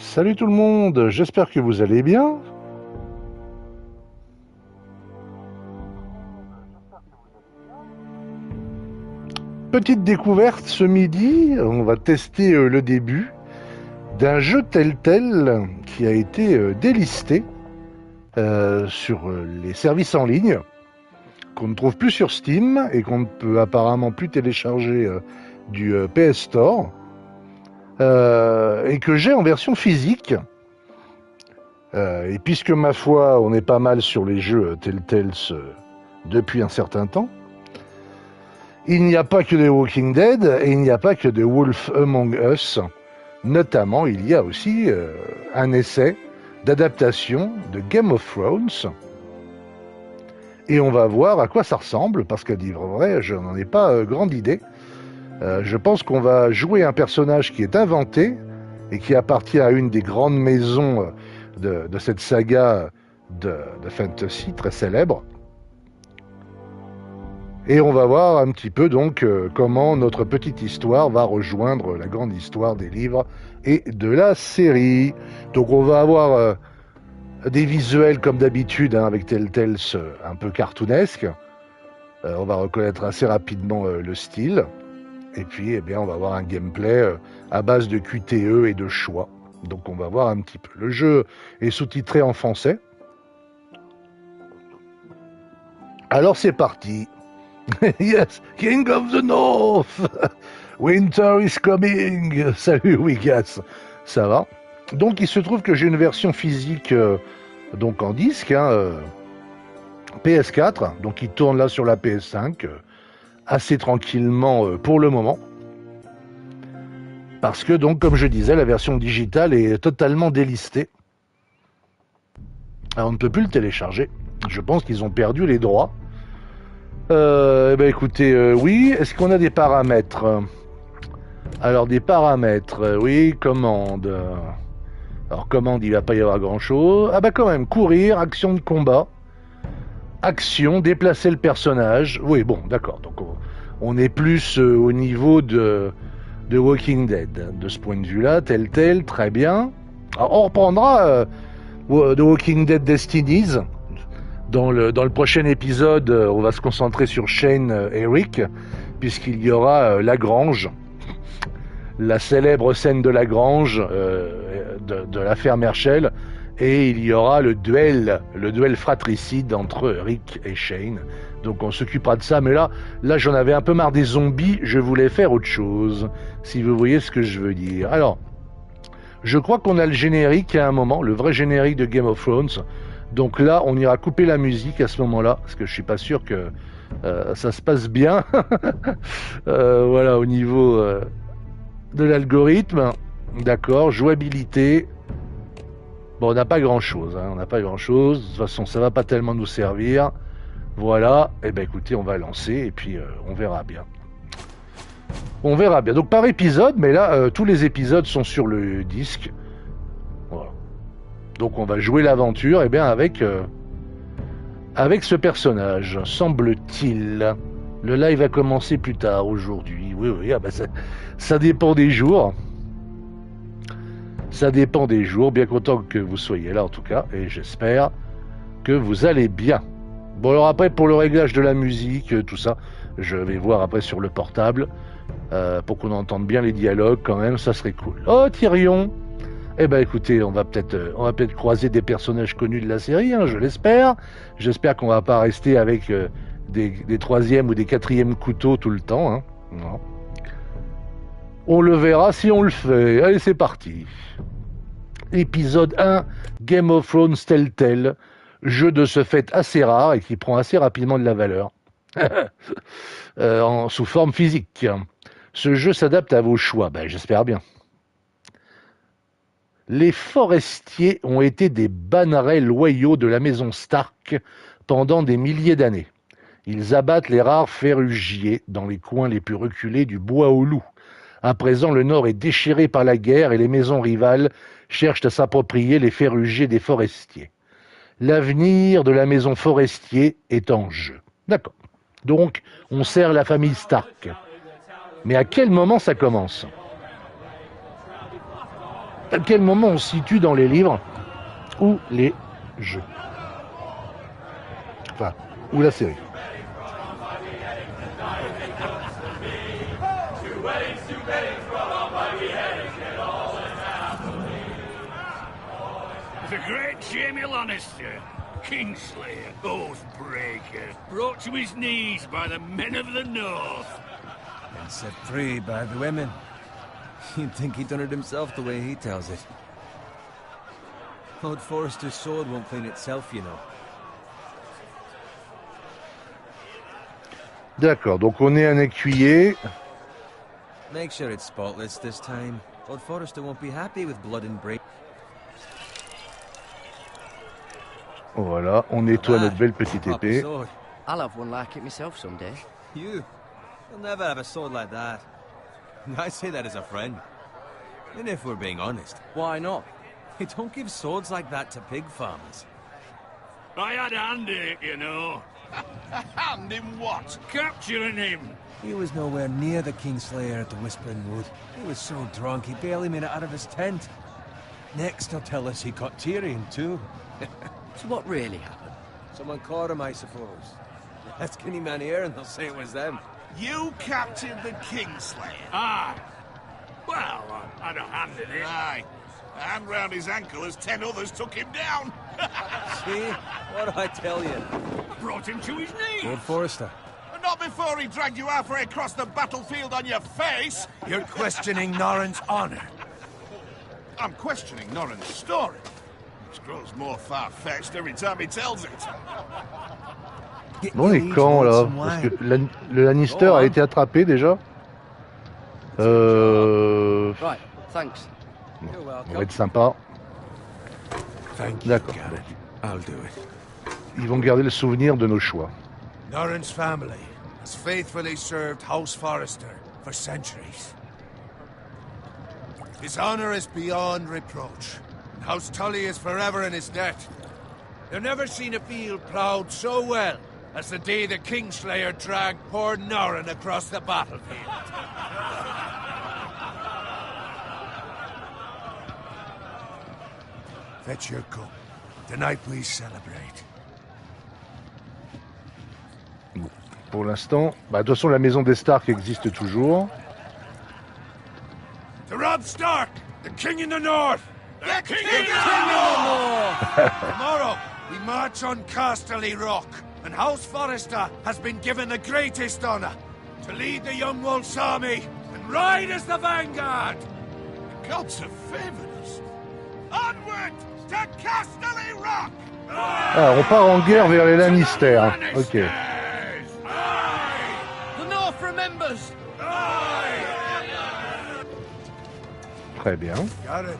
Salut tout le monde, j'espère que vous allez bien. Petite découverte ce midi, on va tester le début d'un jeu Telltale qui a été délisté sur les services en ligne, qu'on ne trouve plus sur Steam et qu'on ne peut apparemment plus télécharger du PS Store, et que j'ai en version physique. Et puisque ma foi, on est pas mal sur les jeux Telltale depuis un certain temps, il n'y a pas que The Walking Dead et il n'y a pas que The Wolf Among Us. Notamment, il y a aussi un essai d'adaptation de Game of Thrones. Et on va voir à quoi ça ressemble, parce qu'à dire vrai, je n'en ai pas grande idée. Je pense qu'on va jouer un personnage qui est inventé et qui appartient à une des grandes maisons de cette saga de fantasy très célèbre. Et on va voir un petit peu donc comment notre petite histoire va rejoindre la grande histoire des livres et de la série. Donc on va avoir des visuels comme d'habitude avec Telltale un peu cartoonesque. On va reconnaître assez rapidement le style. Et puis eh bien, on va avoir un gameplay à base de QTE et de choix. Donc on va voir un petit peu. Le jeu est sous-titré en français. Alors c'est parti. Yes, King of the North. Winter is coming. Salut Wigas, ça va? Donc il se trouve que j'ai une version physique donc en disque, PS4, donc il tourne là sur la PS5 assez tranquillement pour le moment. Parce que donc comme je disais, la version digitale est totalement délistée. Alors, on ne peut plus le télécharger. Je pense qu'ils ont perdu les droits. Écoutez, oui, est-ce qu'on a des paramètres? Alors des paramètres, oui, commande. Alors commande, il va pas y avoir grand-chose. Ah bah quand même, courir, action de combat, action, déplacer le personnage. Oui, bon, d'accord. Donc on est plus au niveau de Walking Dead. De ce point de vue-là, Telltale, très bien. Alors, on reprendra The Walking Dead Destinies. Dans le prochain épisode, on va se concentrer sur Shane et Rick, puisqu'il y aura la grange, la célèbre scène de la grange de l'affaire Herschel, et il y aura le duel fratricide entre Rick et Shane. Donc on s'occupera de ça, mais là j'en avais un peu marre des zombies, je voulais faire autre chose, si vous voyez ce que je veux dire. Alors, je crois qu'on a le générique à un moment, le vrai générique de Game of Thrones. Donc là, on ira couper la musique à ce moment-là, parce que je suis pas sûr que ça se passe bien. Voilà, au niveau de l'algorithme. D'accord, jouabilité. Bon, on n'a pas grand-chose, on n'a pas grand-chose. De toute façon, ça va pas tellement nous servir. Voilà, et ben écoutez, on va lancer et puis on verra bien. On verra bien. Donc par épisode, mais là, tous les épisodes sont sur le disque. Voilà. Donc on va jouer l'aventure avec ce personnage, semble-t-il. Le live va commencer plus tard aujourd'hui. Oui, ça dépend des jours. Ça dépend des jours. Bien content que vous soyez là en tout cas. Et j'espère que vous allez bien. Bon alors après pour le réglage de la musique, tout ça, je vais voir après sur le portable. Pour qu'on entende bien les dialogues quand même, ça serait cool. Oh Tyrion! Eh ben écoutez, on va peut-être croiser des personnages connus de la série, je l'espère. J'espère qu'on va pas rester avec des troisièmes ou des quatrièmes couteaux tout le temps. Non. On le verra si on le fait. Allez, c'est parti. Épisode 1, Game of Thrones Telltale. Jeu de ce fait assez rare et qui prend assez rapidement de la valeur. Sous forme physique. Ce jeu s'adapte à vos choix. Ben, j'espère bien. Les forestiers ont été des bannerets loyaux de la maison Stark pendant des milliers d'années. Ils abattent les rares ferrugiers dans les coins les plus reculés du bois aux loups. À présent, le nord est déchiré par la guerre et les maisons rivales cherchent à s'approprier les ferrugiers des forestiers. L'avenir de la maison Forestier est en jeu. D'accord. Donc, on sert la famille Stark. Mais à quel moment ça commence ? À quel moment on se situe dans les livres ou les jeux? Enfin, ou la série. The great Jamie Lannister, Kingslayer, Oathbreaker, brought to his knees by the men of the North. And set free by the women. You'd think he done it himself the way he tells it. Lord Forrester's sword won't clean itself, you know. D'accord, donc on est un écuyer. Make sure it's spotless this time. Lord Forrester won't be happy with blood and brain. Voilà, on nettoie notre belle petite épée. I'll have one like it myself someday. You'll never have a sword like that. I say that as a friend. And if we're being honest, Why not? you don't give swords like that to pig farmers. I had a hand in it, you know. A hand in what? Capturing him. He was nowhere near the Kingslayer at the Whispering Wood. He was so drunk he barely made it out of his tent. Next he'll tell us he caught Tyrion too. So what really happened? Someone caught him, I suppose. Ask any man here and they'll say it was them. You captured the Kingslayer? Ah. Well, I had a hand in it. Aye. A hand round his ankle as 10 others took him down. See? What do I tell you? I brought him to his knees. Lord Forrester. But not before he dragged you halfway across the battlefield on your face. You're questioning Norrin's honor. I'm questioning Norrin's story, which grows more far-fetched every time he tells it. Bon, on est quand là? Parce que le Lannister a été attrapé déjà. Right, thanks. On va être sympa. Thank you, D'accord. Garrett. I'll do it. Ils vont garder le souvenir de nos choix. Norrin's family has faithfully served House Forrester for centuries. His honor is beyond reproach. House Tully is forever in his debt. They've never seen a field ploughed so well as the day the Kingslayer dragged poor Norrin across the battlefield. Fetch your cup. Tonight we celebrate. Pour l'instant, bah, de toute façon, la maison des Stark existe toujours. To Robb Stark, the king in the north! The King of the North! Tomorrow, we march on Casterly Rock, and House Forrester has been given the greatest honor to lead the Young Wolf's army and ride as the vanguard! The gods have favored us. Onward to Casterly Rock! Ah, on part en guerre vers les Lannister. Ok. The North remembers! Très bien. Got it.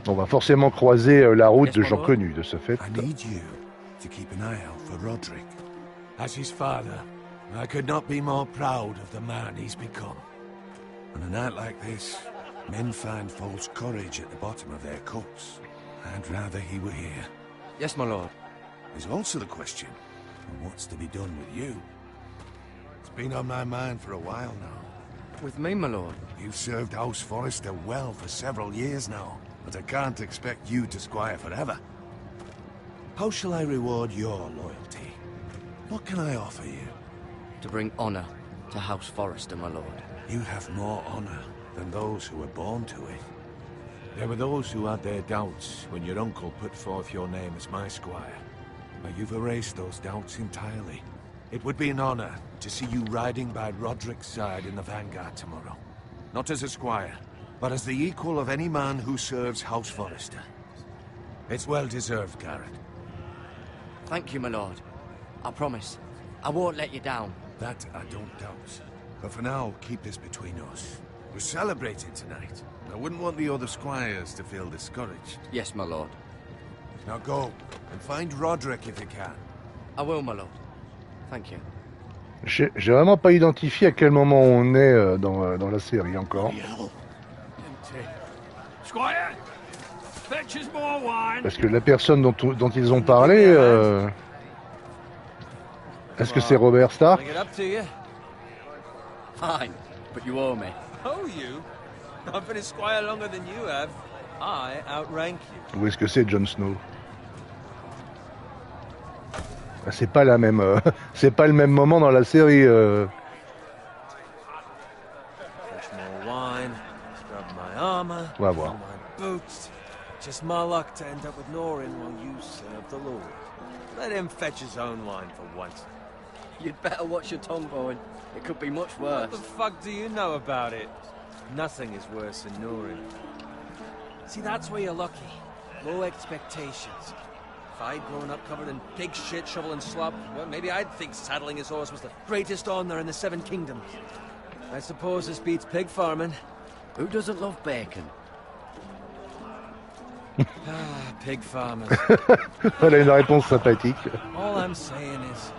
On va forcément croiser la route de gens connus de ce fait. I need you to keep an eye out for Roderick. As his father, I could not be more proud of the man he's become. On a night like this, men find false courage at the bottom of their cups. I'd rather he were here. Yes, my lord. There's also the question of what's to be done with you. It's been on my mind for a while now. With me, my lord. You've served House Forrester well for several years now, but I can't expect you to squire forever. How shall I reward your loyalty? What can I offer you? To bring honor to House Forrester, my lord. You have more honor than those who were born to it. There were those who had their doubts when your uncle put forth your name as my squire. But you've erased those doubts entirely. It would be an honor to see you riding by Roderick's side in the vanguard tomorrow. Not as a squire, but as the equal of any man who serves House Forrester. It's well deserved, Garrett. Thank you, my lord. I promise. I won't let you down. That I don't doubt. But for now, keep this between us. We're celebrating tonight. I wouldn't want the other squires to feel discouraged. Yes, my lord. Now go, and find Roderick if you can. I will, my lord. Thank you. J'ai vraiment pas identifié à quel moment on est dans la série encore. Squire, fetch us more wine. Parce que la personne dont ils ont parlé, est-ce que c'est Robert Stark? Bring it up to you. Fine, but you owe me. Oh, you? I've been a squire longer than you have. I outrank you. Où est-ce que c'est Jon Snow? Ah, c'est pas la même, c'est pas le même moment dans la série. Fetch more wine, scrub my armor, On va voir. my boots. Just my luck to end up with Norin while you serve the Lord. Let him fetch his own wine for once. You'd better watch your tongue, Bowen. It could be much worse. What the fuck do you know about it? Nothing is worse than Norin. See, that's where you're lucky. Low expectations. If I'd grown up covered in pig shit, shovel and slop, well, maybe I'd think saddling his horse was the greatest honor in the Seven Kingdoms. I suppose this beats pig farming. Who doesn't love bacon? Ah, pig farmers. Voilà une réponse sympathique. All I'm saying is,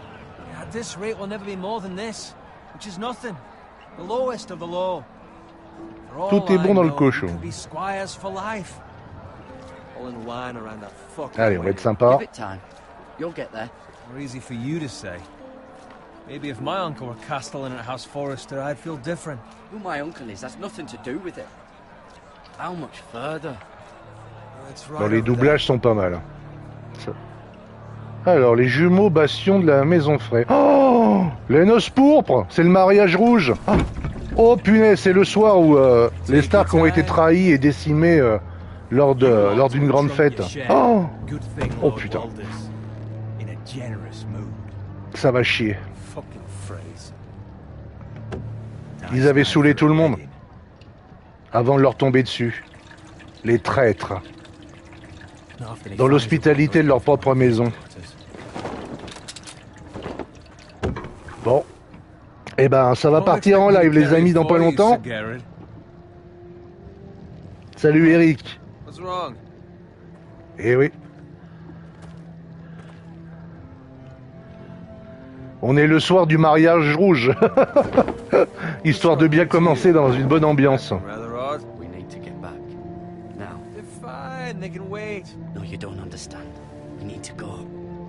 at this rate we'll never be more than this, which is nothing. The lowest of the low. For all Tout est bon I dans le know, cochon. we could be squires for life. Pulling wine around a fucking Allez, on va être wedding. sympa. Give it time. You'll get there. More easy for you to say. Maybe if my uncle were castellan at House Forrester, I'd feel different. Who my uncle is has nothing to do with it. How much further? It's right Bon, les over there. doublages sont pas mal. Ça. Alors, les jumeaux bastions de la maison frais. Oh, les noces pourpres, c'est le mariage rouge. Oh punaise, c'est le soir où les Stark ont été trahis et décimés lors d'une grande fête. Oh, Good thing, Oh, Lord putain. Waldis. In a generous mood. ça va chier. Fucking phrase. Ils avaient saoulé tout le monde avant de leur tomber dessus. Les traîtres. Dans l'hospitalité de leur propre maison. Bon. Eh ben, ça va partir en live, les amis, dans pas longtemps. Salut Eric. What's wrong? Eh oui. On est le soir du mariage rouge. Histoire de bien commencer dans une bonne ambiance. Rather odd. We need to get back. Now. They're fine, they can wait. No, you don't understand. We need to go.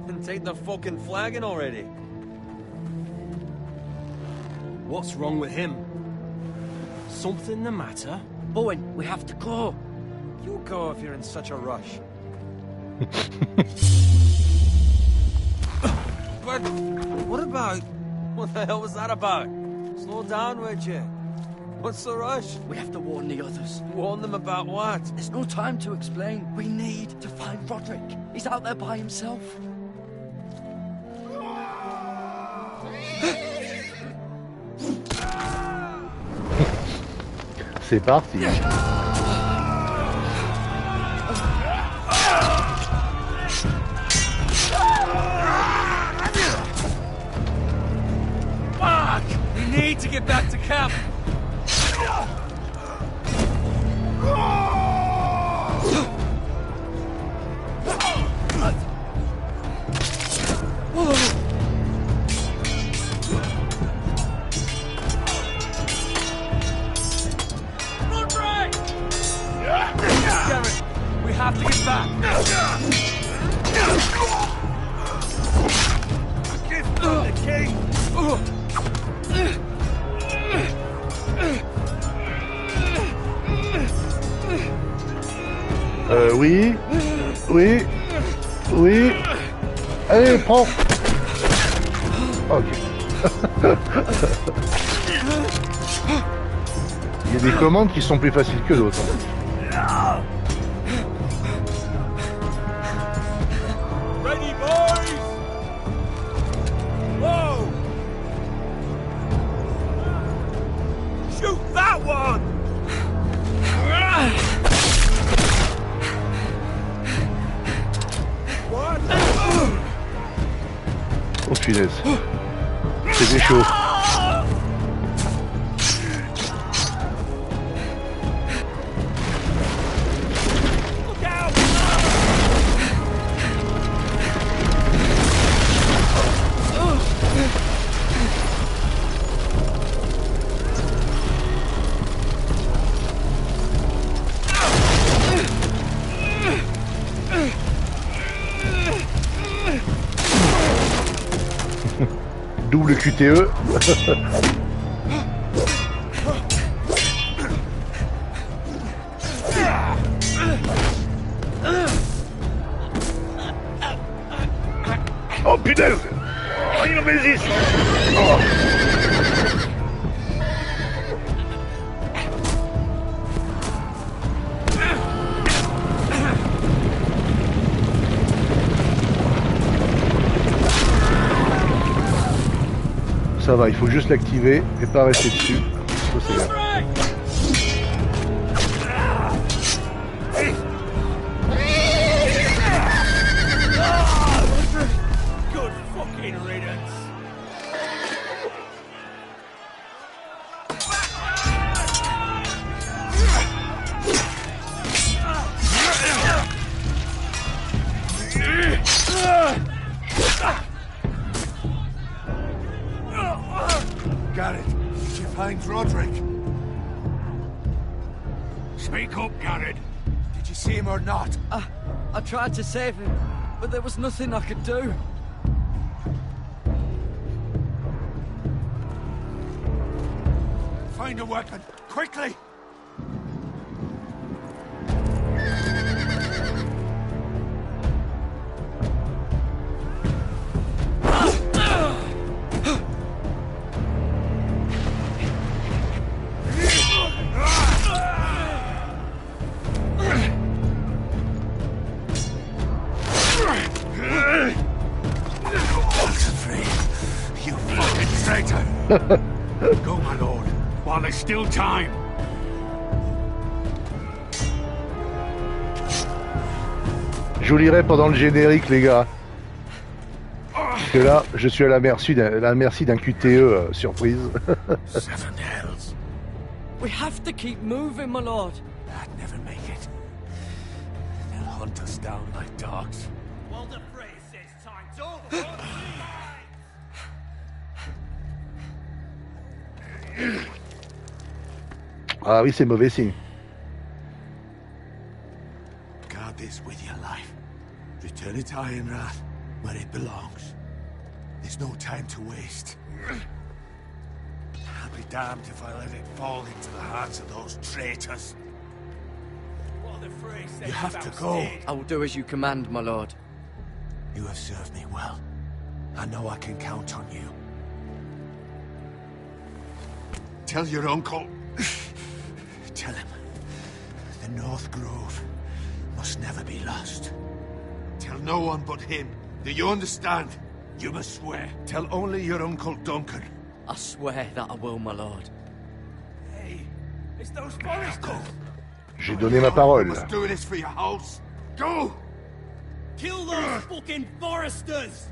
And take the fucking flagon already. What's wrong with him? Something the matter? Bowen, we have to go. You go if you're in such a rush. But what about... What the hell was that about? Slow down, would you? What's the rush? We have to warn the others. Warn them about what? There's no time to explain. We need to find Roderick. He's out there by himself. C'est parti. Fuck! We need to get back to camp. Roderick! Garrett, we have to get back. Gift from the king. Oui. Oui. Oui. Allez, prends. Ok. Il y a des commandes qui sont plus faciles que d'autres. Ready, boys! Whoa! Shoot that one! What? Oh punaise. C'était chaud. Look out! Double QTE. Oh putain. Oh, il résiste. Oh. Ça va, il faut juste l'activer et pas rester dessus. Ça, c'est bien. Good fucking riddance. Garrett, did you find Roderick? Speak up, Garrett. Did you see him or not? I tried to save him, but there was nothing I could do. Find a weapon, quickly! Go, my lord, while there's still time. Je vous lirai pendant le générique, les gars. Parce que là, je suis à la merci d'un QTE surprise. Seven hells. We have to keep moving, my lord. I'd never make it. They'll hunt us down like dogs. While the phrase says time's over. Ah oui, c'est mauvais signe. Guard this with your life. Return it to Ironrath, where it belongs. There's no time to waste. I'll be damned if I let it fall into the hands of those traitors. You have to go. I will do as you command, my lord. You have served me well. I know I can count on you. Tell your uncle. Tell him. The North Grove must never be lost. Tell no one but him. Do you understand? You must swear. Tell only your Uncle Duncan. I swear that I will, my lord. Hey, it's those foresters. J'ai donné ma parole. You must do this for your house. Go! Kill those fucking foresters.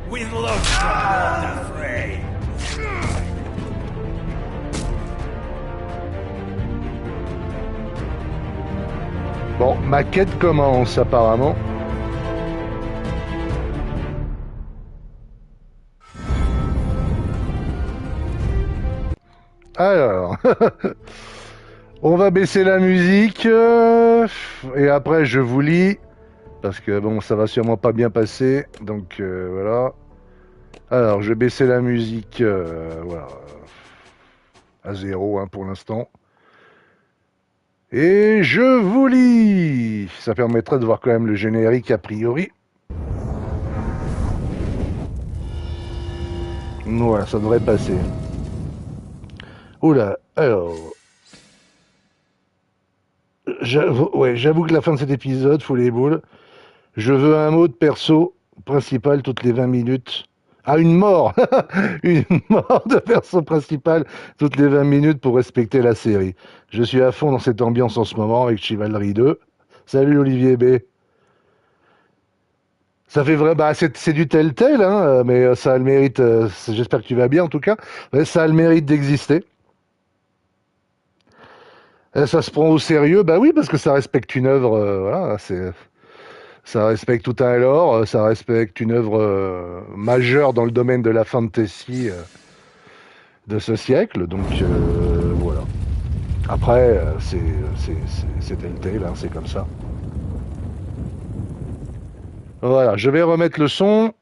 With love from the fray. Bon, ma quête commence apparemment. Alors, on va baisser la musique et après je vous lis parce que bon, ça va sûrement pas bien passer. Donc voilà. Alors, je vais baisser la musique voilà, à 0 hein, pour l'instant. Et je vous lis. Ça permettrait de voir quand même le générique a priori. Voilà, ça devrait passer. Oula, alors... J'avoue que la fin de cet épisode, fout les boules. Je veux un mot de perso principal toutes les 20 minutes. Ah, une mort. Une mort de perso principal toutes les 20 minutes pour respecter la série. Je suis à fond dans cette ambiance en ce moment avec Chivalry 2. Salut Olivier B. Ça fait vrai, bah c'est du Telltale, hein, mais ça a le mérite, j'espère que tu vas bien en tout cas, mais ça a le mérite d'exister. Ça se prend au sérieux, bah oui, parce que ça respecte une œuvre, voilà, ça respecte tout un lore, ça respecte une œuvre majeure dans le domaine de la fantasy de ce siècle, donc voilà. Après, c'est Telltale, hein, c'est comme ça. Voilà, je vais remettre le son,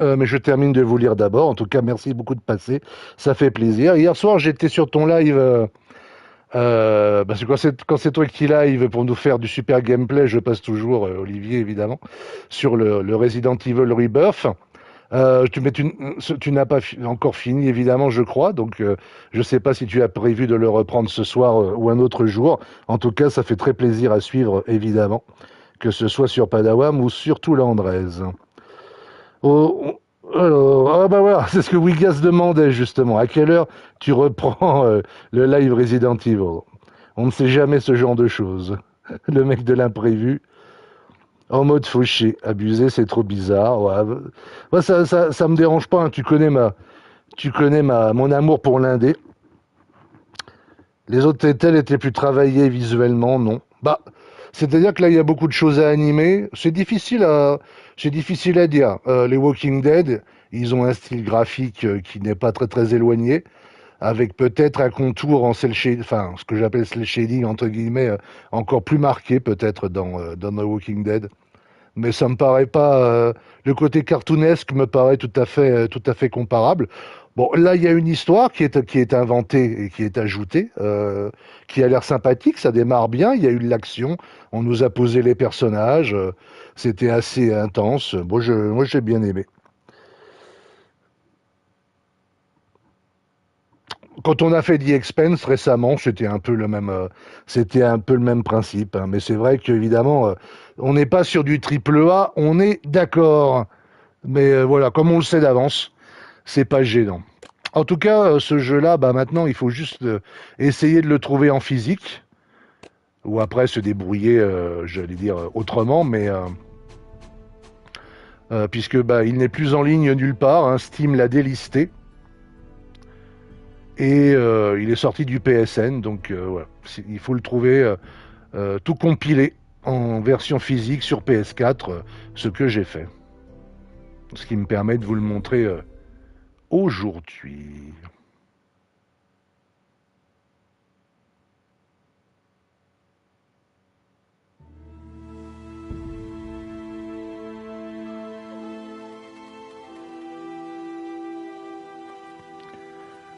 mais je termine de vous lire d'abord. En tout cas, merci beaucoup de passer, ça fait plaisir. Hier soir, j'étais sur ton live Parce que quand c'est toi qui live pour nous faire du super gameplay, je passe toujours, Olivier évidemment, sur le Resident Evil Rebirth. Mais tu n'as pas encore fini évidemment, je crois, donc je sais pas si tu as prévu de le reprendre ce soir ou un autre jour. En tout cas, ça fait très plaisir à suivre évidemment, que ce soit sur Padawam ou sur Toulandrez. Alors, ah bah voilà, c'est ce que Wigas demandait justement. À quelle heure tu reprends le live Resident Evil? On ne sait jamais ce genre de choses. Le mec de l'imprévu, en mode fauché, abusé, c'est trop bizarre. Ouais. Moi, ça me dérange pas. Hein. Mon amour pour l'indé. Les autres Telltale étaient plus travaillés visuellement, non. Bah, c'est-à-dire que là, il y a beaucoup de choses à animer. C'est difficile à dire. Les Walking Dead, ils ont un style graphique qui n'est pas très très éloigné, avec peut-être un contour en cel shading, enfin, ce que j'appelle cel shading entre guillemets, encore plus marqué peut-être dans The Walking Dead. Mais ça me paraît pas. Le côté cartoonesque me paraît tout à fait comparable. Bon, là, il y a une histoire qui est inventée et qui est ajoutée, qui a l'air sympathique. Ça démarre bien. Il y a eu de l'action. On nous a posé les personnages. C'était assez intense. Moi, j'ai bien aimé. Quand on a fait The Expanse récemment, c'était un peu le même principe. Hein. Mais c'est vrai qu'évidemment, on n'est pas sur du triple A. On est d'accord. Mais voilà, comme on le sait d'avance, c'est pas gênant. En tout cas, ce jeu-là, bah maintenant, il faut juste essayer de le trouver en physique, ou après se débrouiller, j'allais dire autrement, mais puisque bah il n'est plus en ligne nulle part. Hein, Steam l'a délisté et il est sorti du PSN, donc voilà, il faut le trouver tout compilé en version physique sur PS4, ce que j'ai fait, ce qui me permet de vous le montrer aujourd'hui.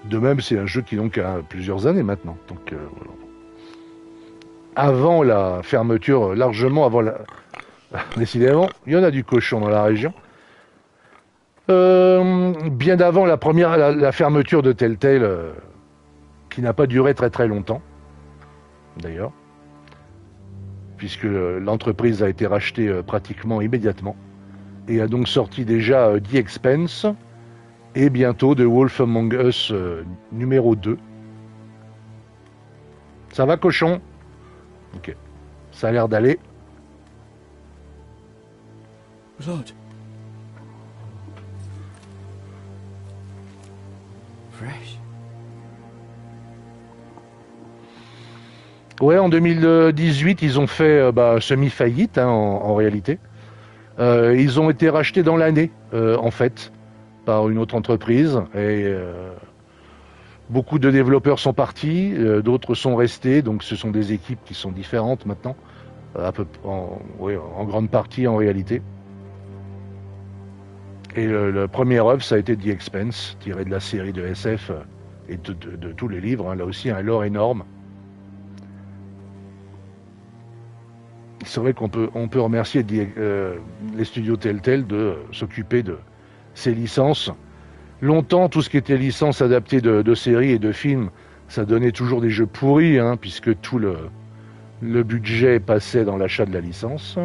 De même, c'est un jeu qui donc a plusieurs années maintenant. Donc, voilà. Avant la fermeture, largement avant la... Décidément, il y en a du cochon dans la région. Bien avant la fermeture de Telltale, qui n'a pas duré très très longtemps, d'ailleurs, puisque l'entreprise a été rachetée pratiquement immédiatement, et a donc sorti déjà The Expanse, et bientôt The Wolf Among Us numéro 2. Ça va, cochon? Ok. Ça a l'air d'aller. Blood. Fresh. Ouais, en 2018, ils ont fait semi-faillite, hein, en réalité. Ils ont été rachetés dans l'année, en fait, par une autre entreprise, et beaucoup de développeurs sont partis, d'autres sont restés, donc ce sont des équipes qui sont différentes maintenant, en grande partie en réalité. Et le premier œuvre, ça a été The Expanse, tiré de la série de SF et de tous les livres, hein, là aussi un lore énorme. C'est vrai qu'on peut remercier les studios Telltale de s'occuper de ces licences. Longtemps, tout ce qui était licence adaptée de séries et de films, ça donnait toujours des jeux pourris, hein, puisque tout le budget passait dans l'achat de la licence.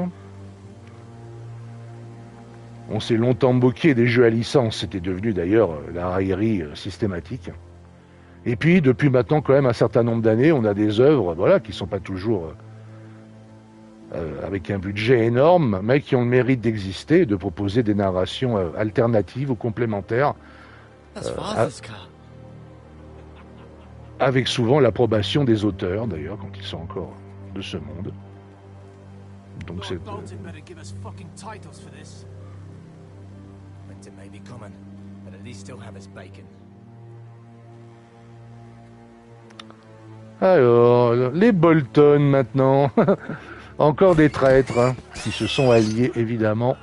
On s'est longtemps moqué des jeux à licence, c'était devenu d'ailleurs la raillerie systématique. Et puis, depuis maintenant quand même un certain nombre d'années, on a des œuvres, voilà, qui sont pas toujours avec un budget énorme, mais qui ont le mérite d'exister et de proposer des narrations alternatives ou complémentaires, avec souvent l'approbation des auteurs, d'ailleurs, quand ils sont encore de ce monde. Donc c'est... Alors, les Bolton maintenant. Encore des traîtres, hein, qui se sont alliés évidemment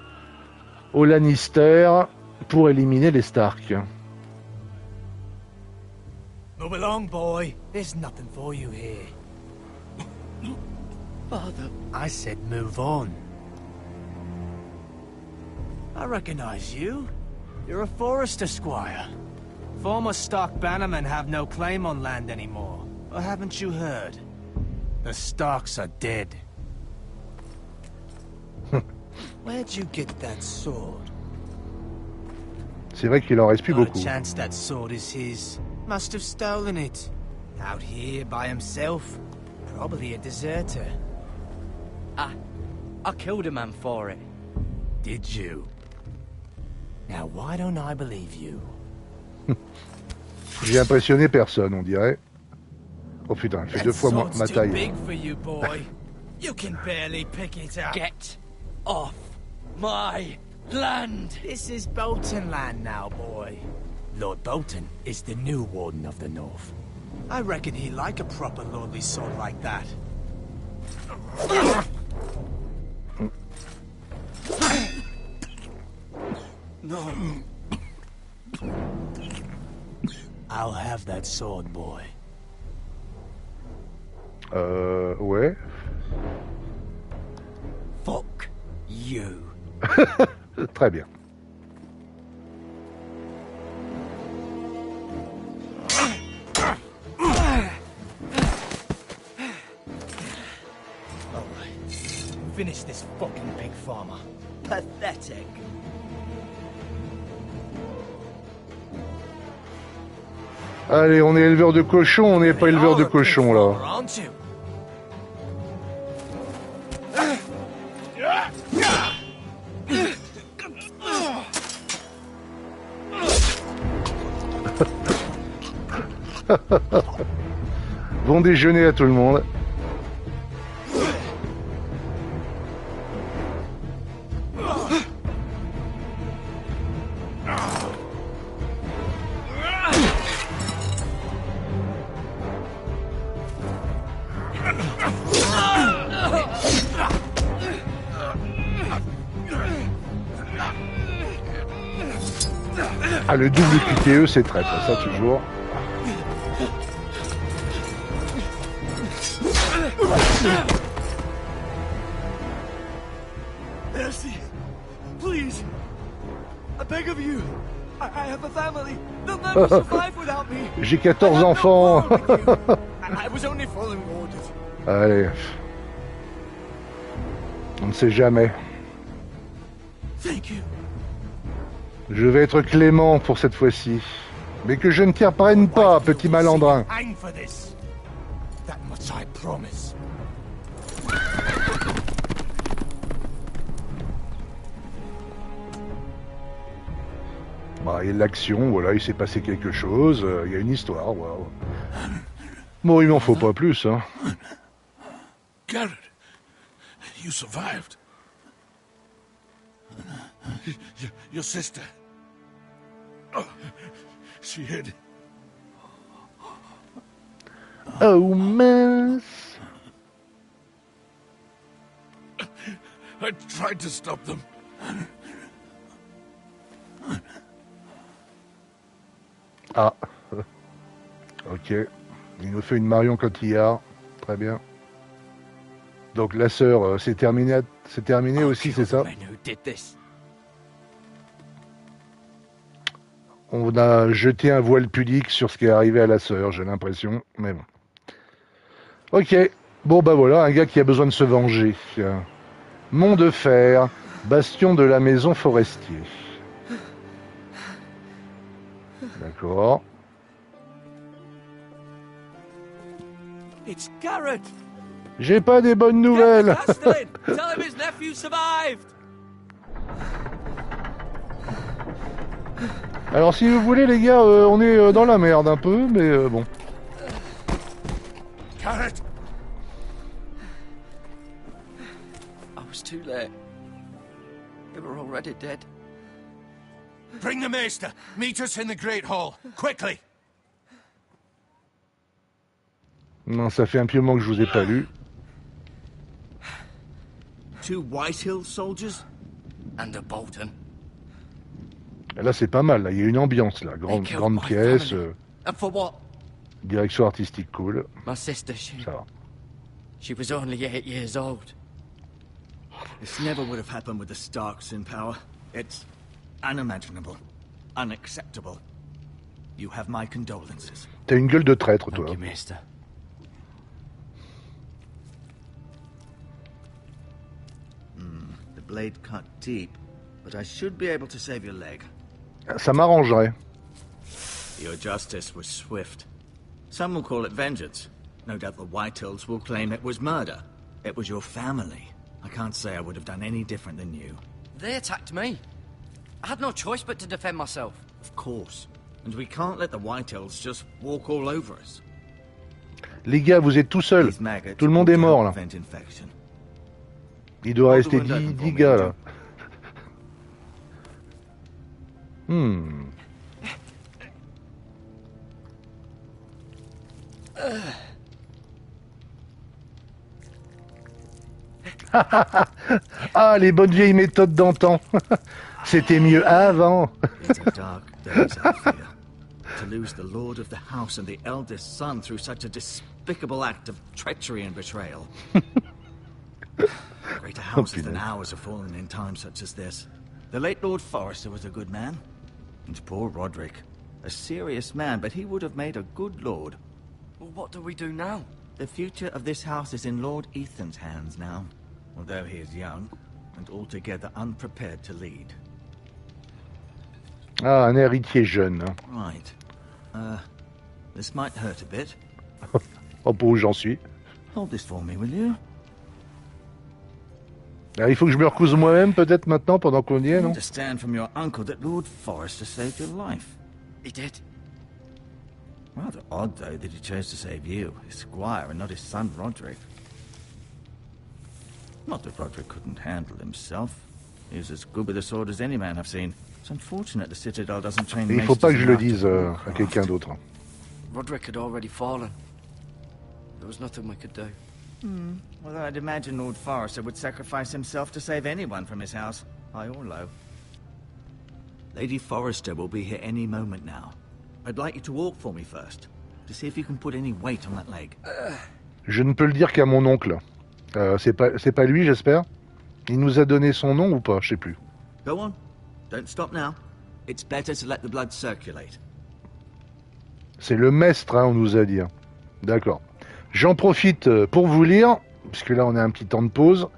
aux Lannister pour éliminer les Stark. Move along, boy. There's nothing for you here. Father. I said move on. I recognize you. You're a forester squire. Former stock bannermen have no claim on land anymore. Or haven't you heard? The Starks are dead. Where'd you get that sword? C'est vrai qu'il en reste plus Not a beaucoup. chance that sword is his. Must have stolen it. Out here by himself. Probably a deserter. I killed a man for it. Did you? Now why don't I believe you? J'ai impressionné personne, on dirait. Oh putain, elle fait deux fois ma taille. Big for you, boy. You can barely pick it up. Get off my land! This is Bolton land now, boy. Lord Bolton is the new Warden of the North. I reckon he'd like a proper lordly sword like that. No. I'll have that sword, boy. Ouais. Fuck you. Très bien. Finish this fucking pig farmer. Pathetic. Allez, on est éleveur de cochons, on n'est pas éleveur de cochons là. Aren't you? Bon déjeuner à tout le monde. Ah, le double QTE, c'est traître, ça toujours. Mercy, please. I beg of you. I have a family. They'll never survive without me. J'ai 14 enfants. I was only following orders. Allez. On ne sait jamais. Thank you. Je vais être clément pour cette fois-ci. Mais que je ne t'y reprenne pas, petit malandrin. Hang for this. That much I promise. Bah, il y a de l'action, voilà, il s'est passé quelque chose, il y a une histoire, waouh. Bon, il m'en faut pas plus, hein. Garrett, you survived. Your sister. Oh, she hid. Oh, mince. I tried to stop them. Ah. Ok. Il nous fait une Marion Cotillard. Très bien. Donc la sœur, c'est terminé aussi, c'est ça? On a jeté un voile pudique sur ce qui est arrivé à la sœur, j'ai l'impression. Mais bon. Ok. Bon bah voilà, un gars qui a besoin de se venger. Mont de fer, bastion de la maison forestier. D'accord. It's Garrett. J'ai pas des bonnes nouvelles. Tell him his nephew survived. Alors si vous voulez les gars, on est dans la merde un peu, mais bon. Garrett! I was too late. They were already dead. Bring the maester. Meet us in the Great Hall. Quickly! Non, ça fait un petit moment que je vous ai pas lu. 2 Whitehill soldiers? And a Bolton. Et là c'est pas mal, là. Il y a une ambiance là, grande pièce. And for what? Direction artistique cool. My sister, Ça va. she was only 8 years old. This never would have happened with the Starks in power. It's unimaginable. Unacceptable. You have my condolences. T'as une gueule de traître, Thank toi. you, mister. The blade cut deep, but I should be able to save your leg. Ça m'arrangerait. Your justice was swift. Some will call it vengeance. No doubt the Whitehills will claim it was murder. It was your family. I can't say I would have done any different than you. They attacked me. I had no choice but to defend myself. Of course. And we can't let the Whitehills just walk all over us. Les gars, vous êtes tout seuls. These maggots Tout le monde est will mort, là. prevent infection. Il doit Hold rester the window 10 open for me, gars, là. Joe. Ah, les bonnes vieilles méthodes d'antan. C'était mieux avant. It's a dark days, I fear. To lose the lord of the house and the eldest son through such a despicable act of treachery and betrayal. Greater houses than ours have fallen in times such as this. The late Lord Forrester was a good man. And poor Roderick. A serious man, but he would have made a good lord. Well, what do we do now? The future of this house is in Lord Ethan's hands now. Although he is young, and altogether unprepared to lead. Ah, un héritier jeune. Hein. Right. This might hurt a bit. Oh, pour où j'en suis. Hold this for me, will you? Ah, il faut que je me recouse moi-même, peut-être maintenant, pendant qu'on y est, I non? understand from your uncle that Lord Forrester saved your life. He did. Rather odd, though, that he chose to save you, his squire, and not his son Roderick. Not that Roderick couldn't handle himself. He was as good with a sword as any man I've seen. It's unfortunate the Citadel doesn't train Il faut pas que je le maesters dise enough to à quelqu'un craft. d'autre. Roderick had already fallen. There was nothing we could do. Well, I'd imagine Lord Forrester would sacrifice himself to save anyone from his house, high or low. Lady Forrester will be here any moment now. I'd like you to walk for me first, to see if you can put any weight on that leg. Je ne peux le dire qu'à mon oncle. C'est pas lui, j'espère. Il nous a donné son nom ou pas? Je sais plus. Go on. Don't stop now. It's better to let the blood circulate. C'est le maître, hein, on nous a dit. Hein. D'accord. J'en profite pour vous lire, puisque là on a un petit temps de pause.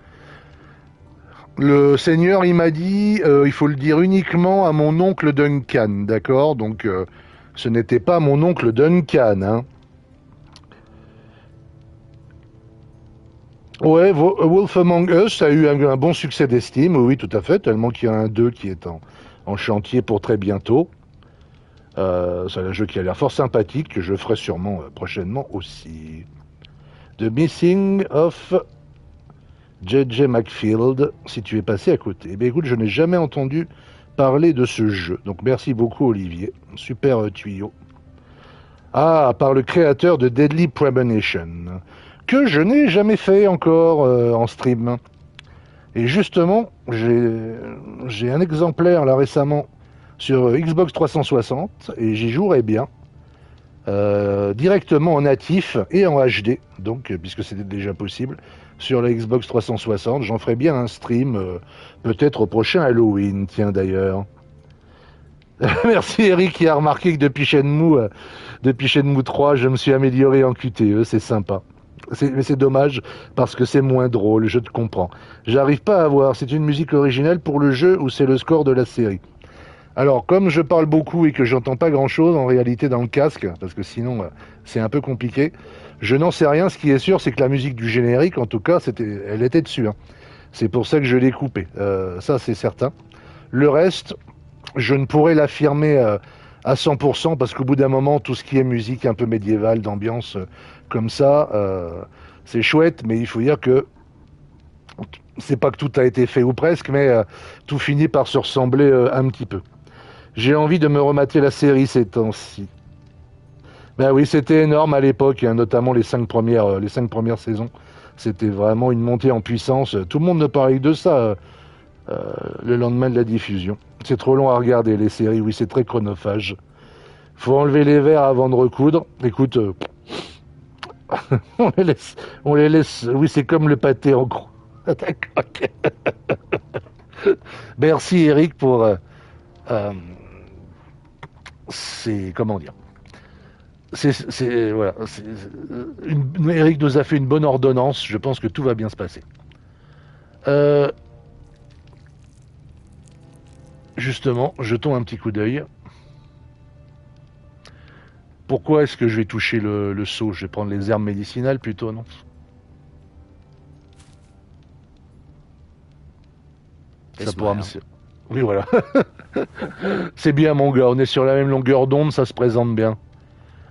Le seigneur, il m'a dit, il faut le dire uniquement à mon oncle Duncan, d'accord? Donc, ce n'était pas mon oncle Duncan, hein. Ouais, Wolf Among Us a eu un bon succès d'estime, oui, tout à fait, tellement qu'il y a un 2 qui est en chantier pour très bientôt. C'est un jeu qui a l'air fort sympathique, que je ferai sûrement prochainement aussi. The Missing of J.J. McField, si tu es passé à côté. Eh bien écoute, je n'ai jamais entendu parler de ce jeu, donc merci beaucoup Olivier, super tuyau. Ah, par le créateur de Deadly Premonition, que je n'ai jamais fait encore en stream. Et justement, j'ai un exemplaire là récemment sur Xbox 360 et j'y jouerai bien directement en natif et en HD, donc puisque c'était déjà possible sur la Xbox 360. J'en ferai bien un stream, peut-être au prochain Halloween, tiens d'ailleurs. Merci Eric qui a remarqué que depuis Shenmue 3, je me suis amélioré en QTE, c'est sympa. Mais c'est dommage parce que c'est moins drôle, je te comprends. J'arrive pas à voir, c'est une musique originale pour le jeu ou c'est le score de la série? Alors, comme je parle beaucoup et que j'entends pas grand-chose en réalité dans le casque, parce que sinon c'est un peu compliqué, je n'en sais rien. Ce qui est sûr, c'est que la musique du générique, en tout cas, elle était dessus. Hein. C'est pour ça que je l'ai coupée. Ça, c'est certain. Le reste, je ne pourrais l'affirmer à 100% parce qu'au bout d'un moment, tout ce qui est musique un peu médiévale, d'ambiance comme ça, c'est chouette, mais il faut dire que c'est pas que tout a été fait ou presque, mais tout finit par se ressembler un petit peu. J'ai envie de me remater la série ces temps-ci. Ben oui, c'était énorme à l'époque, hein, notamment les 5 premières saisons. C'était vraiment une montée en puissance. Tout le monde ne parlait que de ça le lendemain de la diffusion. C'est trop long à regarder les séries, oui, c'est très chronophage. Faut enlever les verres avant de recoudre. Écoute, on les laisse. Oui, c'est comme le pâté en gros. D'accord. Ok. Merci Eric pour. C'est comment dire. Voilà. Eric nous a fait une bonne ordonnance. Je pense que tout va bien se passer. Justement, jetons un petit coup d'œil. Pourquoi est-ce que je vais toucher le seau? Je vais prendre les herbes médicinales plutôt, non? Ça pourra me... Oui, voilà. C'est bien, mon gars. On est sur la même longueur d'onde, ça se présente bien.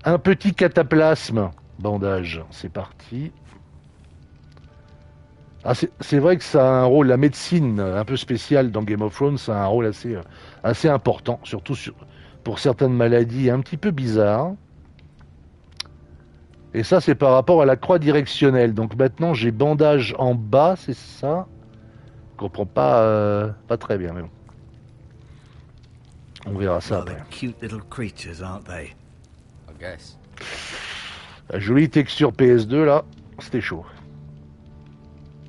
Un petit cataplasme. Bandage, c'est parti. Ah, c'est vrai que ça a un rôle, la médecine un peu spéciale dans Game of Thrones, ça a un rôle assez important, surtout pour certaines maladies un petit peu bizarres. Et ça, c'est par rapport à la croix directionnelle. Donc maintenant, j'ai bandage en bas, c'est ça? Je comprends pas très bien, mais bon. On verra ça après. Cute little creatures, aren't they? I guess. La jolie texture PS2, là, c'était chaud.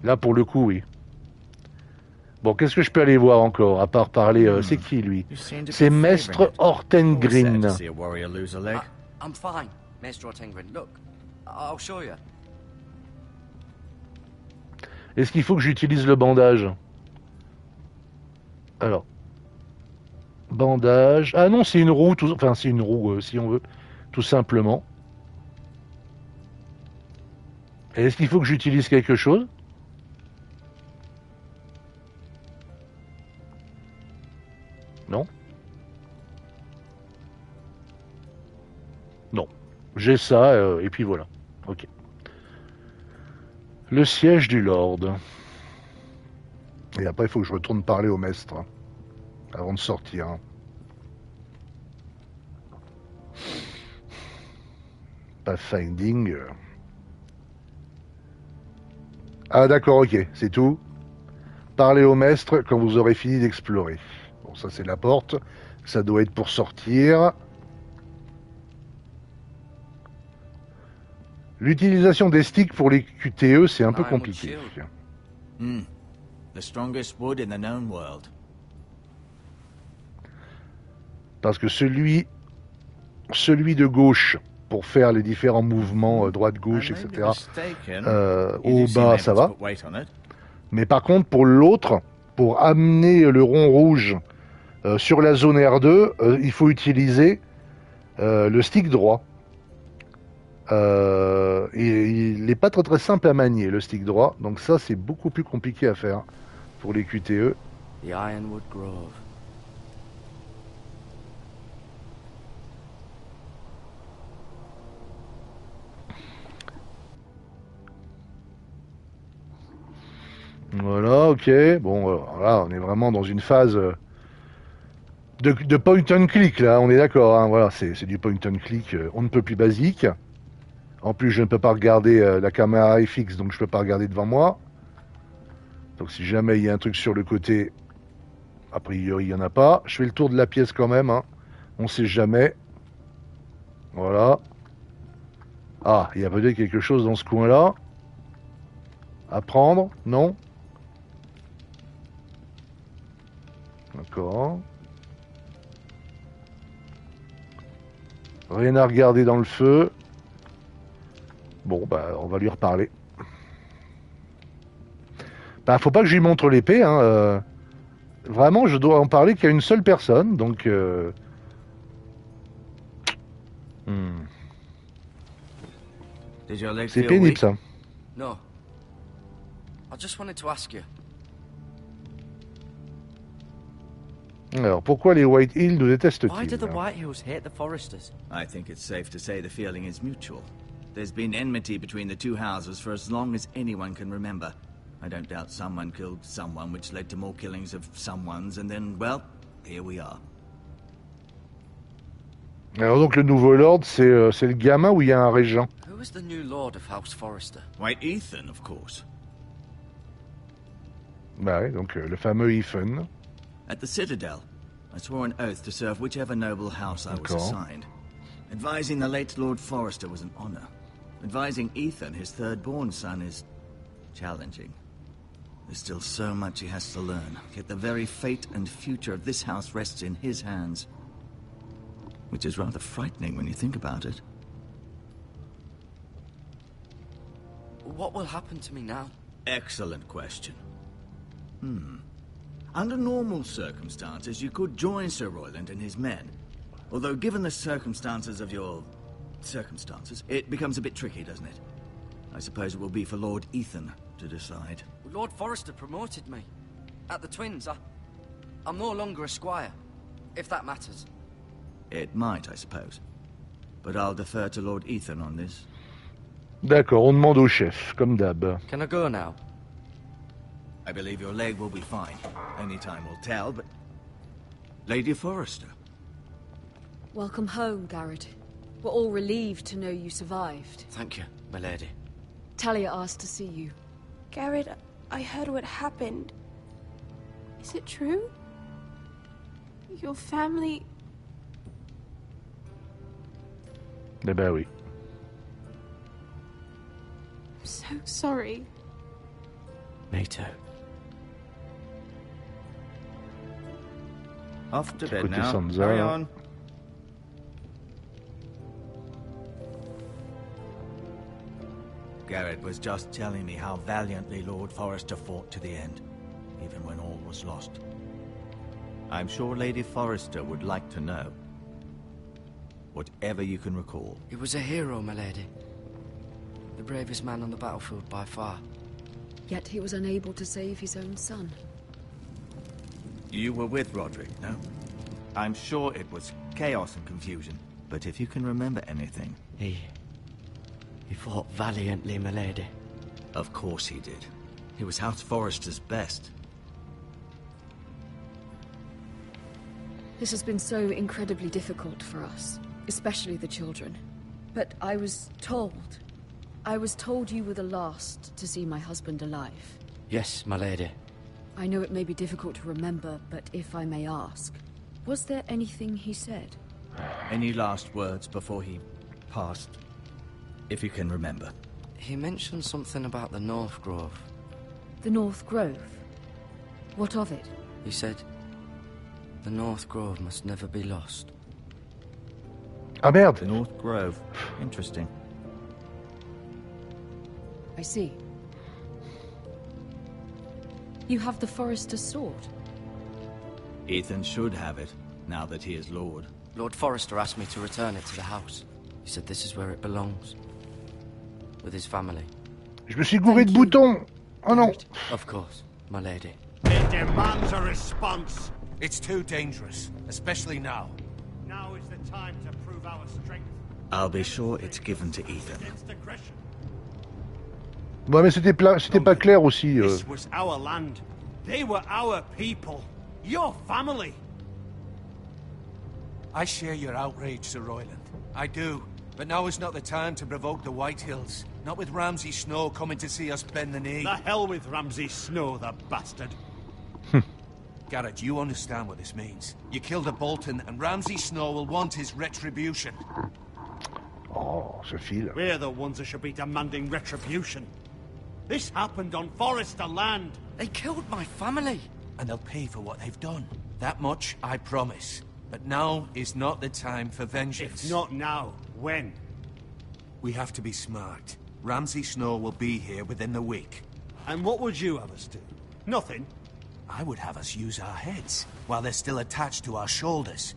Là, pour le coup, oui. Bon, qu'est-ce que je peux aller voir encore, à part parler... c'est qui, lui? C'est Maître Ortengrin. I'm fine, Maître Ortengrin. Look, I'll show you. Est-ce qu'il faut que j'utilise le bandage? Alors. Bandage... Ah non, c'est une roue, enfin, c'est une roue, si on veut, tout simplement. Et est-ce qu'il faut que j'utilise quelque chose? Non? Non. J'ai ça, et puis voilà. Ok. Le siège du Lord. Et après, il faut que je retourne parler au maître. Hein, avant de sortir. Hein. Pathfinding. Ah d'accord, ok. C'est tout. Parlez au maître quand vous aurez fini d'explorer. Bon, ça c'est la porte. Ça doit être pour sortir. L'utilisation des sticks pour les QTE, c'est un peu compliqué. The strongest wood in the known world. Parce que celui de gauche, pour faire les différents mouvements, droite-gauche, etc. Au bas, ça va. Mais par contre, pour l'autre, pour amener le rond rouge sur la zone R2, il faut utiliser le stick droit. Et il n'est pas très simple à manier, le stick droit. Donc ça, c'est beaucoup plus compliqué à faire pour les QTE. The Ironwood Grove. Voilà, ok. Bon, là, on est vraiment dans une phase de point and click, là. On est d'accord, hein, voilà, c'est du point and click. On ne peut plus basique. En plus, je ne peux pas regarder, la caméra est fixe, donc je ne peux pas regarder devant moi. Donc si jamais il y a un truc sur le côté, a priori, il n'y en a pas. Je fais le tour de la pièce quand même, hein. On ne sait jamais. Voilà. Ah, il y a peut-être quelque chose dans ce coin-là. À prendre, non? D'accord. Rien à regarder dans le feu. Bon, bah, on va lui reparler. Bah, faut pas que je lui montre l'épée, hein. Vraiment, je dois en parler qu'à une seule personne, donc... C'est pénible, ça. No. I just wanted to ask you. Alors, pourquoi les White Hills nous détestent-ils? Why do the White Hills hate the Foresters? I think it's safe to say the feeling is mutual. There's been enmity between the two houses for as long as anyone can remember. I don't doubt someone killed someone, which led to more killings of someones, and then, well, here we are. Alors donc le nouveau Lord, c'est le gamin ou il y a un régent? Who is the new Lord of House Forrester? White Ethan, of course. Bah oui, donc le fameux Ethan. At the Citadel, I swore an oath to serve whichever noble house I was assigned. Advising the late Lord Forrester was an honor. Advising Ethan, his third-born son, is challenging. There's still so much he has to learn, yet the very fate and future of this house rests in his hands. Which is rather frightening when you think about it. What will happen to me now? Excellent question. Under normal circumstances, you could join Sir Royland and his men. Although, given the circumstances of your... circumstances, it becomes a bit tricky, doesn't it? I suppose it will be for Lord Ethan to decide. Lord Forrester promoted me. At the Twins, I'm no longer a squire, if that matters. It might, I suppose. But I'll defer to Lord Ethan on this. D'accord, on demande au chef, comme d'hab. Can I go now? I believe your leg will be fine. Only time will tell, but... Lady Forrester. Welcome home, Garrett. We're all relieved to know you survived. Thank you, my lady. Talia asked to see you. Garrett, I heard what happened. Is it true? Your family... Eh ben oui. I'm so sorry. Me too. Off to bed Côté now. Sansa. Hurry on. Garrett was just telling me how valiantly Lord Forrester fought to the end, even when all was lost. I'm sure Lady Forrester would like to know. Whatever you can recall. He was a hero, my lady. The bravest man on the battlefield by far. Yet he was unable to save his own son. You were with Roderick, no? I'm sure it was chaos and confusion, but if you can remember anything... He fought valiantly, my lady. Of course he did. He was House Forrester's best. This has been so incredibly difficult for us, especially the children. But I was told you were the last to see my husband alive. Yes, my lady. I know it may be difficult to remember, but if I may ask, was there anything he said? Any last words before he passed? If you can remember. He mentioned something about the North Grove. The North Grove? What of it? He said, the North Grove must never be lost. Ah merde. The North Grove. Interesting. I see. You have the Forrester's sword. Ethan should have it, now that he is Lord. Lord Forrester asked me to return it to the house. He said this is where it belongs. With his family. Je me suis gouré de boutons. Oh non. Of course, my lady. It demands a response. It's too dangerous, especially now. Now is the time to prove our strength. I'll be sure it's given to Ethan. Against aggression. Ouais, mais c'était pas clair aussi. This was our land. They were our people. Your family. I share your outrage, Sir Royland. I do. But now is not the time to provoke the White Hills. Not with Ramsay Snow coming to see us bend the knee. The hell with Ramsay Snow, the bastard. Garrett, you understand what this means. You killed a Bolton, and Ramsay Snow will want his retribution. Oh, ce fil. We're the ones that should be demanding retribution. This happened on Forrester land. They killed my family. And they'll pay for what they've done. That much, I promise. But now is not the time for vengeance. If not now, when? We have to be smart. Ramsay Snow will be here within the week. And what would you have us do? Nothing. I would have us use our heads, while they're still attached to our shoulders.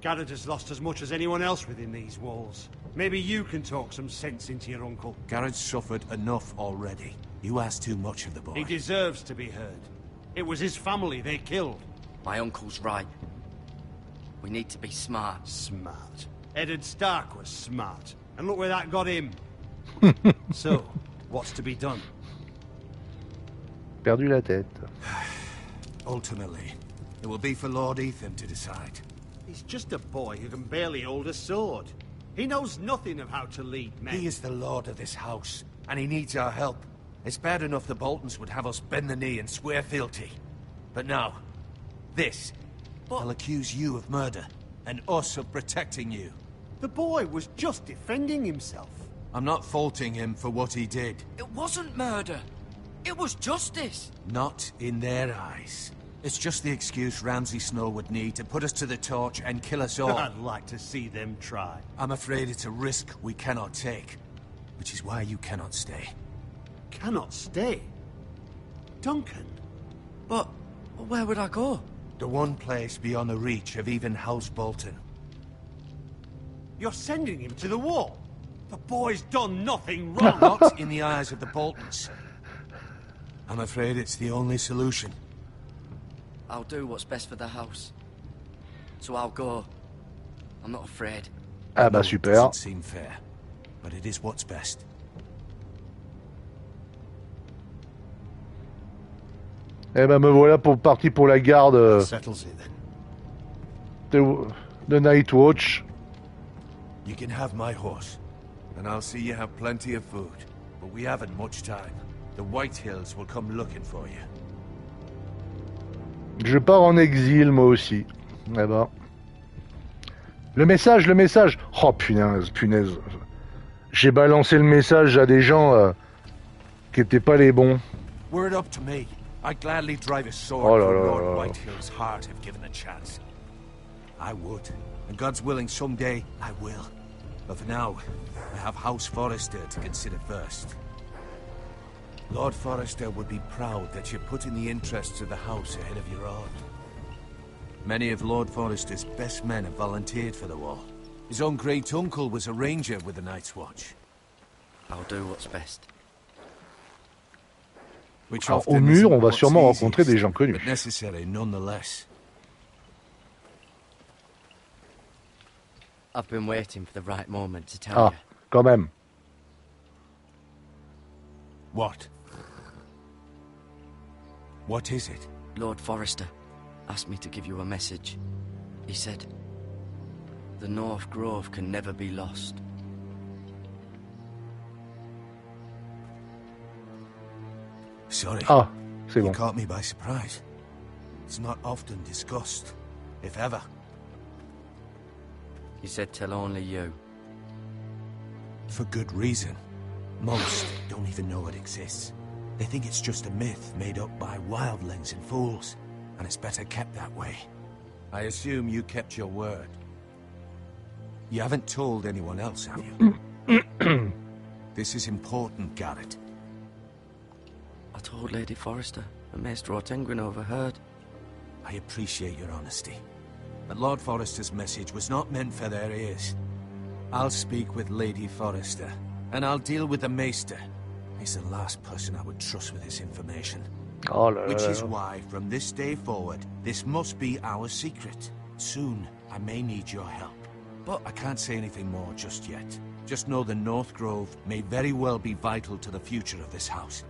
Garrett has lost as much as anyone else within these walls. Maybe you can talk some sense into your uncle. Garrett's suffered enough already. You ask too much of the boy. He deserves to be heard. It was his family they killed. My uncle's right. We need to be smart. Smart. Eddard Stark was smart. And look where that got him. So, what's to be done? Perdu la tête. Ultimately, it will be for Lord Ethan to decide. He's just a boy who can barely hold a sword. He knows nothing of how to lead men. He is the lord of this house, and he needs our help. It's bad enough the Boltons would have us bend the knee and swear fealty. But now, this. They'll accuse you of murder, and us of protecting you. The boy was just defending himself. I'm not faulting him for what he did. It wasn't murder. It was justice. Not in their eyes. It's just the excuse Ramsay Snow would need to put us to the torch and kill us all. I'd like to see them try. I'm afraid it's a risk we cannot take, which is why you cannot stay. Cannot stay? Duncan? But where would I go? The one place beyond the reach of even House Bolton. You're sending him to the wall? The boy's done nothing wrong. Not in the eyes of the Boltons. I'm afraid it's the only solution. I'll do what's best for the house. So I'll go. I'm not afraid. Ah bah It super. doesn't seem fair, but it is what's best. Eh ben me voilà parti pour la garde Settles it then. de Night Watch. You can have my horse, and I'll see you have plenty of food. But we haven't much time. The White Hills will come looking for you. Je pars en exil moi aussi. Eh ben. Le message. Oh punaise. J'ai balancé le message à des gens qui étaient pas les bons. Were it up to me, I'd gladly drive a sword Oh là through là Lord là. Whitehill's heart if given a chance. I would, and God's willing someday I will. But for now, I have House Forrester to consider first. Lord Forrester would be proud that you're putting the interests of the house ahead of your own. Many of Lord Forrester's best men have volunteered for the war. His own great-uncle was a ranger with the Night's Watch. I'll do what's best. Which Alors, often au mur, isn't on va what's sûrement rencontrer easiest, des gens connus. but necessary nonetheless. I've been waiting for the right moment to tell Ah, you. quand même. What? What is it? Lord Forrester asked me to give you a message. He said, the North Grove can never be lost. Sorry. Ah, c'est You bon. caught me by surprise. It's not often discussed, if ever. He said tell only you. For good reason. Most don't even know it exists. They think it's just a myth made up by wildlings and fools, and it's better kept that way. I assume you kept your word. You haven't told anyone else, have you? This is important, Garrett. I told Lady Forrester, and Maester Ortengrin overheard. I appreciate your honesty. But Lord Forrester's message was not meant for their ears. I'll speak with Lady Forrester, and I'll deal with the Maester. He's the last person I would trust with this information. Oh là Which là is là. why, from this day forward, this must be our secret. Soon, I may need your help. But I can't say anything more just yet. Just know the North Grove may very well be vital to the future of this house.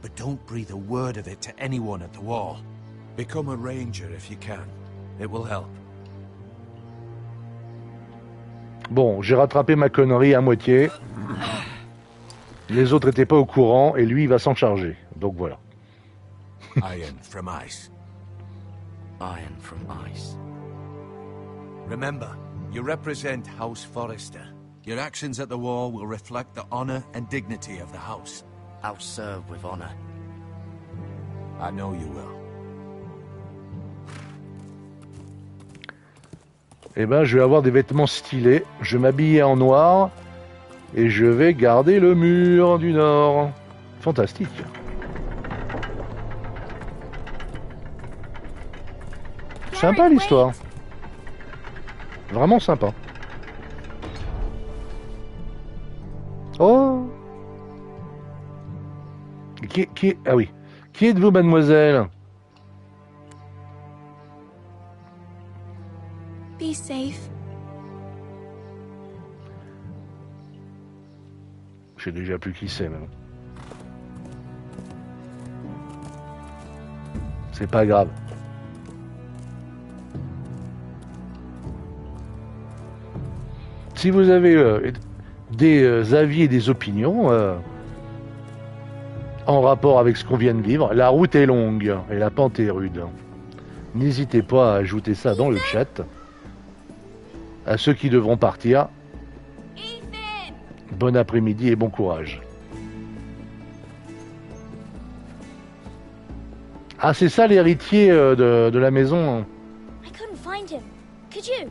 But don't breathe a word of it to anyone at the wall. Become a ranger if you can. It will help. Bon, j'ai rattrapé ma connerie à moitié. Les autres étaient pas au courant et lui il va s'en charger. Donc voilà. Iron from ice. Iron from ice. Remember, you represent House Forrester. Your actions at the war will reflect the honor and dignity of the house. I'll serve with honor. I know you will. Eh ben, je vais avoir des vêtements stylés. Je vais m'habiller en noir et je vais garder le mur du nord. Fantastique. Sympa l'histoire. Vraiment sympa. Oh. Ah oui. Qui êtes-vous, mademoiselle? Be safe. Je sais déjà plus qui c'est même. C'est pas grave. Si vous avez des avis et des opinions en rapport avec ce qu'on vient de vivre, la route est longue et la pente est rude. N'hésitez pas à ajouter ça dans le chat. À ceux qui devront partir, Ethan! bon après-midi et bon courage. Ah, c'est ça l'héritier de la maison. I couldn't find him. Could you?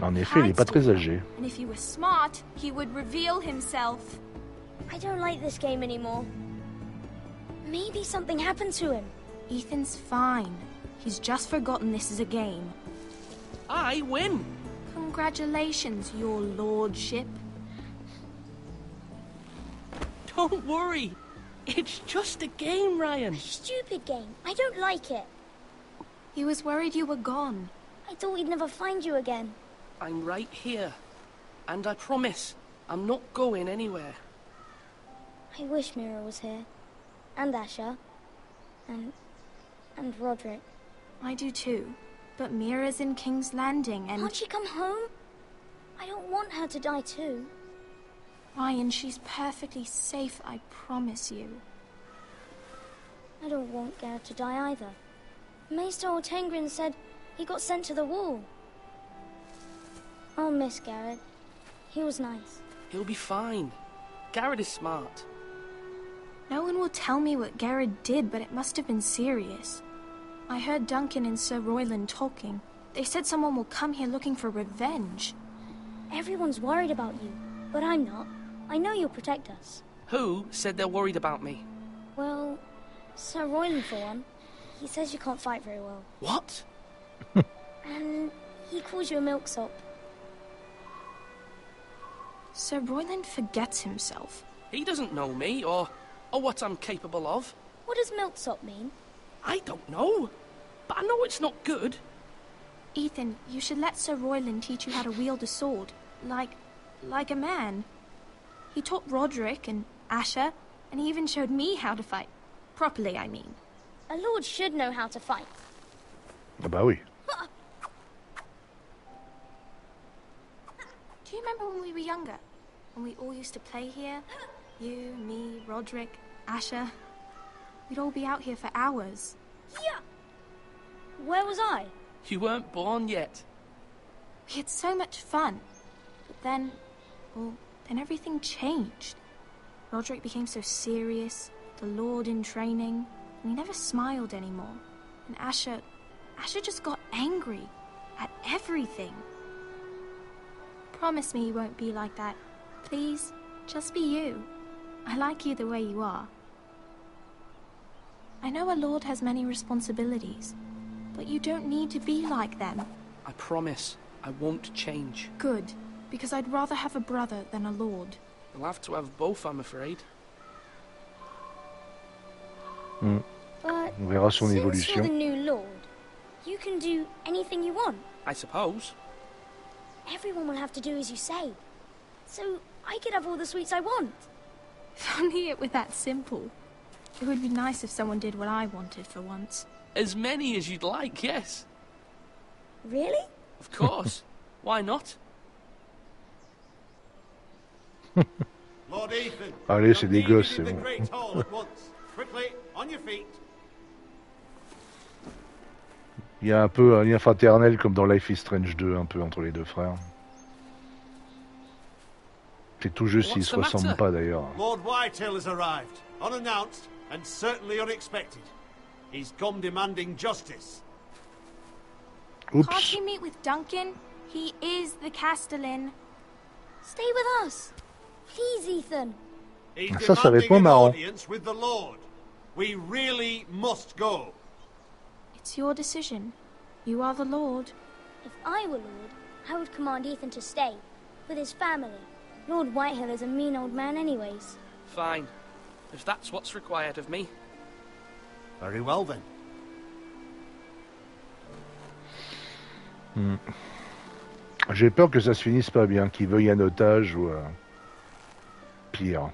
En effet, il n'est pas très âgé. And if he was smart, he would reveal himself. I don't like this game anymore. Maybe something happened to him. Ethan's fine. He's just forgotten this is a game. I win. Congratulations, your lordship. Don't worry. It's just a game, Ryan. Stupid game. I don't like it. He was worried you were gone. I thought we'd never find you again. I'm right here. And I promise, I'm not going anywhere. I wish Mira was here. And Asher. And Roderick. I do too. But Mira's in King's Landing and... Can't she come home? I don't want her to die too. Ryan, she's perfectly safe, I promise you. I don't want Garrett to die either. Maester Ortengrin said he got sent to the wall. I'll miss Garrett. He was nice. He'll be fine. Garrett is smart. No one will tell me what Garrett did, but it must have been serious. I heard Duncan and Sir Royland talking. They said someone will come here looking for revenge. Everyone's worried about you, but I'm not. I know you'll protect us. Who said they're worried about me? Well, Sir Royland for one. He says you can't fight very well. What? And he calls you a milksop. Sir Royland forgets himself. He doesn't know me, or what I'm capable of. What does milksop mean? I don't know, but I know it's not good. Ethan, you should let Sir Royland teach you how to wield a sword. Like a man. He taught Roderick and Asher, and he even showed me how to fight. Properly, I mean. A lord should know how to fight. Ah bah oui. Do you remember when we were younger? When we all used to play here? You, me, Roderick, Asher. We'd all be out here for hours. Yeah. Where was I? You weren't born yet. We had so much fun. But then everything changed. Roderick became so serious, the Lord in training, and he never smiled anymore. And Asher just got angry at everything. Promise me you won't be like that. Please, just be you. I like you the way you are. I know a lord has many responsibilities, but you don't need to be like them. I promise I won't change. Good, because I'd rather have a brother than a lord. You'll have to have both, I'm afraid. But On verra son since you're the évolution. new lord, you can do anything you want. I suppose. Everyone will have to do as you say. So I could have all the sweets I want. If only it were that simple. It would be nice if someone did what I wanted for once. As many as you'd like, yes. Really? Of course. Why not? Lord Ethan, Allez, c'est des you're gosses, needed c'est in the bon. Great Hall at once. Quickly, on your feet. Il y a un peu un lien fraternel comme dans Life is Strange 2, un peu entre les deux frères. C'est tout juste s'ils se ressemblent pas d'ailleurs. Lord Whitehill has arrived, unannounced and certainly unexpected. He's come demanding justice. Can't Oups. you meet with Duncan? He is the Castellan. Stay with us. Please, Ethan. He's Ça va être demanding moins an marrant. audience with the Lord. We really must go. It's your decision. You are the Lord. If I were lord, I would command Ethan to stay, with his family. Lord Whitehill is a mean old man anyways. Fine. If that's what's required of me. Very well then. J'ai peur que ça se finisse pas bien, qu'il veuille un otage ou pire.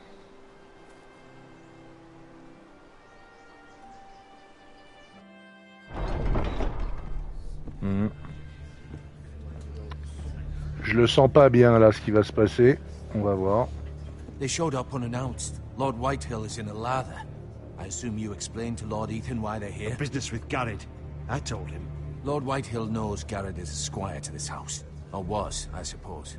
Je le sens pas bien là, ce qui va se passer. On va voir. They showed up unannounced. Lord Whitehill is in a lather. I assume you explained to Lord Ethan why they're here? Business with Garrett. I told him. Lord Whitehill knows Garrett is a squire to this house. Or was, I suppose.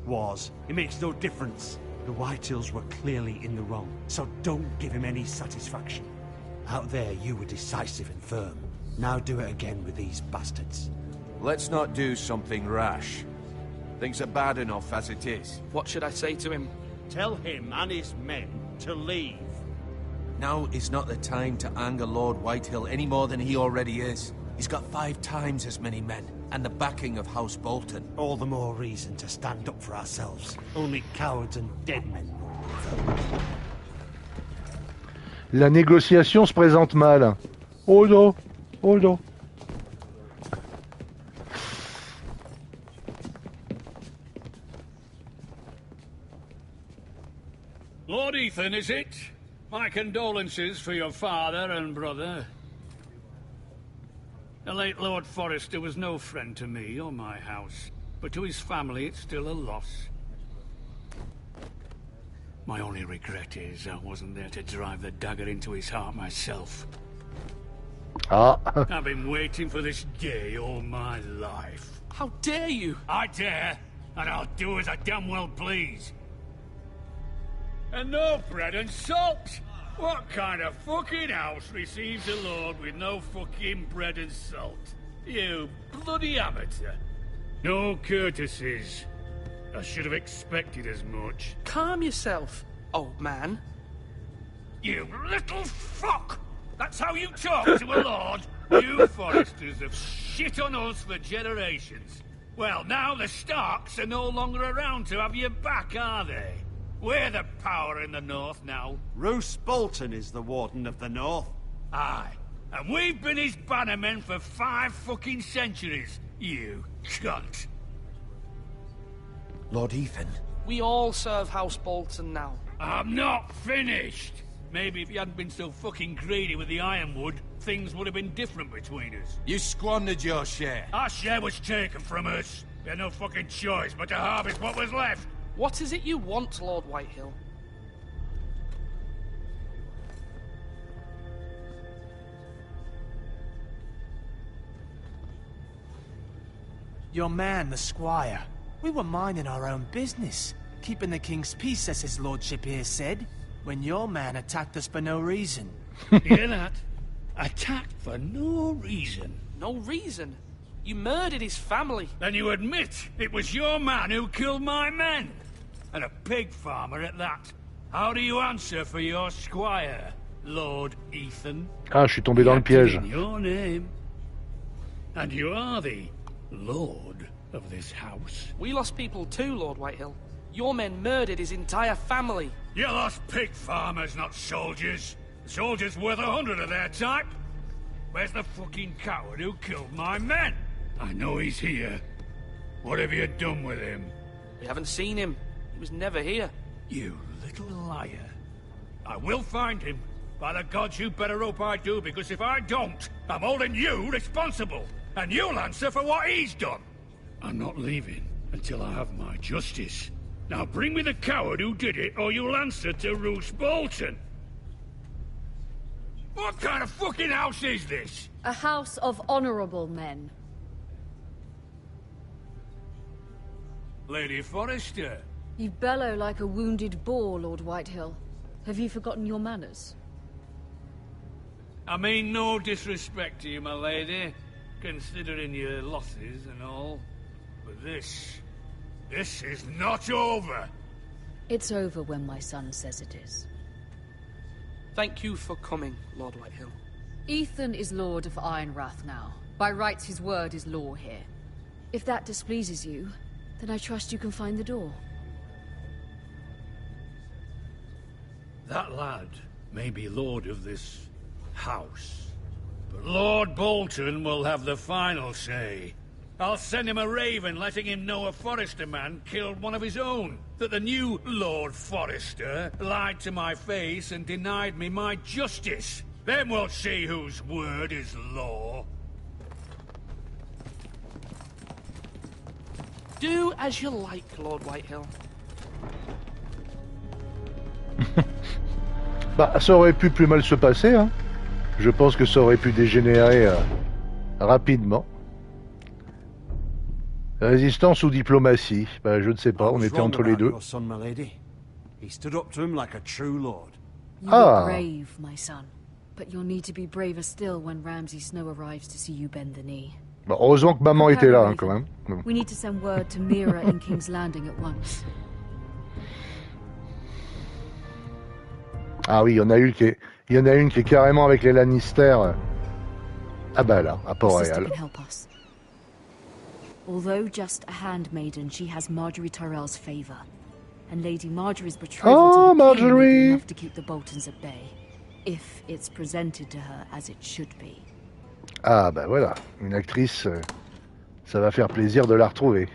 Was. It makes no difference. The Whitehills were clearly in the wrong, so don't give him any satisfaction. Out there, you were decisive and firm. Now do it again with these bastards. Let's not do something rash. Things are bad enough as it is. What should I say to him? Tell him and his men to leave. Now is not the time to anger Lord Whitehill any more than he already is. He's got 5 times as many men, and the backing of House Bolton. All the more reason to stand up for ourselves. Only cowards and dead men. La négociation se présente mal. Oh non, oh non. Lord Ethan, is it? My condolences for your father and brother. The late Lord Forrester was no friend to me or my house, but to his family it's still a loss. My only regret is I wasn't there to drive the dagger into his heart myself. Ah. I've been waiting for this day all my life. How dare you? I dare, and I'll do as I damn well please. And no bread and salt! What kind of fucking house receives a lord with no fucking bread and salt? You bloody amateur. No courtesies. I should have expected as much. Calm yourself, old man. You little fuck! That's how you talk to a lord? You Forresters have shit on us for generations. Well, now the Starks are no longer around to have your back, are they? We're the power in the north now. Roose Bolton is the Warden of the North. Aye. And we've been his bannermen for 5 fucking centuries, you cunt. Lord Ethan? We all serve House Bolton now. I'm not finished. Maybe if you hadn't been so fucking greedy with the ironwood, things would have been different between us. You squandered your share. Our share was taken from us. We had no fucking choice but to harvest what was left. What is it you want, Lord Whitehill? Your man, the squire. We were minding our own business, keeping the king's peace, as his lordship here said, when your man attacked us for no reason. Hear that? Attacked for no reason. No reason? You murdered his family. Then you admit it was your man who killed my men? And a pig farmer at that. How do you answer for your squire, Lord Ethan? Ah, je suis tombé dans le piège. Your name. And you are the Lord of this house. We lost people too, Lord Whitehill. Your men murdered his entire family. You lost pig farmers, not soldiers. Soldiers worth 100 of their type. Where's the fucking coward who killed my men? I know he's here. What have you done with him? We haven't seen him. He was never here. You little liar. I will find him. By the gods, you better hope I do, because if I don't, I'm holding you responsible. And you'll answer for what he's done. I'm not leaving until I have my justice. Now bring me the coward who did it, or you'll answer to Roose Bolton. What kind of fucking house is this? A house of honorable men. Lady Forrester. You bellow like a wounded boar, Lord Whitehill. Have you forgotten your manners? I mean no disrespect to you, my lady, considering your losses and all. But this is not over. It's over when my son says it is. Thank you for coming, Lord Whitehill. Ethan is Lord of Ironrath now. By rights, his word is law here. If that displeases you, then I trust you can find the door. That lad may be lord of this house, but Lord Bolton will have the final say. I'll send him a raven letting him know a Forrester man killed one of his own. That the new Lord Forrester lied to my face and denied me my justice. Then we'll see whose word is law. Do as you like, Lord Whitehill. Bah, ça aurait pu plus mal se passer, hein. Je pense que ça aurait pu dégénérer rapidement. Résistance ou diplomatie? Bah, je ne sais pas, on était entre les deux. He stood up to him like a true lord. You were brave, my son. But you'll need to be braver still when Ramsay Snow arrives to see you bend the knee. Bah, heureusement que maman était là, hein, quand même. We need to send word to Mira in King's Landing at once. Ah oui, il y en a une qui est carrément avec les Lannister. Ah bah là, à Port-Royal. Although just a handmaiden, she has Marjorie Tyrell's favor. And Lady Marjorie's betrothal to the king may be enough to keep the Boltons at bay, if it's presented to her as it should be. Ah bah voilà, une actrice, ça va faire plaisir de la retrouver.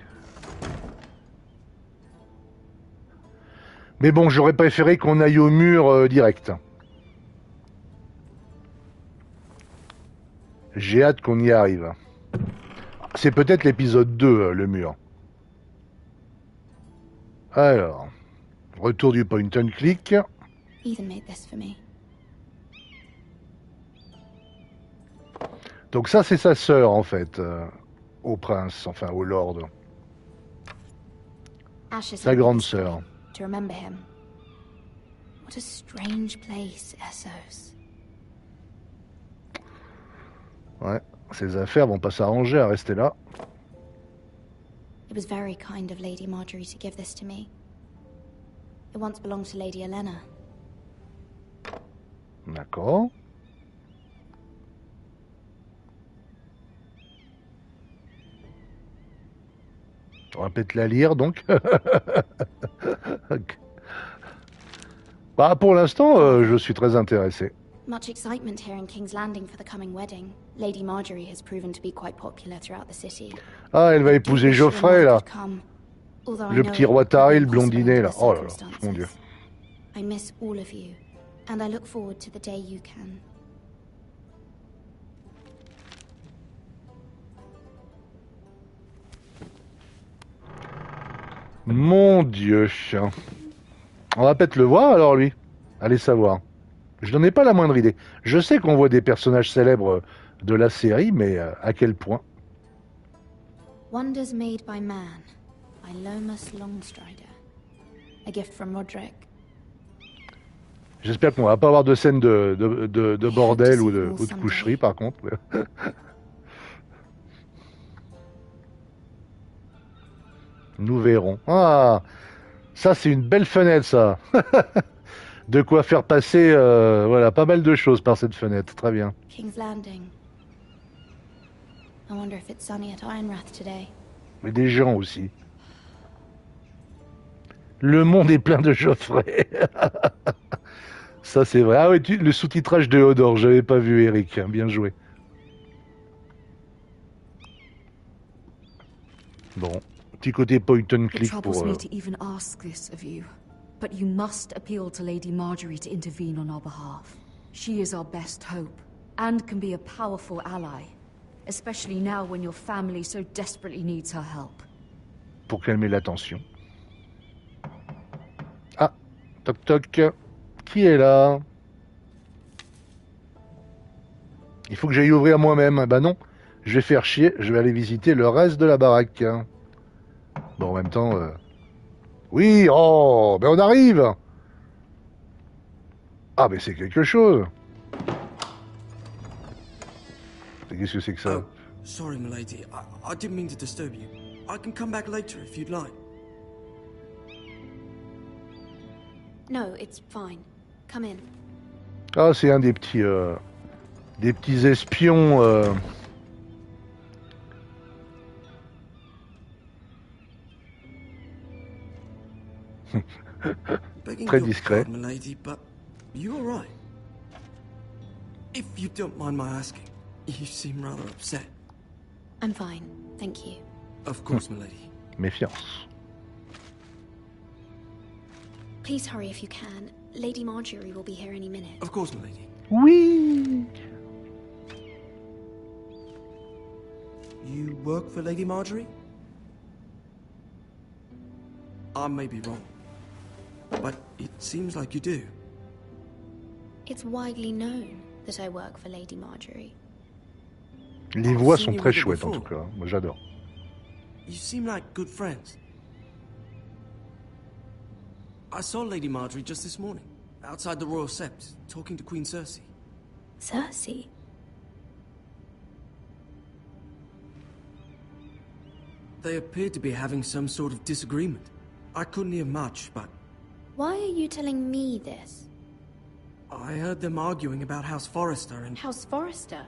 Mais bon, j'aurais préféré qu'on aille au mur direct. J'ai hâte qu'on y arrive. C'est peut-être l'épisode 2, le mur. Alors, retour du point and click. Ethan made this for me. Donc ça, c'est sa sœur, en fait, au prince, enfin au lord. Sa grande sœur. To remember him. What a strange place, Essos. Ouais, ses affaires vont pas s'arranger à rester là. It was very kind of Lady Marjorie to give this to me. It once belonged to Lady Elena. D'accord. On va peut-être la lire, donc. Bah, pour l'instant, je suis très intéressé. Much excitement here in King's Landing for the coming wedding. Lady Marjorie has proven to be quite popular throughout the city. Ah, elle va épouser Geoffrey, là. Le petit roi Taril blondiné, là. Oh là là, mon Dieu. I miss all of you, and I look forward to the day you can. Mon Dieu. On va peut-être le voir, alors, lui. Allez savoir. Je n'en ai pas la moindre idée. Je sais qu'on voit des personnages célèbres de la série, mais à quel point? Wonders made by man, by Lomas Longstrider. A gift from Roderick. J'espère qu'on va pas avoir de scène de bordel ou de coucherie, par contre. Nous verrons. Ah, ça c'est une belle fenêtre, ça. De quoi faire passer, voilà, pas mal de choses par cette fenêtre. Très bien. King's Landing. I wonder if it's sunny at Ironrath today. Mais des gens aussi. Le monde est plein de Geoffrey. Ça c'est vrai. Ah oui, le sous-titrage de Hodor, j'avais pas vu, Eric. Bien joué. Bon, petit côté point and click pour... But you must appeal to Lady Marjorie to intervene on our behalf. She is our best hope, and can be a powerful ally. Especially now when your family so desperately needs her help. Pour calmer la tension. Ah, toc toc. Qui est là? Il faut que j'aille ouvrir moi-même. Bah non, je vais faire chier, je vais aller visiter le reste de la baraque. Bon, en même temps... Oui, oh, ben on arrive. Ah, mais c'est quelque chose. Qu'est-ce que c'est que ça? Oh, sorry, milady. I didn't mean to disturb you. I can come back later if you'd like. No, it's fine. Come in. Ah, c'est un des petits espions. Très discret. Pardon, milady, but you all right? If you don't mind my asking, you seem rather upset. I'm fine, thank you. Of course, milady. Méfiance. Please hurry if you can. Lady Marjorie will be here any minute. Of course, milady. Oui. You work for Lady Marjorie? I may be wrong, but it seems like you do. It's widely known that I work for Lady Marjorie. Les voix sont très chouettes en tout cas. Moi j'adore. You seem like good friends. I saw Lady Marjorie just this morning, outside the Royal Sept, talking to Queen Cersei. Cersei? They appeared to be having some sort of disagreement. I couldn't hear much, but... Why are you telling me this? I heard them arguing about House Forrester and... House Forrester?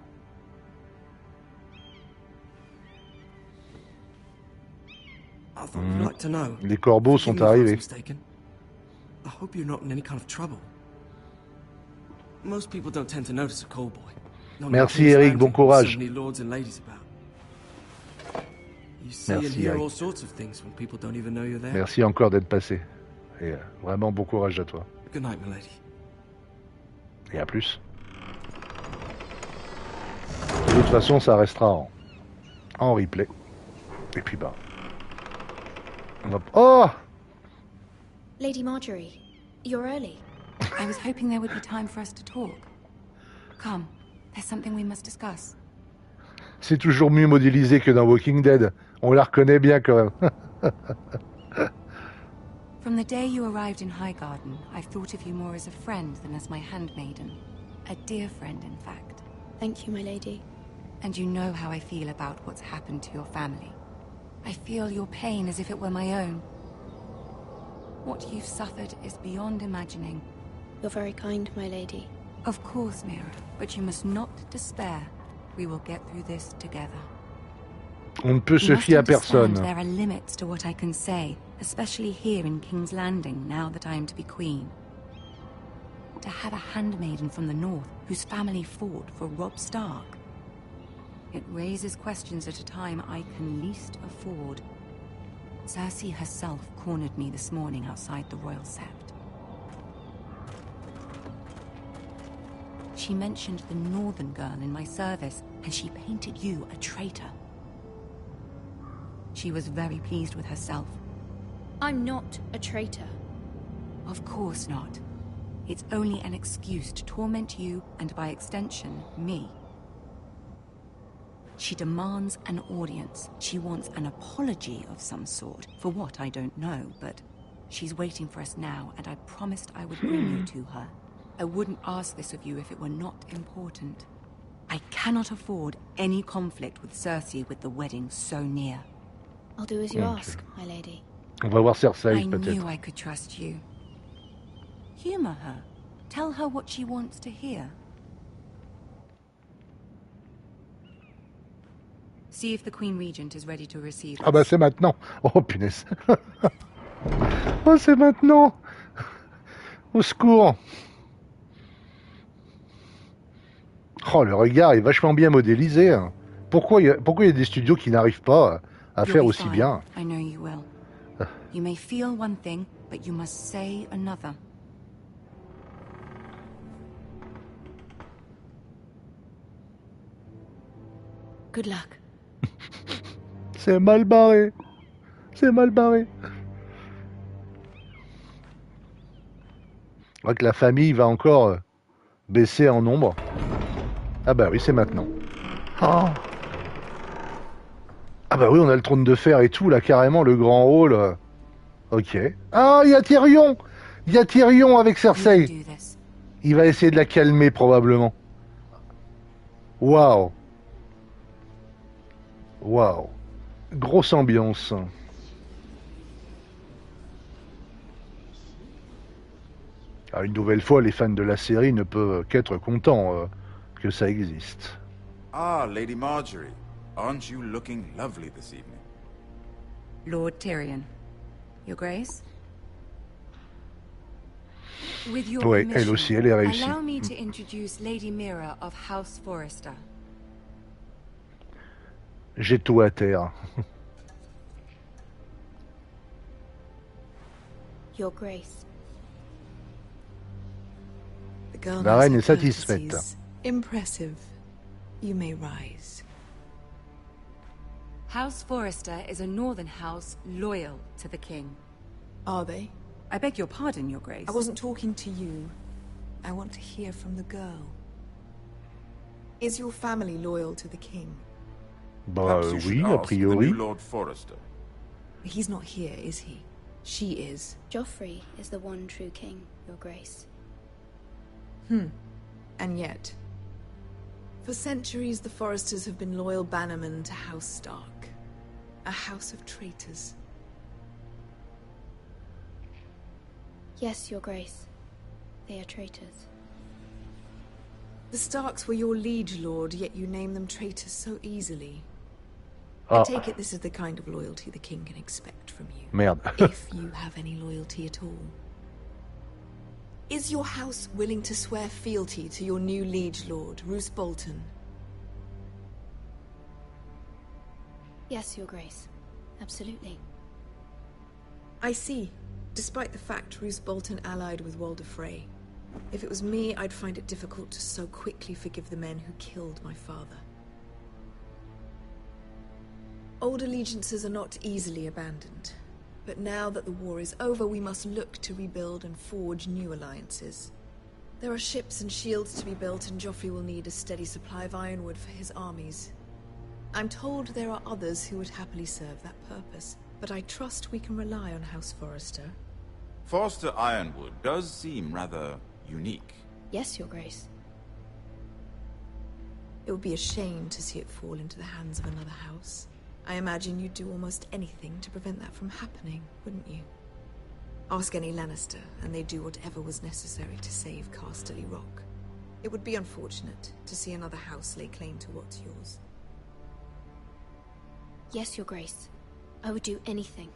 I thought you'd like to know. Les corbeaux sont arrivés. I hope you're not in any kind of trouble. Most people don't tend to notice a call boy. Merci Eric, bon courage. So many lords and ladies about. You see and hear all sorts of things when people don't even know you're there. Merci encore d'être passé. Et vraiment bon courage à toi. Good night, my lady. Et à plus. De toute façon, ça restera en replay. Et puis bah. On va... Oh! Lady Marjorie, you're early. I was hoping there would be time for us to talk. Come, there's something we must discuss. C'est toujours mieux modélisé que dans Walking Dead. On la reconnaît bien quand même. From the day you arrived in Highgarden, I've thought of you more as a friend than as my handmaiden. A dear friend, in fact. Thank you, my lady. And you know how I feel about what's happened to your family. I feel your pain as if it were my own. What you've suffered is beyond imagining. You're very kind, my lady. Of course, Mira, but you must not despair. We will get through this together. On ne peut se fier à personne. There are limits to what I can say, especially here in King's Landing, now that I am to be queen. To have a handmaiden from the north whose family fought for Robb Stark. It raises questions at a time I can least afford. Cersei herself cornered me this morning outside the Royal Sept. She mentioned the northern girl in my service, and she painted you a traitor. She was very pleased with herself. I'm not a traitor. Of course not. It's only an excuse to torment you, and by extension, me. She demands an audience. She wants an apology of some sort, for what I don't know, but she's waiting for us now, and I promised I would bring you to her. I wouldn't ask this of you if it were not important. I cannot afford any conflict with Cersei with the wedding so near. I'll do as you ask, my lady. On va voir Cersei, peut-être. I knew I could trust you. Humor her. Tell her what she wants to hear. See if the Queen Regent is ready to receive us. Ah bah c'est maintenant. Oh punaise. Oh c'est maintenant. Au secours. Oh le regard est vachement bien modélisé. Hein. Pourquoi il y a des studios qui n'arrivent pas à faire aussi bien? I know you will. You may feel one thing, but you must say another. Good luck. C'est mal barré. C'est mal barré. Je crois que la famille va encore baisser en nombre. Ah bah oui, c'est maintenant. Oh. Ah bah oui, on a le trône de fer et tout, là, carrément, le grand hall. Ok. Ah, il y a Tyrion. Il y a Tyrion avec Cersei. Il va essayer de la calmer, probablement. Waouh. Waouh. Grosse ambiance. Alors, une nouvelle fois, les fans de la série ne peuvent qu'être contents que ça existe. Ah, Lady Marjorie. Aren't you looking lovely this evening? Lord Tyrion. Your Grace? With your Oui, elle aussi, elle est réussie. Allow me to introduce Lady Mira of House Forrester. J'ai tout à terre. Your Grace. La reine est satisfaite. Impressive. You may rise. House Forrester is a northern house loyal to the king. Are they? I beg your pardon, Your Grace. I wasn't talking to you. I want to hear from the girl. Is your family loyal to the king? Bah oui, a priori. Lord Forrester. He's not here, is he? She is. Joffrey is the one true king, Your Grace. And yet, for centuries the Forresters have been loyal bannermen to House Stark. A house of traitors. Yes, Your Grace. They are traitors. The Starks were your liege lord, yet you name them traitors so easily. I take it this is the kind of loyalty the king can expect from you. Merde. If you have any loyalty at all. Is your house willing to swear fealty to your new liege lord, Roose Bolton? Yes, Your Grace. Absolutely. I see. Despite the fact Roose Bolton allied with Walder Frey. If it was me, I'd find it difficult to so quickly forgive the men who killed my father. Old allegiances are not easily abandoned. But now that the war is over, we must look to rebuild and forge new alliances. There are ships and shields to be built, and Joffrey will need a steady supply of ironwood for his armies. I'm told there are others who would happily serve that purpose, but I trust we can rely on House Forrester. Forrester Ironwood does seem rather unique. Yes, Your Grace. It would be a shame to see it fall into the hands of another house. I imagine you'd do almost anything to prevent that from happening, wouldn't you? Ask any Lannister, and they'd do whatever was necessary to save Casterly Rock. It would be unfortunate to see another house lay claim to what's yours. Yes, Your Grace. I would do anything.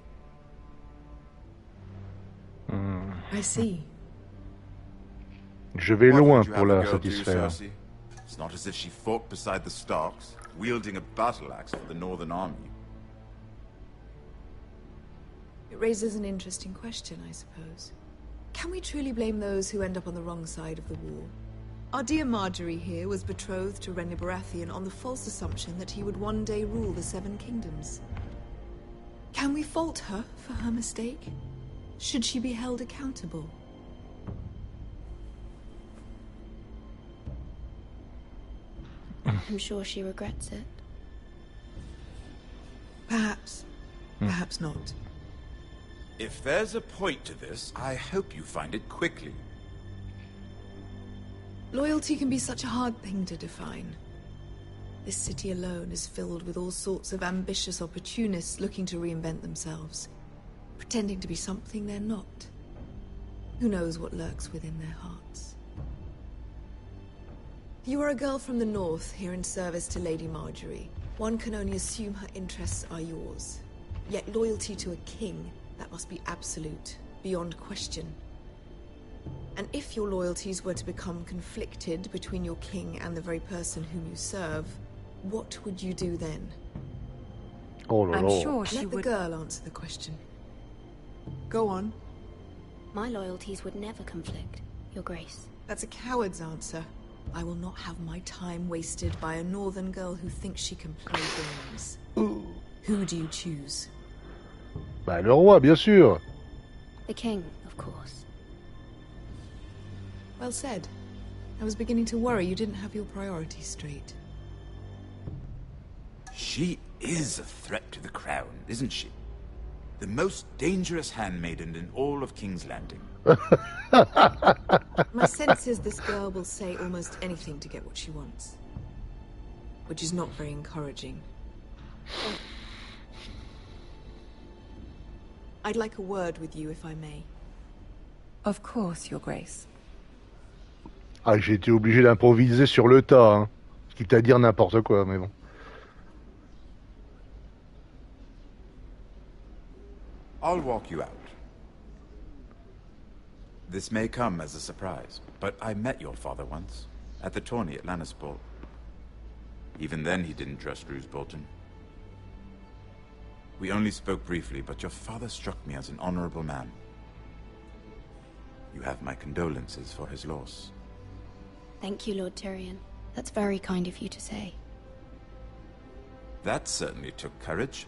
I see. Je vais loin pour la satisfaire. It's not as if she fought beside the Starks, wielding a battle axe for the Northern Army. It raises an interesting question, I suppose. Can we truly blame those who end up on the wrong side of the war? Our dear Marjorie here was betrothed to Renly Baratheon on the false assumption that he would one day rule the Seven Kingdoms. Can we fault her for her mistake? Should she be held accountable? I'm sure she regrets it. Perhaps. Perhaps not. If there's a point to this, I hope you find it quickly. Loyalty can be such a hard thing to define. This city alone is filled with all sorts of ambitious opportunists looking to reinvent themselves, pretending to be something they're not. Who knows what lurks within their hearts? You are a girl from the north, here in service to Lady Marjorie. One can only assume her interests are yours. Yet loyalty to a king, that must be absolute, beyond question. And if your loyalties were to become conflicted between your king and the very person whom you serve, what would you do then? I'm sure she would... would... Let the girl answer the question. Go on. My loyalties would never conflict, Your Grace. That's a coward's answer. I will not have my time wasted by a northern girl who thinks she can play games. Who do you choose? Bah, le roi, bien sûr. The king, of course. Well said. I was beginning to worry you didn't have your priorities straight. She is a threat to the crown, isn't she? The most dangerous handmaiden in all of King's Landing. My sense is this girl will say almost anything to get what she wants. Which is not very encouraging. I'd like a word with you, if I may. Of course, Your Grace. Ah, j'ai été obligé d'improviser sur le tas, hein. Quitte à dire n'importe quoi, mais bon. I'll walk you out. This may come as a surprise, but I met your father once, at the tourney at Lannisport. Even then he didn't trust Roose Bolton. We only spoke briefly, but your father struck me as an honorable man. You have my condolences for his loss. Thank you, Lord Tyrion. That's very kind of you to say. That certainly took courage.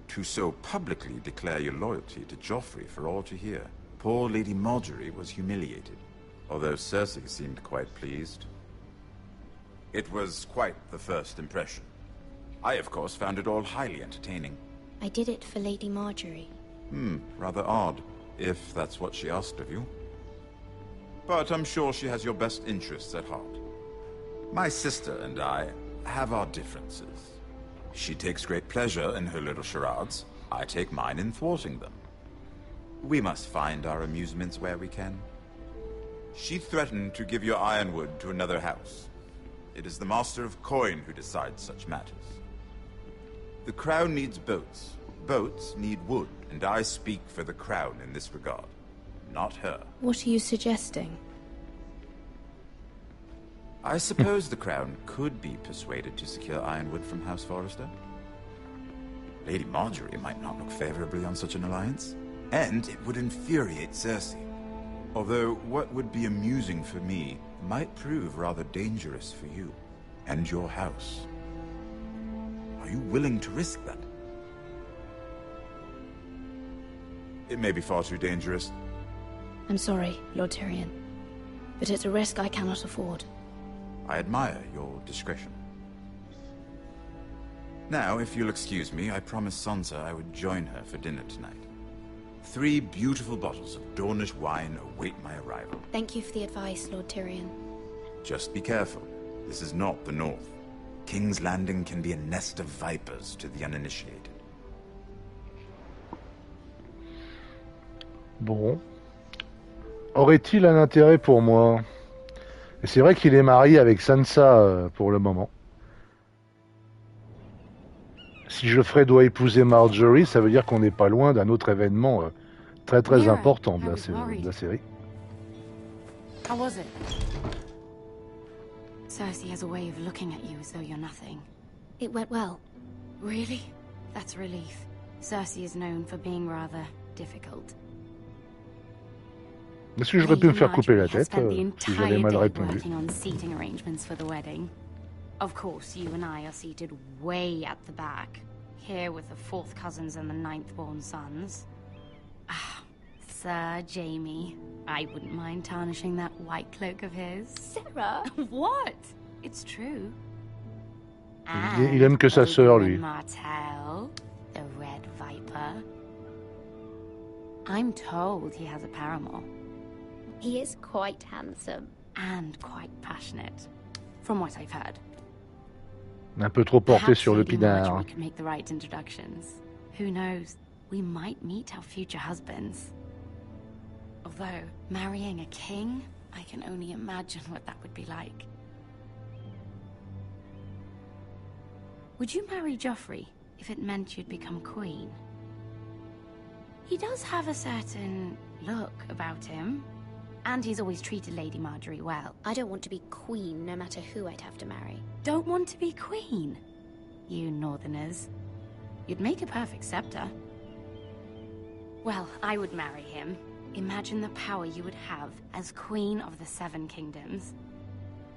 To so publicly declare your loyalty to Joffrey for all to hear. Poor Lady Marjorie was humiliated. although Cersei seemed quite pleased. It was quite the first impression. I, of course, found it all highly entertaining. I did it for Lady Marjorie. Rather odd, if that's what she asked of you. But I'm sure she has your best interests at heart. My sister and I have our differences. She takes great pleasure in her little charades. I take mine in thwarting them. We must find our amusements where we can. She threatened to give your ironwood to another house. It is the Master of Coin who decides such matters. The Crown needs boats. Boats need wood, and I speak for the Crown in this regard, not her. What are you suggesting? I suppose the Crown could be persuaded to secure ironwood from House Forrester. Lady Marjorie might not look favorably on such an alliance, and it would infuriate Cersei. Although what would be amusing for me might prove rather dangerous for you and your house. Are you willing to risk that? It may be far too dangerous. I'm sorry, Lord Tyrion, but it's a risk I cannot afford. I admire your discretion. Now, if you'll excuse me, I promised Sansa I would join her for dinner tonight. 3 beautiful bottles of Dornish wine await my arrival. Thank you for the advice, Lord Tyrion. Just be careful. This is not the North. King's Landing can be a nest of vipers to the uninitiated. Bon. Aurait-il un intérêt pour moi? Et c'est vrai qu'il est marié avec Sansa pour le moment. Si Geoffrey doit épouser Marjorie, ça veut dire qu'on n'est pas loin d'un autre événement très très important de la série. How was it? Cersei has a way of looking at you as though you're nothing. It went well. Really? That's a relief. Cersei is known for being rather difficult. Est-ce que j'aurais pu me faire couper la tête si j'avais mal répondu? Working on seating arrangements for the wedding. Of course, you and I are seated way at the back, here with the 4th cousins and the 9th-born sons. Ah, Sir Jaime. I wouldn't mind tarnishing that white cloak of his. Sarah? What? It's true. Il aime que sa sœur, lui. Martell, the Red Viper. I'm told he has a paramour. He is quite handsome. And quite passionate, from what I've heard. Un peu trop porté sur le pinard. We could make the right introductions. Who knows? We might meet our future husbands. Although, marrying a king, I can only imagine what that would be like. Would you marry Joffrey if it meant you'd become queen? He does have a certain look about him. And he's always treated Lady Marjorie well. I don't want to be queen, no matter who I'd have to marry. Don't want to be queen? You northerners. You'd make a perfect scepter. Well, I would marry him. Imagine the power you would have as Queen of the 7 Kingdoms.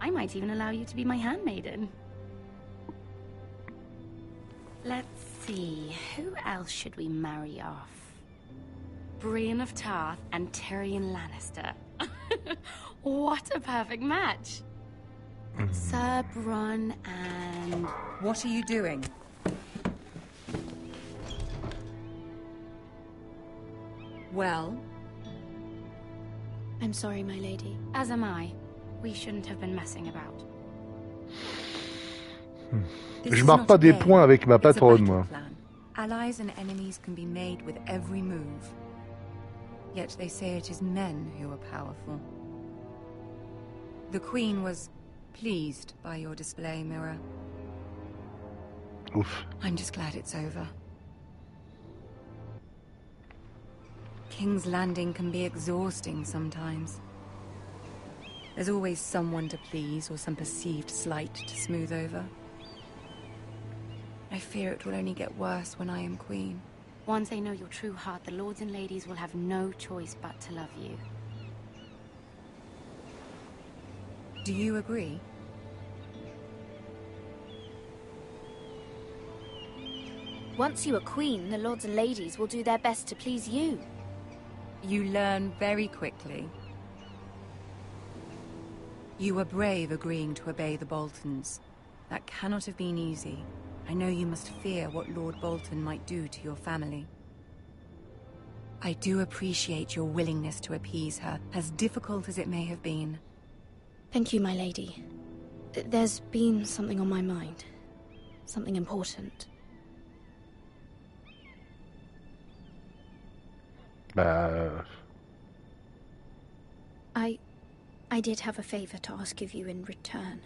I might even allow you to be my handmaiden. Let's see, who else should we marry off? Brienne of Tarth and Tyrion Lannister. What a perfect match. Sir Bronn and... What are you doing? Well? I'm sorry, my lady. As am I. We shouldn't have been messing about. Je marque pas des points avec ma patronne, moi. Allies and enemies can be made with every move. Yet they say it is men who are powerful. The Queen was pleased by your display, Mira. Oof. I'm just glad it's over. King's Landing can be exhausting sometimes. There's always someone to please or some perceived slight to smooth over. I fear it will only get worse when I am queen. Once they know your true heart, the lords and ladies will have no choice but to love you. Do you agree? Once you are queen, the lords and ladies will do their best to please you. You learn very quickly. You were brave agreeing to obey the Boltons. That cannot have been easy. I know you must fear what Lord Bolton might do to your family. I do appreciate your willingness to appease her, as difficult as it may have been. Thank you, my lady. There's been something on my mind. Something important. I did have a favor to ask of you in return.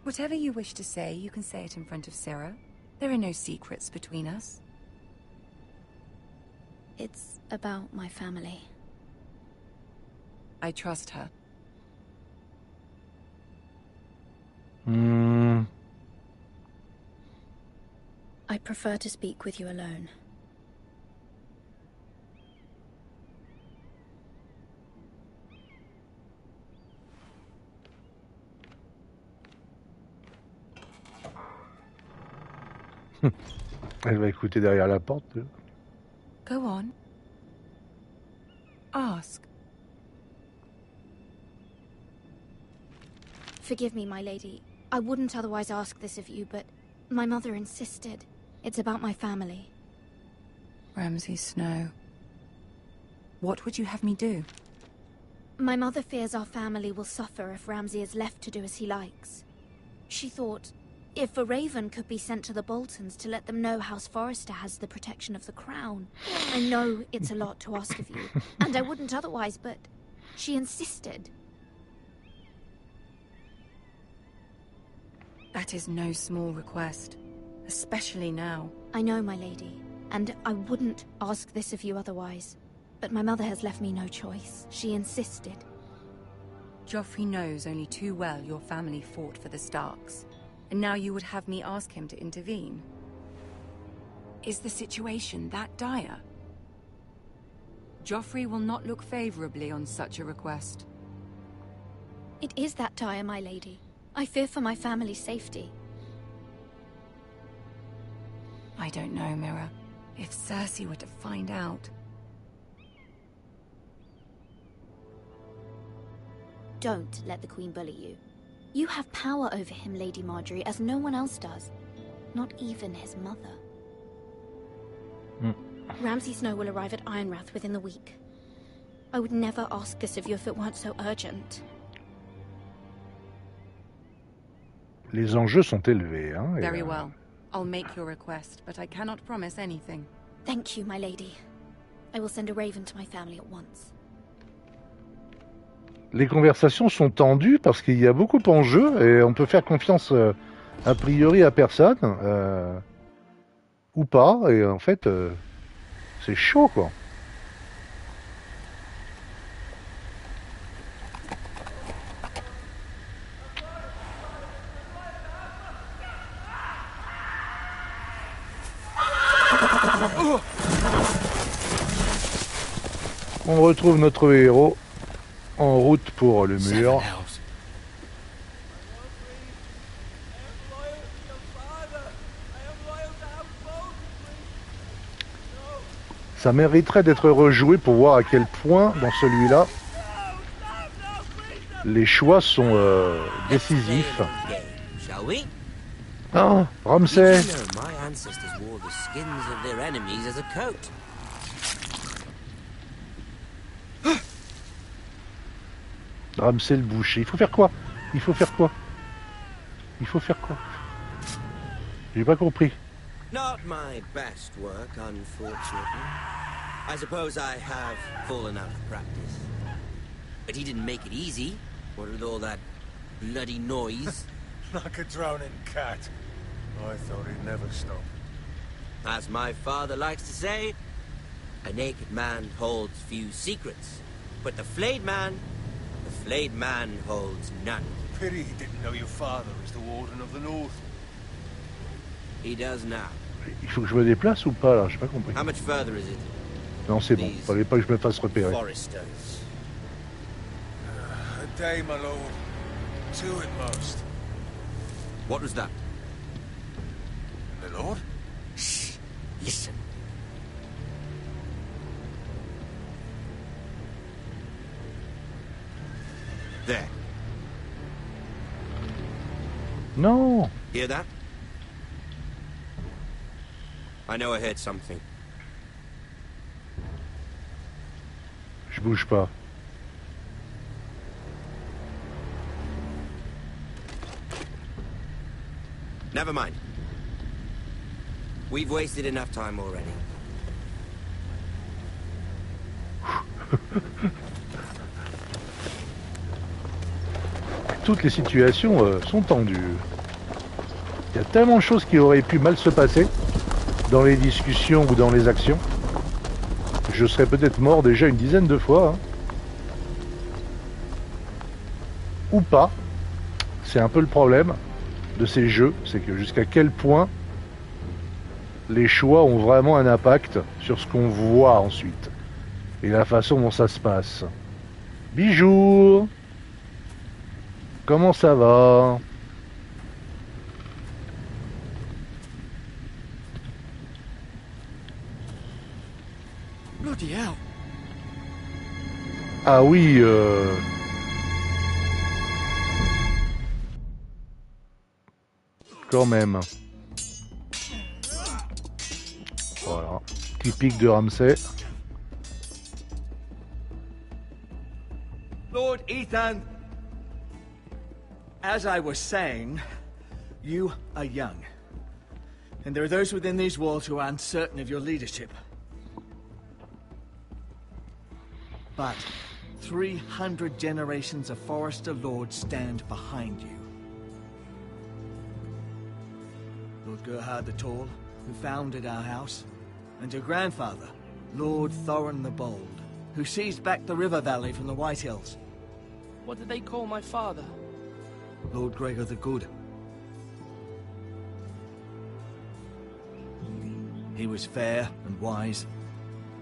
Whatever you wish to say, you can say it in front of Sarah. There are no secrets between us. It's about my family. I trust her. I prefer to speak with you alone. Elle va écouter derrière la porte. Go on. Ask. Forgive me, my lady. I wouldn't otherwise ask this of you, but my mother insisted. It's about my family. Ramsay Snow. What would you have me do? My mother fears our family will suffer if Ramsay is left to do as he likes. She thought, if a raven could be sent to the Boltons to let them know House Forrester has the protection of the crown. I know it's a lot to ask of you, and I wouldn't otherwise, but she insisted. That is no small request, especially now. I know, my lady, and I wouldn't ask this of you otherwise. But my mother has left me no choice. She insisted. Joffrey knows only too well your family fought for the Starks, and now you would have me ask him to intervene. Is the situation that dire? Joffrey will not look favorably on such a request. It is that dire, my lady. I fear for my family's safety. I don't know, Mira. If Cersei were to find out... Don't let the Queen bully you. You have power over him, Lady Marjorie, as no one else does. Not even his mother. Ramsay Snow will arrive at Ironrath within the week. I would never ask this of you if it weren't so urgent. Les enjeux sont élevés, hein. Very well. I'll make your request, but I cannot promise anything. Thank you, my lady. I will send a raven to my family at once. Les conversations sont tendues parce qu'il y a beaucoup en jeu et on peut faire confiance a priori à personne ou pas, et en fait c'est chaud quoi. On retrouve notre héros en route pour le mur. Ça mériterait d'être rejoué pour voir à quel point, dans celui-là, les choix sont décisifs. Ah, Ramsay. Ramsay le boucher. Il faut faire quoi? Il faut faire quoi? Il faut faire quoi? J'ai pas compris. Not my best work, unfortunately. I suppose I have fallen out of practice. But he didn't make it easy, what with all that bloody noise. Like a drowning cat. I thought he'd never stop. As my father likes to say, a naked man holds few secrets. But the flayed man holds none. Pity he didn't know your father was the Warden of the North. He does now. Il faut que je me déplace ou pas là? J'ai pas compris. How much further is it? Non, c'est bon. Fallait pas que je me fasse repérer. Foresters. A day, my lord. 2 at most. What was that? My lord? Shh. Listen. There. Non. Hear that? I know I heard something. Je bouge pas. Never mind. We've wasted enough time already. Toutes les situations sont tendues. Il y a tellement de choses qui auraient pu mal se passer dans les discussions ou dans les actions. Je serais peut-être mort déjà une dizaine de fois. Hein. Ou pas. C'est un peu le problème de ces jeux, c'est que jusqu'à quel point les choix ont vraiment un impact sur ce qu'on voit ensuite et la façon dont ça se passe. Bijou, comment ça va? Bloody hell. Ah oui, quand même. Voilà, typique de Ramsay. Lord Ethan, as I was saying, you are young. And there are those within these walls who are uncertain of your leadership. But 300 generations of Forester Lords stand behind you. Lord Gerhard the Tall, who founded our house, and your grandfather, Lord Thorin the Bold, who seized back the river valley from the White Hills. What did they call my father? Lord Gregor the Good. He was fair and wise,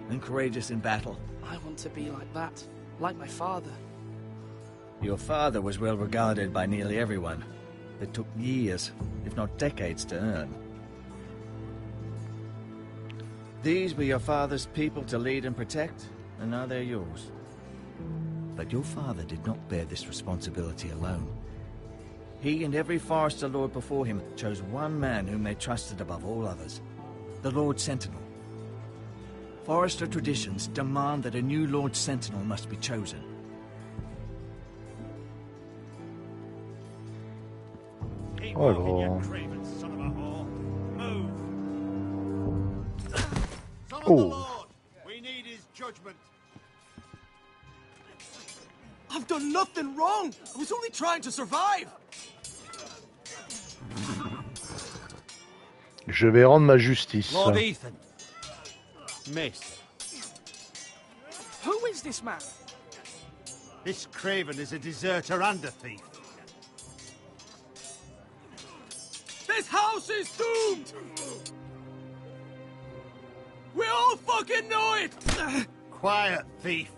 and courageous in battle. I want to be like that, like my father. Your father was well regarded by nearly everyone. It took years, if not decades, to earn. These were your father's people to lead and protect, and now they're yours. But your father did not bear this responsibility alone. He and every Forester Lord before him chose one man whom they trusted above all others, the Lord Sentinel. Forester traditions demand that a new Lord Sentinel must be chosen. Alors. Oh. We need his judgment. I've done nothing wrong. I was only trying to survive. Je vais rendre ma justice. Lord Ethan. Miss. Who is this man? This Craven is a deserter and a thief. This house is doomed! We all fucking know it! Quiet, thief.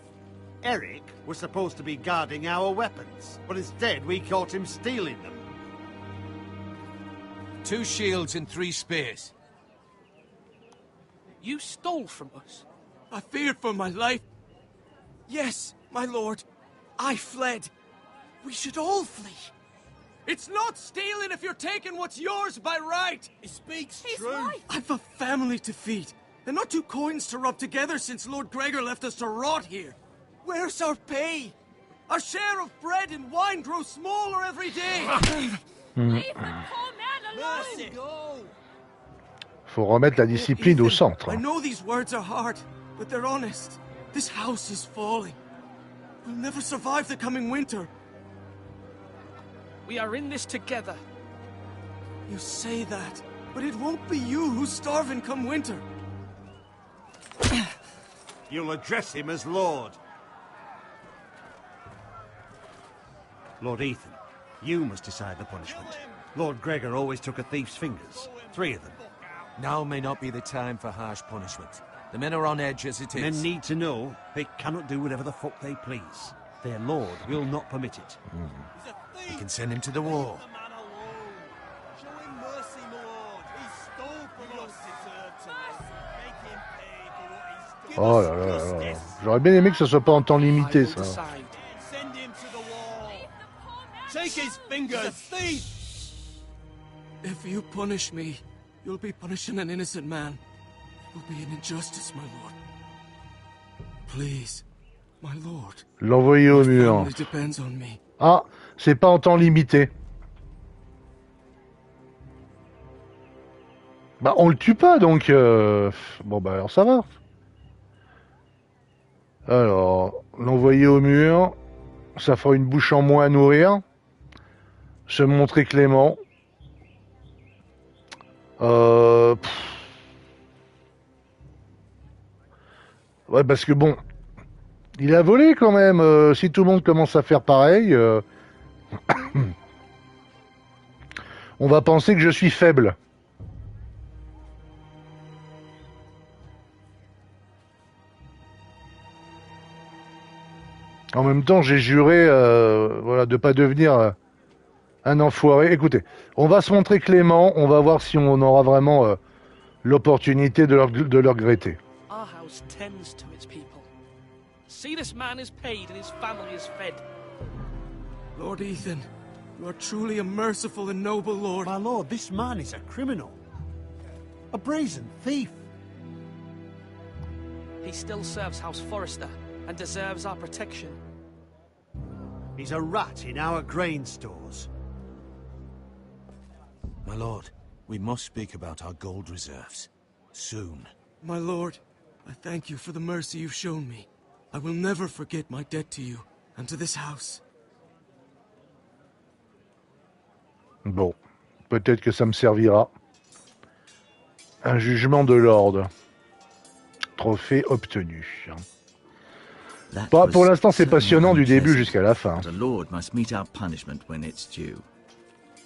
Eric was supposed to be guarding our weapons, but instead we caught him stealing them. 2 shields and 3 spears. You stole from us. I feared for my life. Yes, my lord. I fled. We should all flee. It's not stealing if you're taking what's yours by right. He speaks He's true. right. I've a family to feed, and not 2 coins to rub together since Lord Gregor left us to rot here. Where's our pay? Our share of bread and wine grows smaller every day. Mm. Mercy. Go. Faut remettre la discipline au centre. I know these words are hard, but they're honest. This house is falling. We'll never survive the coming winter. We are in this together. You say that, but it won't be you who's starving come winter. You'll address him as Lord. Lord Ethan, you must decide the punishment. Lord Gregor always took a thief's fingers. 3 of them. Now may not be the time for harsh punishment. The men are on edge as it is. Men need to know they cannot do whatever the fuck they please. Their lord will not permit it. You can send him to the wall. Oh là là là là. J'aurais bien aimé que ça soit pas en temps limité, ça. take his fingers! He's a thief! If you punish me, you'll be punishing an innocent man. It will be an injustice, my lord. Please, my lord. L'envoyer au mur. My family depends on me. Ah, c'est pas en temps limité. Bah, on le tue pas, donc... Bon, bah, alors ça va. Alors, l'envoyer au mur, ça fera une bouche en moins à nourrir. Se montrer clément. Ouais, parce que bon, il a volé quand même. Si tout le monde commence à faire pareil, on va penser que je suis faible. En même temps, j'ai juré voilà, de ne pas devenir un enfoiré. Écoutez, on va se montrer clément, on va voir si on aura vraiment l'opportunité de le regretter. Our house tends to its people. See, this man is paid and his family is fed. Lord Ethan, you are truly a merciful and noble lord. My lord, this man is a criminal. A brazen thief. He still serves House Forrester and deserves our protection. He's a rat in our grain stores. My lord, we must speak about our gold reserves. Soon. My lord, I thank you for the mercy you've shown me. I will never forget my debt to you and to this house. Bon, peut-être que ça me servira. Un jugement de l'ordre. Trophée obtenu. Pour l'instant, c'est passionnant du début jusqu'à la fin. The Lord must mete out punishment when it's due.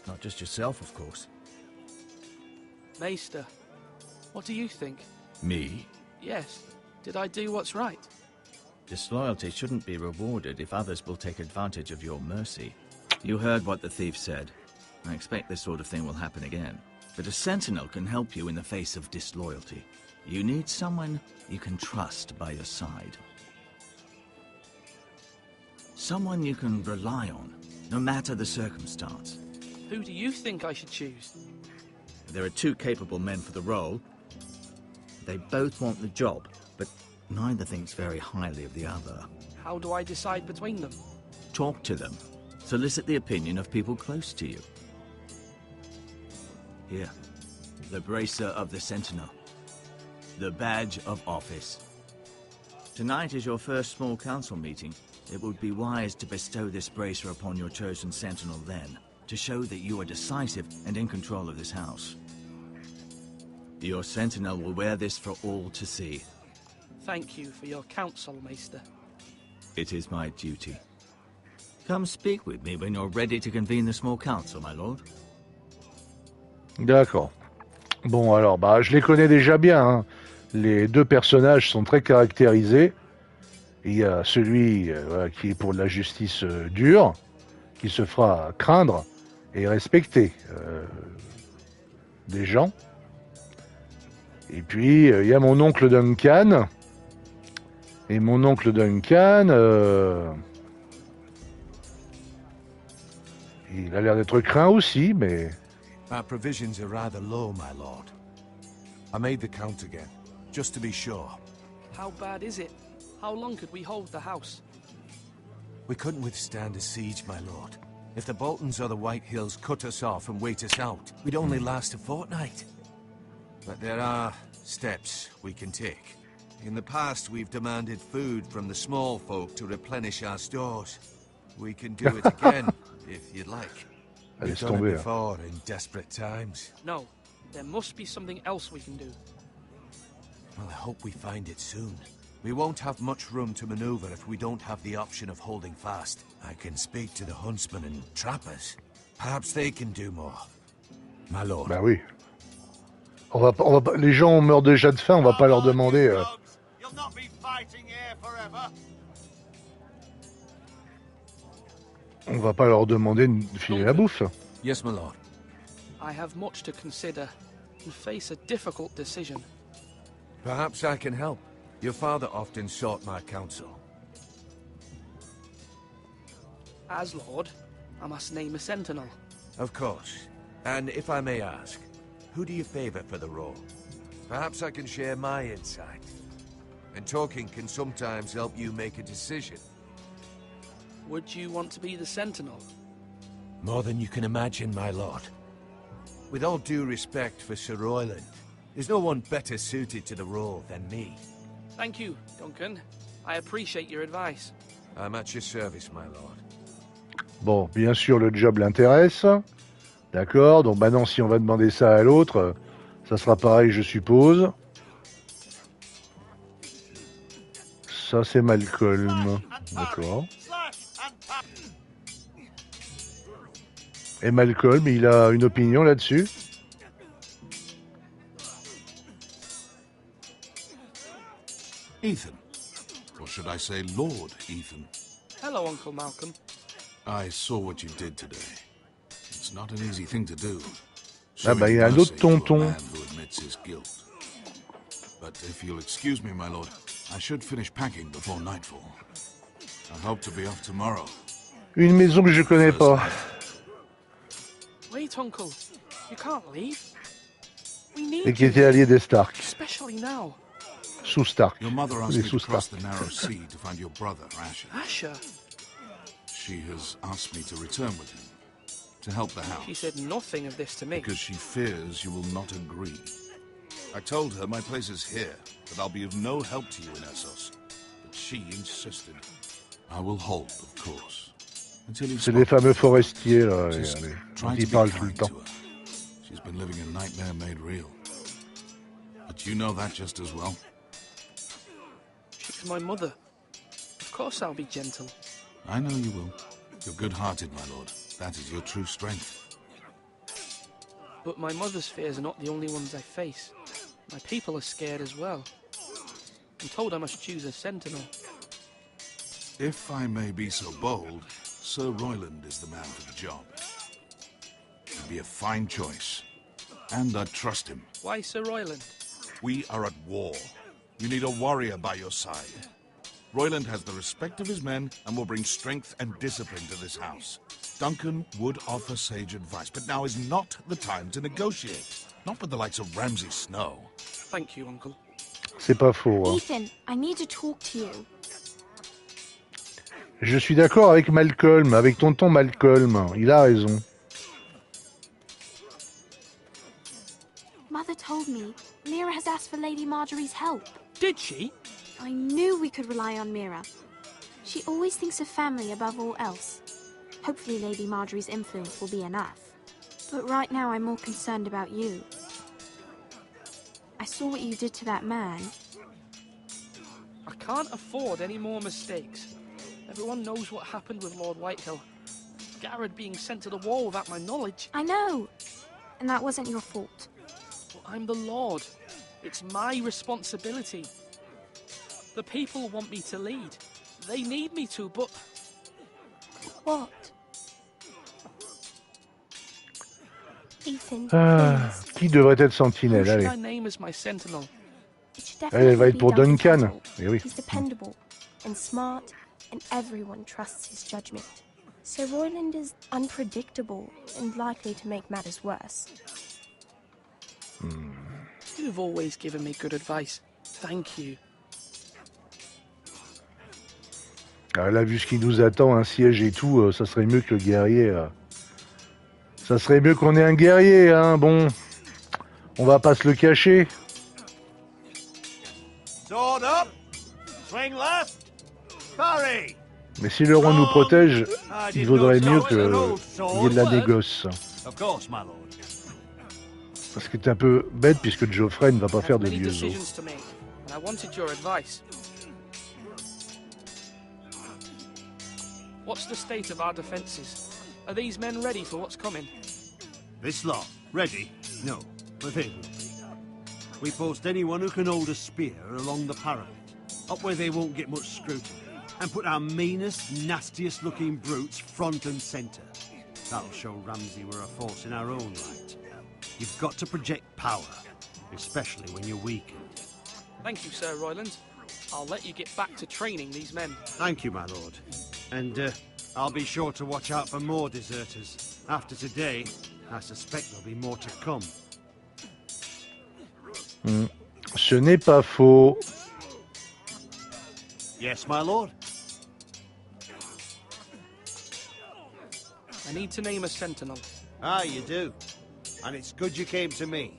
Not just yourself, of course. Maester, what do you think? Me? Yes. Did I do what's right? Disloyalty shouldn't be rewarded if others will take advantage of your mercy. You heard what the thief said. I expect this sort of thing will happen again. But a sentinel can help you in the face of disloyalty. You need someone you can trust by your side. Someone you can rely on, no matter the circumstance. Who do you think I should choose? There are two capable men for the role. They both want the job, but neither thinks very highly of the other. How do I decide between them? Talk to them. Solicit the opinion of people close to you. Here, the bracer of the Sentinel. The badge of office. Tonight is your first small council meeting. It would be wise to bestow this bracer upon your chosen Sentinel then, to show that you are decisive and in control of this house. Your Sentinel will wear this for all to see. Thank you for your counsel, Maester. It is my duty. Come speak with me when you're ready to convene the small council, my lord. D'accord. Bon, alors, bah, je les connais déjà bien. Hein. Les deux personnages sont très caractérisés. Il y a celui voilà, qui est pour la justice dure, qui se fera craindre et respecter des gens. Et puis, il y a mon oncle Duncan. Et mon oncle Duncan, il a l'air d'être craint aussi, mais... Our provisions are rather low, my lord. I made the count again, just to be sure. How bad is it? How long could we hold the house? We couldn't withstand a siege, my lord. If the Boltons or the White Hills cut us off and wait us out, we'd only last a fortnight. But there are steps we can take. In the past, we've demanded food from the small folk to replenish our stores. We can do it again, if you'd like. We've done it before in desperate times. No, there must be something else we can do. Well, I hope we find it soon. We won't have much room to maneuver if we don't have the option of holding fast. I can speak to the huntsmen and trappers. Perhaps they can do more. My lord. Bah oui. On va pas, les gens meurent déjà de faim, on va pas leur demander... On va pas leur demander de filer la bouffe. Yes, my lord. I have much to consider and face a difficult decision. Perhaps I can help. Your father often sought my counsel. As Lord, I must name a sentinel. Of course. And if I may ask, who do you favor for the role? Perhaps I can share my insight. And talking can sometimes help you make a decision. Would you want to be the sentinel? More than you can imagine, my lord. With all due respect for Sir Royland, there's no one better suited to the role than me. Thank you, Duncan. I appreciate your advice. I'm at your service, my lord. Bon, bien sûr, le job l'intéresse. D'accord, donc maintenant, si on va demander ça à l'autre, ça sera pareil, je suppose. Ça, c'est Malcolm. D'accord. Et Malcolm, il a une opinion là-dessus? Ethan. Or should I say Lord Ethan? Hello, Uncle Malcolm. I saw what you did today. It's not an easy thing to do. Ah bah, il y a un autre tonton. Man who admits his guilt. But if you'll excuse me, my lord, I should finish packing before nightfall. I hope to be off tomorrow. Une maison que je connais pas. Wait, Uncle. You can't leave. We need Et qui était allié des Stark. Especially now. Sous Stark. Your mother asked Les me sous to cross Stark. the narrow sea to find your brother, Asher. Asher? She has asked me to return with him, to help the house. She said nothing of this to me. Because she fears you will not agree. I told her my place is here, that I'll be of no help to you in Essos. But she insisted. I will hold, of course. C'est les fameux forestiers, là, dont Try ils to parlent be tout le kind temps. to her. She's been living a nightmare made real. But you know that just as well. She's my mother. Of course I'll be gentle. I know you will. You're good-hearted, my lord. That is your true strength. But my mother's fears are not the only ones I face. My people are scared as well. I'm told I must choose a sentinel. If I may be so bold, Sir Royland is the man for the job. He'd be a fine choice. And I'd trust him. Why Sir Royland? We are at war. You need a warrior by your side. Royland has the respect of his men and will bring strength and discipline to this house. Duncan would offer sage advice, but now is not the time to negotiate. Not with the likes of Ramsay Snow. Thank you, Uncle. C'est pas faux. Hein. Ethan, I need to talk to you. Je suis d'accord avec Malcolm, avec tonton Malcolm. Il a raison. Mother told me Mira has asked for Lady Marjorie's help. Did she? I knew we could rely on Mira. She always thinks of family above all else. Hopefully Lady Marjorie's influence will be enough. But right now I'm more concerned about you. I saw what you did to that man. I can't afford any more mistakes. Everyone knows what happened with Lord Whitehill. Garrett being sent to the wall without my knowledge. I know. And that wasn't your fault. Well, I'm the Lord. It's my responsibility. The people want me to lead. They need me to, but... What? Ethan, Ah, qui devrait être sentinelle? Who should Allez. I name as my sentinel? Elle va être pour Duncan. Eh oui. He's dependable and smart, and everyone trusts his judgment. Sir Royland is unpredictable and likely to make matters worse. You've always given me good advice. Thank you. Ah, là, vu ce qui nous attend, un siège et tout, ça serait mieux que le guerrier. Ça serait mieux qu'on ait un guerrier, hein. Bon, on va pas se le cacher. Sword up, swing left, parry. Mais si le roi nous protège, il vaudrait mieux qu'il y ait de la négoce. Of course, my lord. Parce que c'est un peu bête puisque Geoffrey ne va pas faire de Many vieux os. decisions to make, and I wanted your advice. What's the state of our defences? Are these men ready for what's coming? This lot, ready? No, but they will be. We post anyone who can hold a spear along the parapet, up where they won't get much scrutiny, and put our meanest, nastiest looking brutes front and centre. That'll show Ramsay we're a force in our own right. You've got to project power, especially when you're weakened. Thank you, Sir Royland. I'll let you get back to training these men. Thank you, my lord. And I'll be sure to watch out for more deserters. After today, I suspect there'll be more to come. Ce n'est pas faux. Yes, my lord. I need to name a sentinel. Ah, you do. And it's good you came to me.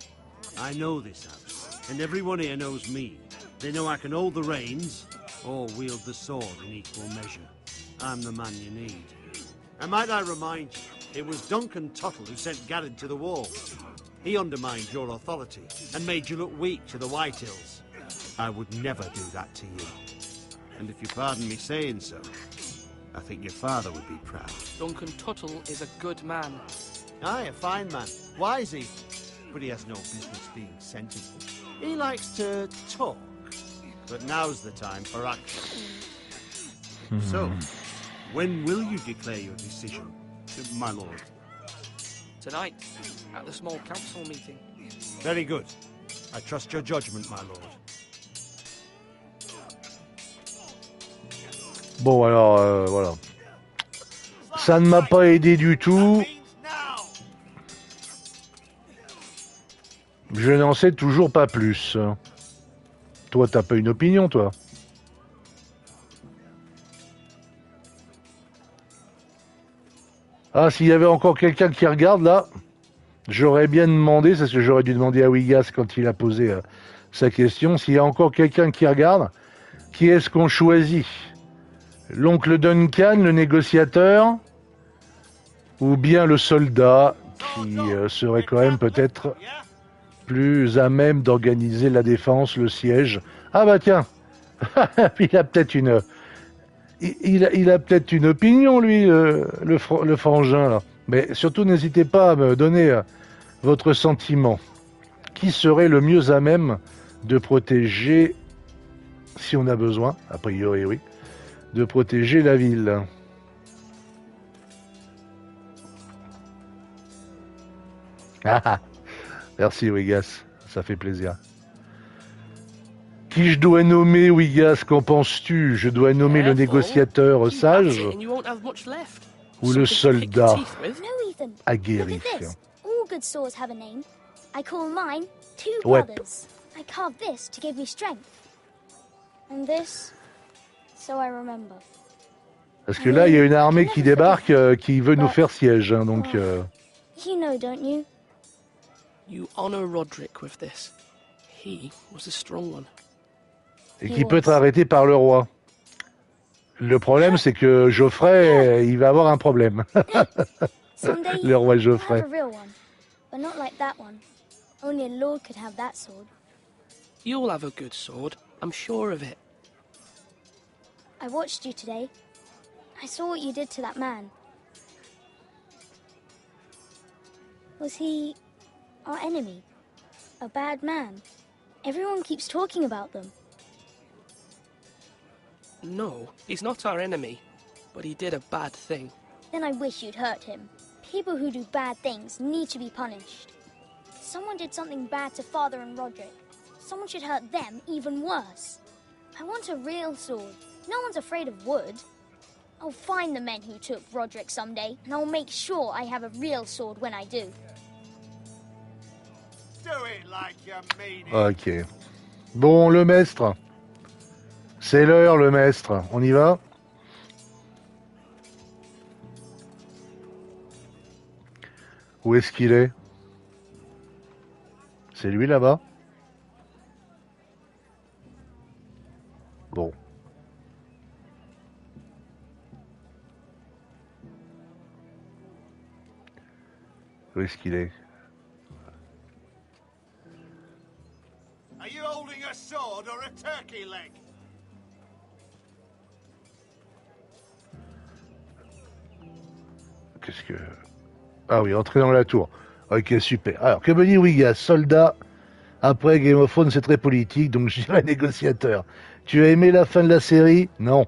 I know this house, and everyone here knows me. They know I can hold the reins, or wield the sword in equal measure. I'm the man you need. And might I remind you, it was Duncan Tuttle who sent Garrett to the wall. He undermined your authority, and made you look weak to the Whitehills. I would never do that to you. And if you pardon me saying so, I think your father would be proud. Duncan Tuttle is a good man. Aye, a fine man. Wise he. But he has no business being sensible. He likes to talk. But now's the time for action. So, when will you declare your decision, my lord? Tonight, at the small council meeting. Very good. I trust your judgment, my lord. Bon, alors, voilà. Ça ne m'a pas aidé du tout. Je n'en sais toujours pas plus. Toi, t'as pas une opinion, toi? Ah, s'il y avait encore quelqu'un qui regarde, là, j'aurais bien demandé, c'est ce que j'aurais dû demander à Wigas quand il a posé sa question, s'il y a encore quelqu'un qui regarde, qui est-ce qu'on choisit? L'oncle Duncan, le négociateur, ou bien le soldat, qui serait quand même peut-être plus à même d'organiser la défense, le siège. Ah bah tiens, il a peut-être une... Il a peut-être une opinion, lui, le frangin, là. Mais surtout, n'hésitez pas à me donner votre sentiment. Qui serait le mieux à même de protéger, si on a besoin, a priori oui, de protéger la ville? Ah, merci Wigas, ça fait plaisir. Qui je dois nommer, Wigas? Qu'en penses-tu? Je dois nommer le négociateur sage ou le soldat aguerri? All good swords have a name. I call mine Two Ouais. Brothers. I carved this to give me strength. And this, so I remember. Parce que là, il y a une armée qui débarque, qui veut nous faire siège, hein, donc... You know, don't you? You honor Roderick with this. He was a strong one. Et qui peut être arrêté par le roi. Le problème, c'est que Geoffrey, il va avoir un problème. Someday Le roi you'll Geoffrey. have a real one, but not like that one. Only a lord could have that sword. You'll have a good sword, I'm sure of it. I watched you today. I saw what you did to that man. Was he our enemy? A bad man? Everyone keeps talking about them. No, he's not our enemy, but he did a bad thing. Then I wish you'd hurt him. People who do bad things need to be punished. Someone did something bad to Father and Roderick. Someone should hurt them even worse. I want a real sword. No one's afraid of wood. I'll find the men who took Roderick someday, and I'll make sure I have a real sword when I do. Do it like you mean it. Ok. Bon, le maître. C'est l'heure, le maître. On y va? Où est-ce qu'il est? C'est lui là-bas? Bon. Où est-ce qu'il est? Are you holding a sword or a turkey leg? Qu'est-ce que... Ah oui, entrer dans la tour. Ok, super. Alors, que me dit Wigas? Soldat. Après, Game of Thrones, c'est très politique, donc je dirais négociateur. Tu as aimé la fin de la série? Non.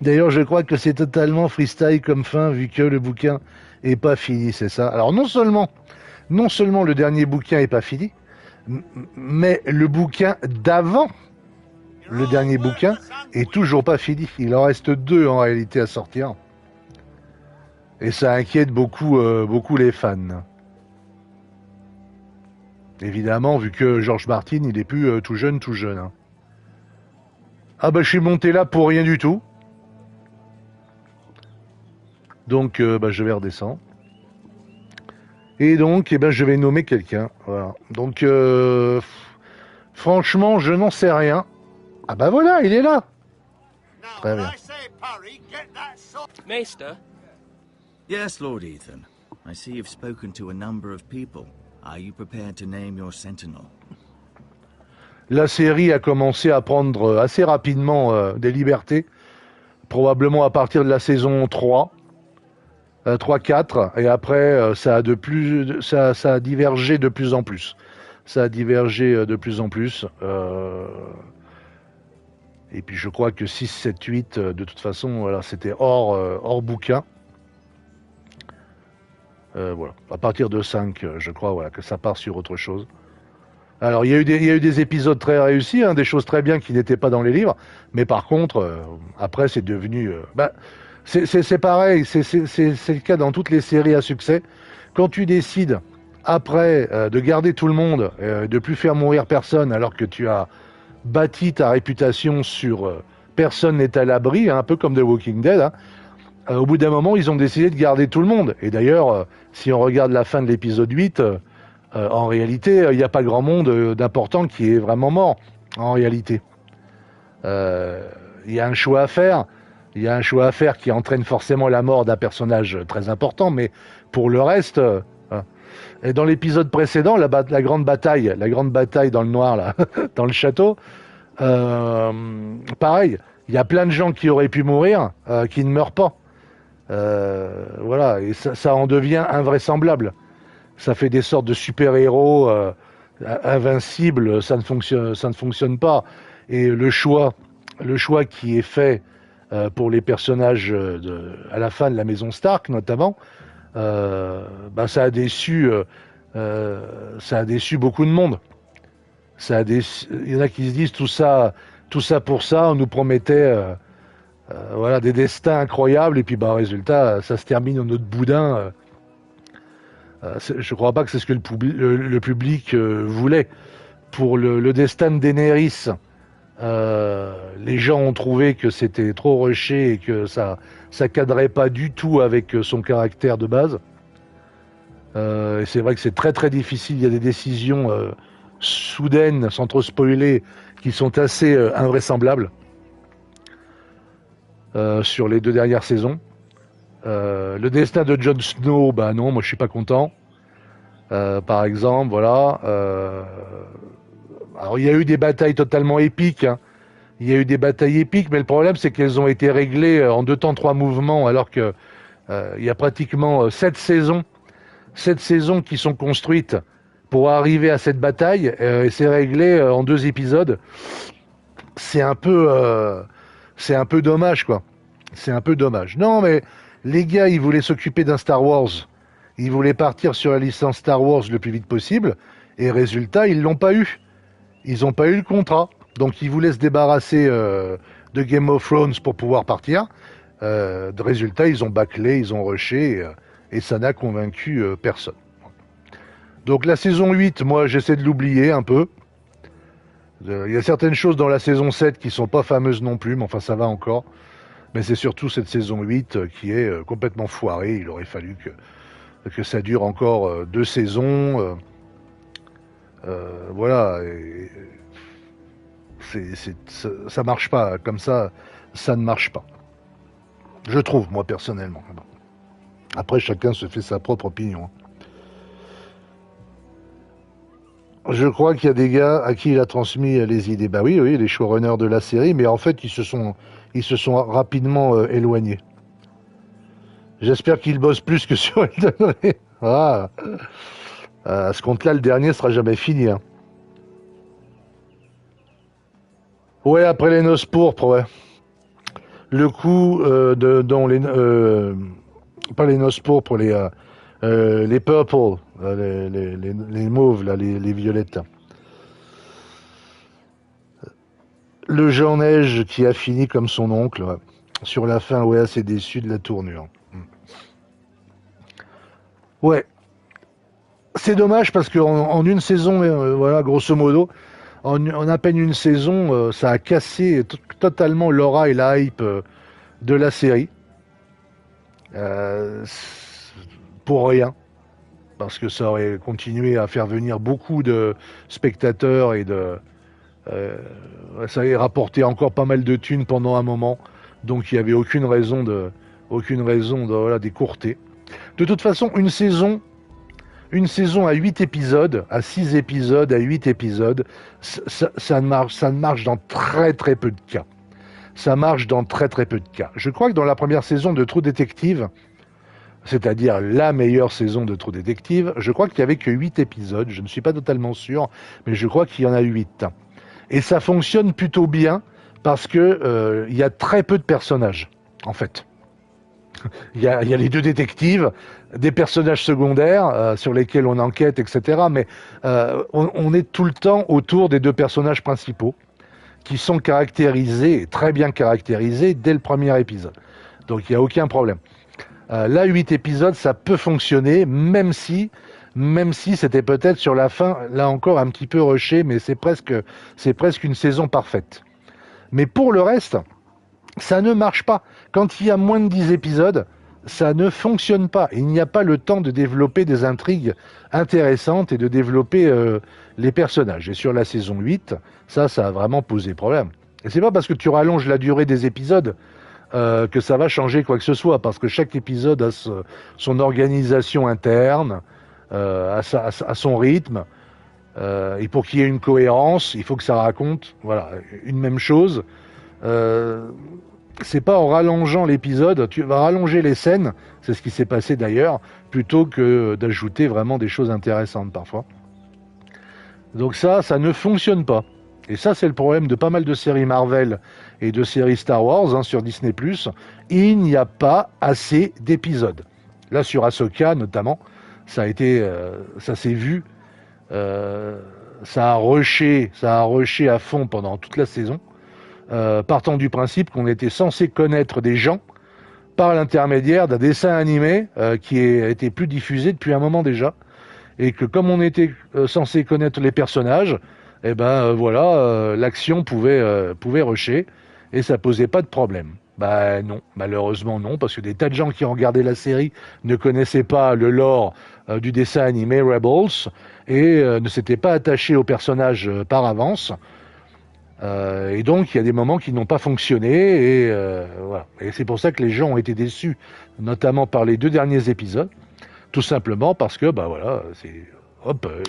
D'ailleurs, je crois que c'est totalement freestyle comme fin, vu que le bouquin est pas fini, c'est ça? Alors, non seulement le dernier bouquin est pas fini, mais le bouquin d'avant le dernier bouquin est toujours pas fini. Il en reste 2 en réalité à sortir. Et ça inquiète beaucoup, beaucoup les fans. Évidemment, vu que George Martin, il est plus tout jeune. Hein. Ah bah je suis monté là pour rien du tout. Donc je vais redescendre. Et donc je vais nommer quelqu'un. Voilà. Donc franchement, je n'en sais rien. Ah bah voilà, il est là. Très bien. Maester? Yes, Lord Ethan. I see you've spoken to a number of people. Are you prepared to name your sentinel? La série a commencé à prendre assez rapidement des libertés, probablement à partir de la saison 3, 3-4, et après ça a divergé de plus en plus. Et puis je crois que 6, 7, 8, de toute façon, voilà, c'était hors bouquin. Voilà. À partir de 5, je crois, voilà, que ça part sur autre chose. Alors, il y a eu des épisodes très réussis, hein, des choses très bien qui n'étaient pas dans les livres, mais par contre, après, c'est devenu... c'est pareil, c'est le cas dans toutes les séries à succès. Quand tu décides, après, de garder tout le monde, de plus faire mourir personne, alors que tu as bâti ta réputation sur personne n'est à l'abri, hein, un peu comme The Walking Dead, hein, au bout d'un moment, ils ont décidé de garder tout le monde. Et d'ailleurs, si on regarde la fin de l'épisode 8, en réalité, il n'y a pas grand monde d'important qui est vraiment mort, en réalité. Il y a un choix à faire. Il y a un choix à faire qui entraîne forcément la mort d'un personnage très important, mais pour le reste... Et dans l'épisode précédent, la grande bataille dans le noir, là, dans le château, pareil, il y a plein de gens qui auraient pu mourir, qui ne meurent pas. Voilà, et ça en devient invraisemblable. Ça fait des sortes de super-héros invincibles, ça ne fonctionne pas. Et le choix qui est fait pour les personnages à la fin de la maison Stark, notamment, ça a déçu beaucoup de monde. Il y en a qui se disent tout ça pour ça, on nous promettait voilà, des destins incroyables, et puis résultat, ça se termine en notre boudin. Je crois pas que c'est ce que le public voulait. Pour le destin de Daenerys, les gens ont trouvé que c'était trop rushé et que ça cadrait pas du tout avec son caractère de base. Et c'est vrai que c'est très très difficile. Il y a des décisions soudaines, sans trop spoiler, qui sont assez invraisemblables sur les 2 dernières saisons. Le destin de Jon Snow, non, moi je suis pas content. Par exemple, voilà. Alors il y a eu des batailles totalement épiques. Hein. Il y a eu des batailles épiques, mais le problème c'est qu'elles ont été réglées en 2 temps 3 mouvements, alors que il y a pratiquement 7 saisons qui sont construites pour arriver à cette bataille, et c'est réglé en 2 épisodes. C'est un peu dommage, quoi. C'est un peu dommage. Non, mais les gars, ils voulaient s'occuper d'un Star Wars. Ils voulaient partir sur la licence Star Wars le plus vite possible, et résultat, ils l'ont pas eu. Ils n'ont pas eu le contrat. Donc ils voulaient se débarrasser de Game of Thrones pour pouvoir partir. De résultat, ils ont bâclé, ils ont rushé, et ça n'a convaincu personne. Donc la saison 8, moi j'essaie de l'oublier un peu. Il y a certaines choses dans la saison 7 qui sont pas fameuses non plus, mais enfin ça va encore. Mais c'est surtout cette saison 8 qui est complètement foirée. Il aurait fallu que ça dure encore 2 saisons. Voilà. Et ça marche pas. Comme ça ne marche pas. Je trouve, moi, personnellement. Après, chacun se fait sa propre opinion. Je crois qu'il y a des gars à qui il a transmis les idées. Bah oui, les showrunners de la série, mais en fait, ils se sont rapidement éloignés. J'espère qu'ils bossent plus que sur Elden Ring. Ah. À ce compte-là, le dernier sera jamais fini. Hein. Ouais, après les noces pourpres, ouais. Le coup dans les... pas les noces pourpres, les purple, les mauves, là, les violettes. Le Jean Neige qui a fini comme son oncle. Ouais. Sur la fin, ouais, assez déçu de la tournure. Ouais. C'est dommage parce qu'en une saison, voilà, grosso modo, en à peine une saison, ça a cassé totalement l'aura et la hype de la série. Pour rien. Parce que ça aurait continué à faire venir beaucoup de spectateurs et ça aurait rapporté encore pas mal de thunes pendant un moment. Donc il n'y avait aucune raison de voilà, d'écourter. De toute façon, une saison à 8 épisodes, à 6 épisodes, à 8 épisodes, ça ne marche dans très très peu de cas. Ça marche dans très très peu de cas. Je crois que dans la première saison de True Detective, c'est-à-dire la meilleure saison de True Detective, je crois qu'il n'y avait que 8 épisodes, je ne suis pas totalement sûr, mais je crois qu'il y en a 8. Et ça fonctionne plutôt bien, parce que y a très peu de personnages, en fait. Il y a les deux détectives, des personnages secondaires sur lesquels on enquête, etc. Mais on est tout le temps autour des deux personnages principaux, qui sont caractérisés, très bien caractérisés, dès le premier épisode. Donc il n'y a aucun problème. Là, 8 épisodes, ça peut fonctionner, même si c'était peut-être sur la fin, là encore, un petit peu rushé, mais c'est presque une saison parfaite. Mais pour le reste, ça ne marche pas. Quand il y a moins de 10 épisodes, ça ne fonctionne pas. Il n'y a pas le temps de développer des intrigues intéressantes et de développer les personnages. Et sur la saison 8, ça a vraiment posé problème. Et c'est pas parce que tu rallonges la durée des épisodes que ça va changer quoi que ce soit, parce que chaque épisode a son organisation interne, à son rythme, et pour qu'il y ait une cohérence, il faut que ça raconte une même chose. C'est pas en rallongeant l'épisode, tu vas rallonger les scènes, c'est ce qui s'est passé d'ailleurs, plutôt que d'ajouter vraiment des choses intéressantes parfois. Donc ça ne fonctionne pas. Et ça, c'est le problème de pas mal de séries Marvel et de séries Star Wars sur Disney+. Il n'y a pas assez d'épisodes. Là, sur Ahsoka, notamment, ça s'est vu. Ça a rushé à fond pendant toute la saison, partant du principe qu'on était censé connaître des gens par l'intermédiaire d'un dessin animé qui a été plus diffusé depuis un moment déjà, et que comme on était censé connaître les personnages, l'action pouvait rusher et ça posait pas de problème. Bah non, malheureusement non, parce que des tas de gens qui ont regardé la série ne connaissaient pas le lore du dessin animé Rebels et ne s'étaient pas attachés aux personnages par avance. Et donc il y a des moments qui n'ont pas fonctionné et voilà. Et c'est pour ça que les gens ont été déçus, notamment par les 2 derniers épisodes, tout simplement parce que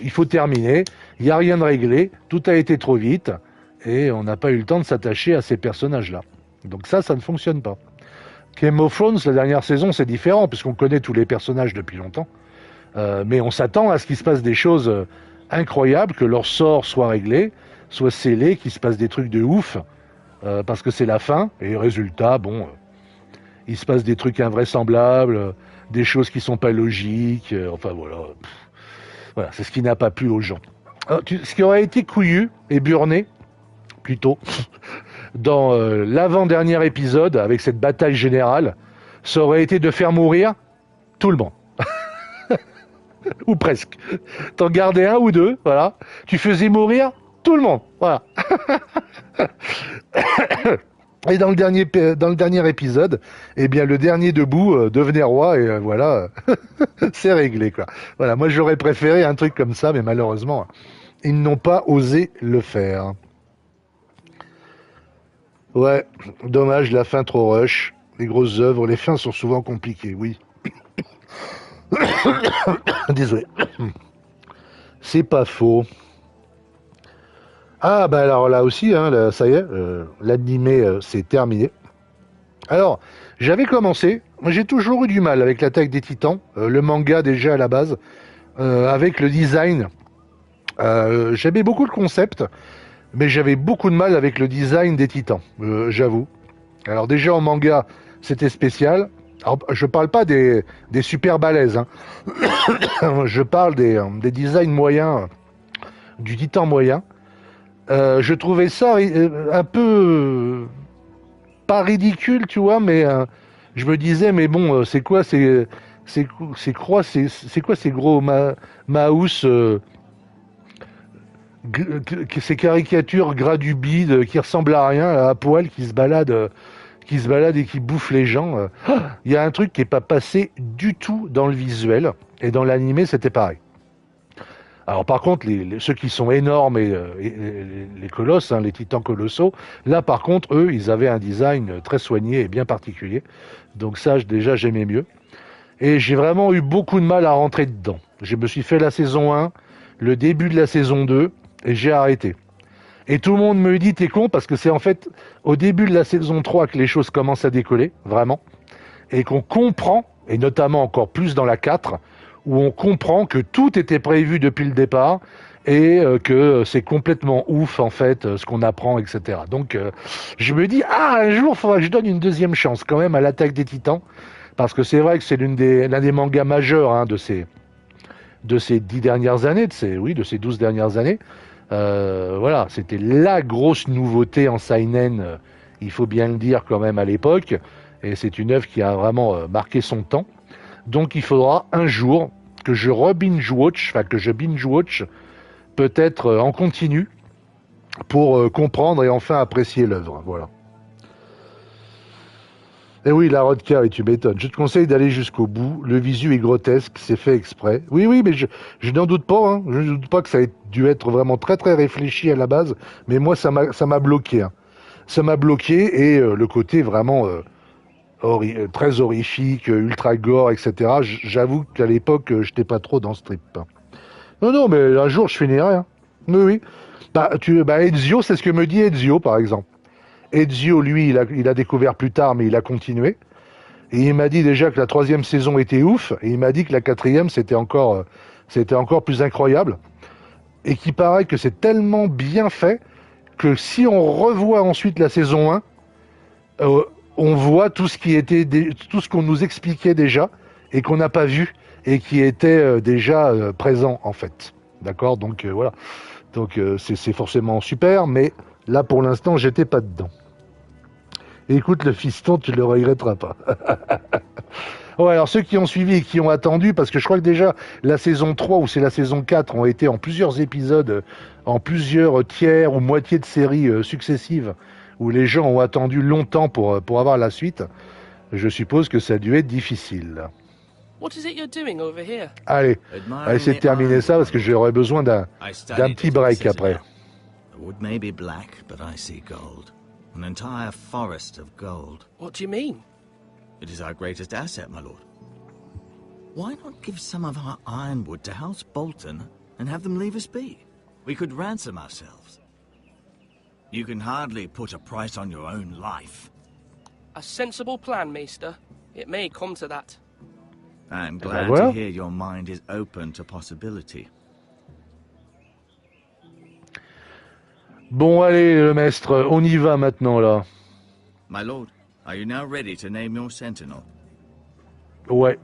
il faut terminer, il n'y a rien de réglé, tout a été trop vite, et on n'a pas eu le temps de s'attacher à ces personnages-là. Donc ça ne fonctionne pas. Game of Thrones, la dernière saison, c'est différent, puisqu'on connaît tous les personnages depuis longtemps, mais on s'attend à ce qu'il se passe des choses incroyables, que leur sort soit réglé, soit scellé, qu'il se passe des trucs de ouf, parce que c'est la fin, et résultat, il se passe des trucs invraisemblables, des choses qui sont pas logiques, enfin voilà... Voilà, c'est ce qui n'a pas plu aux gens. Alors, ce qui aurait été couillu et burné, plutôt, dans l'avant-dernier épisode, avec cette bataille générale, ça aurait été de faire mourir tout le monde. Ou presque. T'en gardais un ou deux, voilà. Tu faisais mourir tout le monde, voilà. Et dans le dernier épisode, le dernier debout devenait roi et voilà, c'est réglé quoi. Voilà, moi j'aurais préféré un truc comme ça, mais malheureusement, ils n'ont pas osé le faire. Ouais, dommage, la fin trop rush. Les grosses œuvres, les fins sont souvent compliquées, oui. Désolé. C'est pas faux. Ah bah alors là aussi, ça y est, l'animé c'est terminé. Alors, j'avais commencé, j'ai toujours eu du mal avec l'attaque des Titans, le manga déjà à la base, avec le design. J'aimais beaucoup le concept, mais j'avais beaucoup de mal avec le design des Titans, j'avoue. Alors déjà en manga, c'était spécial. Alors, je parle pas des super balèzes, je parle des designs moyens, du Titan moyen. Je trouvais ça un peu pas ridicule, tu vois, mais je me disais, mais bon, c'est quoi ces quoi ces gros mouse, ces caricatures gras du bide qui ressemblent à rien, à poil, qui se baladent et qui bouffent les gens. Il y a un truc qui est pas passé du tout dans le visuel, et dans l'animé, c'était pareil. Alors par contre, ceux qui sont énormes et les colosses, hein, les titans colossaux, là par contre, eux, ils avaient un design très soigné et bien particulier. Donc ça, déjà, j'aimais mieux. Et j'ai vraiment eu beaucoup de mal à rentrer dedans. Je me suis fait la saison 1, le début de la saison 2, et j'ai arrêté. Et tout le monde me dit, t'es con, parce que c'est en fait au début de la saison 3 que les choses commencent à décoller, vraiment. Et qu'on comprend, et notamment encore plus dans la 4, où on comprend que tout était prévu depuis le départ et que c'est complètement ouf en fait ce qu'on apprend, etc. Donc je me dis un jour il faudra que je donne une deuxième chance quand même à l'Attaque des Titans, parce que c'est vrai que c'est l'un des mangas majeurs, hein, de ces 10 dernières années, de ces 12 dernières années. Voilà, c'était la grosse nouveauté en seinen, il faut bien le dire quand même à l'époque, et c'est une œuvre qui a vraiment marqué son temps. Donc il faudra un jour que je binge-watch peut-être en continu pour comprendre et enfin apprécier l'œuvre. Voilà. Et oui, la Rodka, et tu m'étonnes. Je te conseille d'aller jusqu'au bout. Le visu est grotesque, c'est fait exprès. Oui, mais je n'en doute pas. Hein. Je ne doute pas que ça ait dû être vraiment très très réfléchi à la base. Mais moi, ça m'a bloqué. Hein. Ça m'a bloqué, et le côté vraiment... très horrifique, ultra gore, etc. J'avoue qu'à l'époque, j'étais pas trop dans ce trip. Non, mais un jour, je finirai. Hein. Oui. Ezio, c'est ce que me dit Ezio, par exemple. Ezio, lui, il a découvert plus tard, mais il a continué. Et il m'a dit déjà que la 3e saison était ouf, et il m'a dit que la 4e, c'était encore plus incroyable. Et qu'il paraît que c'est tellement bien fait que si on revoit ensuite la saison 1, on voit tout ce qu'on nous expliquait déjà et qu'on n'a pas vu et qui était déjà présent en fait. D'accord, donc voilà. Donc c'est forcément super, mais là pour l'instant j'étais pas dedans. Écoute le fiston, tu le regretteras pas. Ouais, alors ceux qui ont suivi et qui ont attendu, parce que je crois que déjà la saison 3 ou c'est la saison 4 ont été en plusieurs épisodes, en plusieurs tiers ou moitiés de séries successives, où les gens ont attendu longtemps pour avoir la suite. Je suppose que ça a dû être difficile. What is it you're doing over here? Allez, on va essayer de terminer ça parce que j'aurai besoin d'un petit break après. The wood may be black, but I see gold. An entire forest of gold. What do you mean? It is our greatest asset, my lord. Why not give some of our ironwood to House Bolton and have them leave us be? We could ransom ourselves. You can hardly put a price on your own life. A sensible plan, Maester. It may come to that. I'm glad to hear your mind is open to possibility. Bon, allez, le maître, on y va maintenant, là. My lord, are you now ready to name your sentinel? Ouais.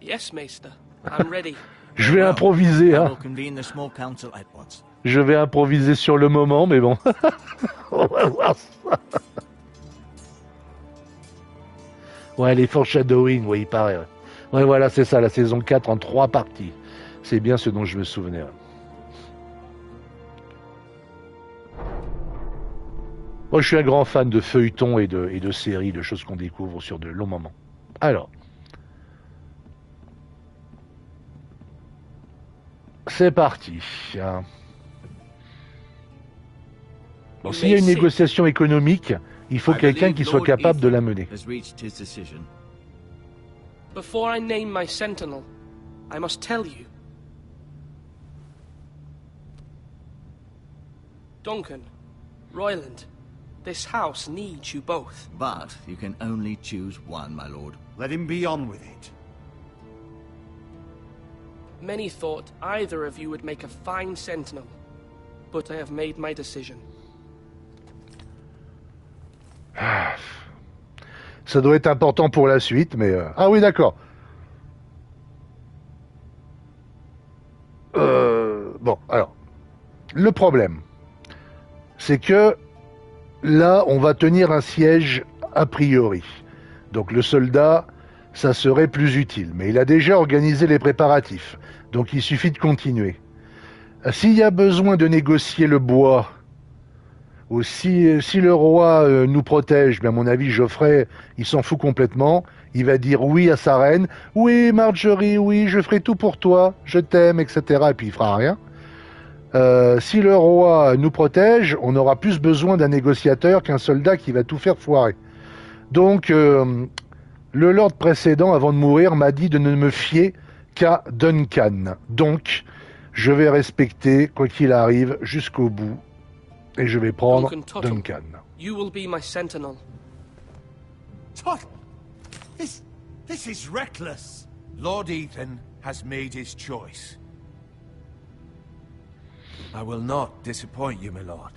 Yes, Maester. I'm ready. Je vais improviser, hein. Je vais improviser sur le moment, mais bon. On va voir ça. Ouais, les foreshadowing, oui, il paraît. Ouais, voilà, c'est ça, la saison 4 en 3 parties. C'est bien ce dont je me souvenais. Moi, je suis un grand fan de feuilletons et de séries, de choses qu'on découvre sur de longs moments. Alors. C'est parti. Bon, s'il y a une négociation économique, il faut quelqu'un qui soit capable de la mener. Before I name my sentinel, I must tell you. Duncan, Royland, this house needs you both. But you can only choose one, my lord. Let him be on with it. Many thought either of you would make a fine sentinel, but I have made my decision. Ça doit être important pour la suite, mais... Ah oui, d'accord. Bon, alors, le problème. c'est que là, on va tenir un siège a priori. Donc le soldat, ça serait plus utile. Mais il a déjà organisé les préparatifs. Donc il suffit de continuer. S'il y a besoin de négocier le bois, ou si le roi nous protège, mais à mon avis, Geoffrey, il s'en fout complètement. Il va dire oui à sa reine. Oui, Marjorie, oui, je ferai tout pour toi. Je t'aime, etc. Et puis il fera rien. Si le roi nous protège, on aura plus besoin d'un négociateur qu'un soldat qui va tout faire foirer. Donc, le lord précédent, avant de mourir, m'a dit de ne me fier qu'à Duncan. Donc, je vais respecter, quoi qu'il arrive, jusqu'au bout. Et je vais prendre Duncan. You will be my sentinel. Tuttle! This is reckless. Lord Ethan has made his choice. I will not disappoint you, my lord.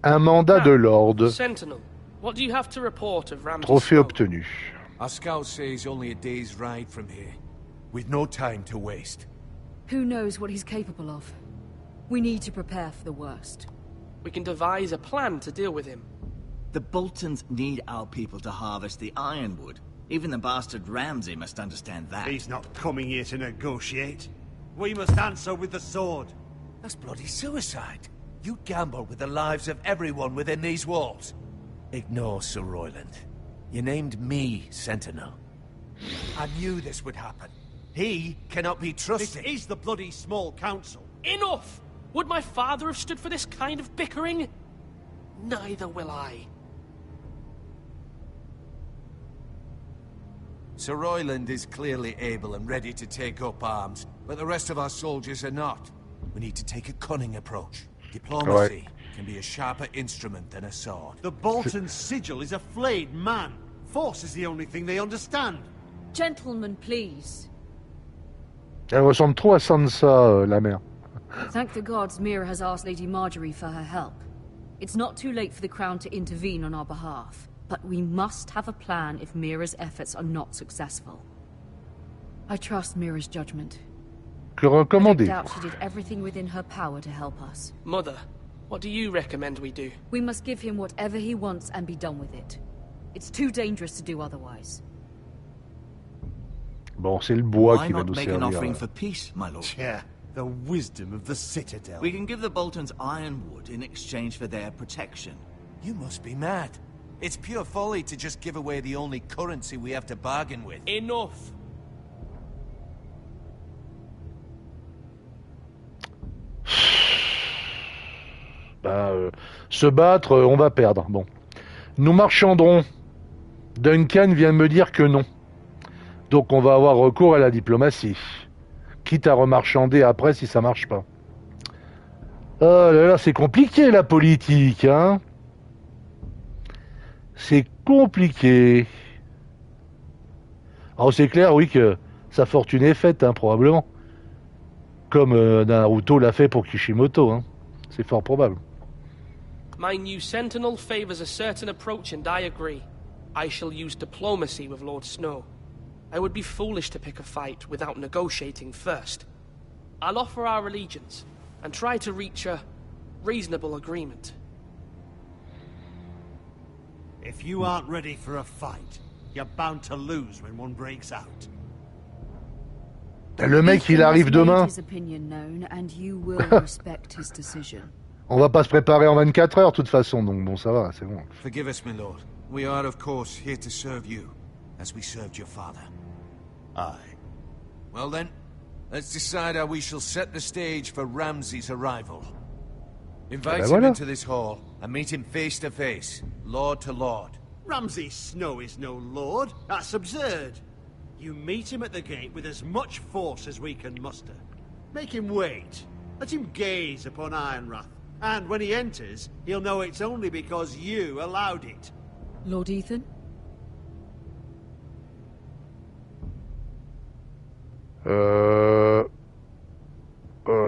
Un mandat de lord. Sentinel, what do you have to report of Ramsay's Trophée skull? obtenu. Our scout says only a day's ride from here, with no time to waste. Who knows what he's capable of? We need to prepare for the worst. We can devise a plan to deal with him. The Boltons need our people to harvest the ironwood. Even the bastard Ramsay must understand that. He's not coming here to negotiate. We must answer with the sword. That's bloody suicide. You gamble with the lives of everyone within these walls. Ignore Sir Royland. You named me Sentinel. I knew this would happen. He cannot be trusted. This is the bloody small council. Enough! Would my father have stood for this kind of bickering? Neither will I. Sir Royland is clearly able and ready to take up arms, but the rest of our soldiers are not. We need to take a cunning approach. Diplomacy can be a sharper instrument than a sword. The Bolton sigil is a flayed man. Force is the only thing they understand. Gentlemen, please. Elle ressemble trop à Sansa, la mère. Thank the gods Mira has asked Lady Marjorie for her help. It's not too late for the Crown to intervene on our behalf, but we must have a plan if Mira's efforts are not successful. I trust Mira's judgment. Que I recommandez-vous? doubt she did everything within her power to help us. Mother, what do you recommend we do? We must give him whatever he wants and be done with it. It's too dangerous to do otherwise. Bon, c'est le bois Why qui va not nous make an offering servir. for peace, my lord? Yeah, the wisdom of the Citadel. We can give the Boltons ironwood in exchange for their protection. You must be mad. It's pure folly to just give away the only currency we have to bargain with. Enough! Se battre, on va perdre. Bon. Nous marchanderons. Duncan vient de me dire que non. Donc on va avoir recours à la diplomatie. Quitte à remarchander après si ça marche pas. Oh là là, c'est compliqué la politique, hein. C'est compliqué. Alors c'est clair, oui, que sa fortune est faite, hein, probablement. Comme Naruto l'a fait pour Kishimoto, hein. C'est fort probable. My new sentinel favors a certain approach, and I agree. I shall use diplomacy with Lord Snow. I would be foolish to pick a fight without negotiating first. I'll offer our allegiance, and try to reach a reasonable agreement. If you aren't ready for a fight, you're bound to lose when one breaks out. Le mec, il arrive demain. His opinion known, and you will respect his decision. On va pas se préparer en 24 heures, de toute façon, donc bon, ça va, c'est bon. Forgive us, my lord. We are, of course, here to serve you, as we served your father. Aye. Well then, let's decide how we shall set the stage for Ramsay's arrival. Invite him into this hall, and meet him face to face, lord to lord. Ramsay Snow is no lord. That's absurd. You meet him at the gate with as much force as we can muster. Make him wait. Let him gaze upon Ironrath. And when he enters, he'll know it's only because you allowed it. Lord Ethan? Je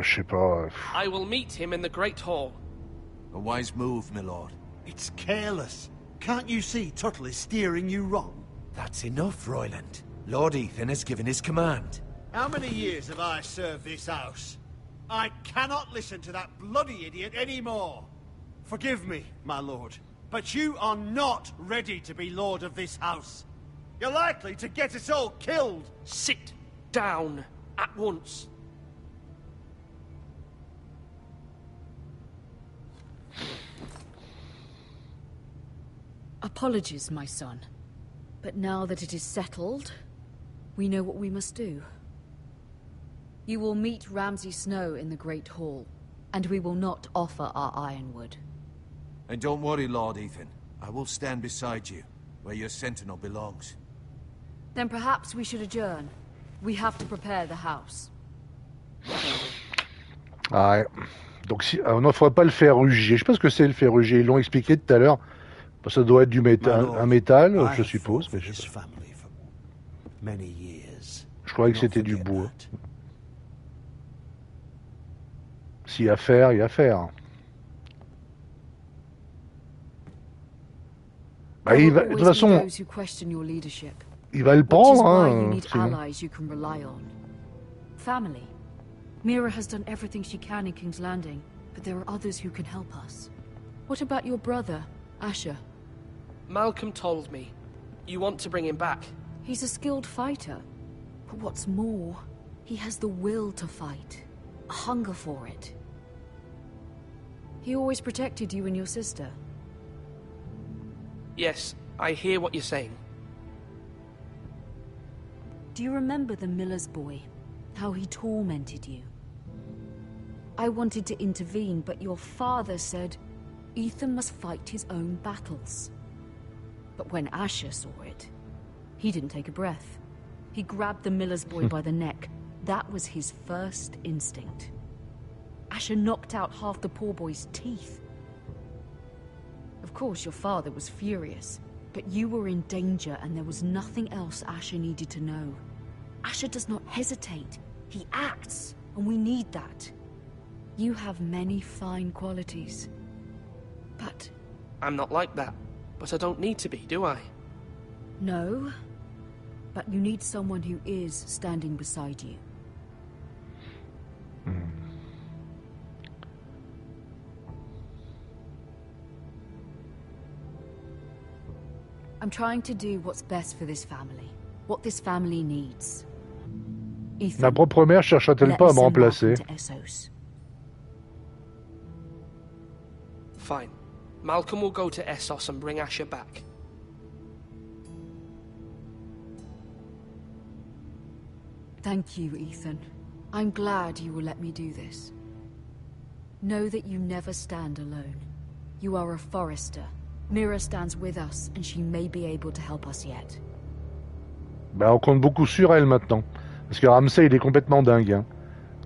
sais pas. I will meet him in the Great Hall. A wise move, my lord. It's careless. Can't you see Tuttle is steering you wrong? That's enough, Royland. Lord Ethan has given his command. How many years have I served this house? I cannot listen to that bloody idiot anymore. Forgive me, my lord, but you are not ready to be lord of this house. You're likely to get us all killed. Sit down at once. Apologies, my son. But now that it is settled, we know what we must do. You will meet Ramsay Snow in the Great Hall, and we will not offer our ironwood. And don't worry, Lord Ethan. I will stand beside you, where your sentinel belongs. Then perhaps we should adjourn. We have to prepare the house. Ouais. Donc si, on n'offre pas le fer rugier. Je sais pas ce que c'est le fer rugier. Ils l'ont expliqué tout à l'heure. Ça doit être du métal, un métal, je suppose. Mais je sais pas. Je croyais que c'était du bois. S'il y a à faire, il y a à faire. Bah, de toute façon, il va le prendre. Hein, Family. Mira has done everything she can in King's Landing, but there are others who can help us. What about your brother, Asher? Malcolm told me. You want to bring him back? He's a skilled fighter. But what's more, he has the will to fight. A hunger for it. He always protected you and your sister. Yes, I hear what you're saying. Do you remember the miller's boy? How he tormented you? I wanted to intervene, but your father said Ethan must fight his own battles. But when Asher saw it, he didn't take a breath. He grabbed the miller's boy by the neck. That was his first instinct. Asher knocked out half the poor boy's teeth. Of course, your father was furious, but you were in danger and there was nothing else Asher needed to know. Asher does not hesitate. He acts, and we need that. You have many fine qualities. But... I'm not like that. But I don't need to be, do I? No. But you need someone who is standing beside you. I'm trying to do what's best for this family. What this family needs. Ethan, ma propre mère cherchera-t-elle pas à me remplacer? Fine. Malcolm will go to Essos and bring Asher back. Thank you, Ethan. I'm glad you will let me do this. Know that you never stand alone. You are a forester. Mira stands with us, and she may be able to help us yet. Bah, on compte beaucoup sur elle maintenant. Parce que Ramsay, il est complètement dingue. Hein.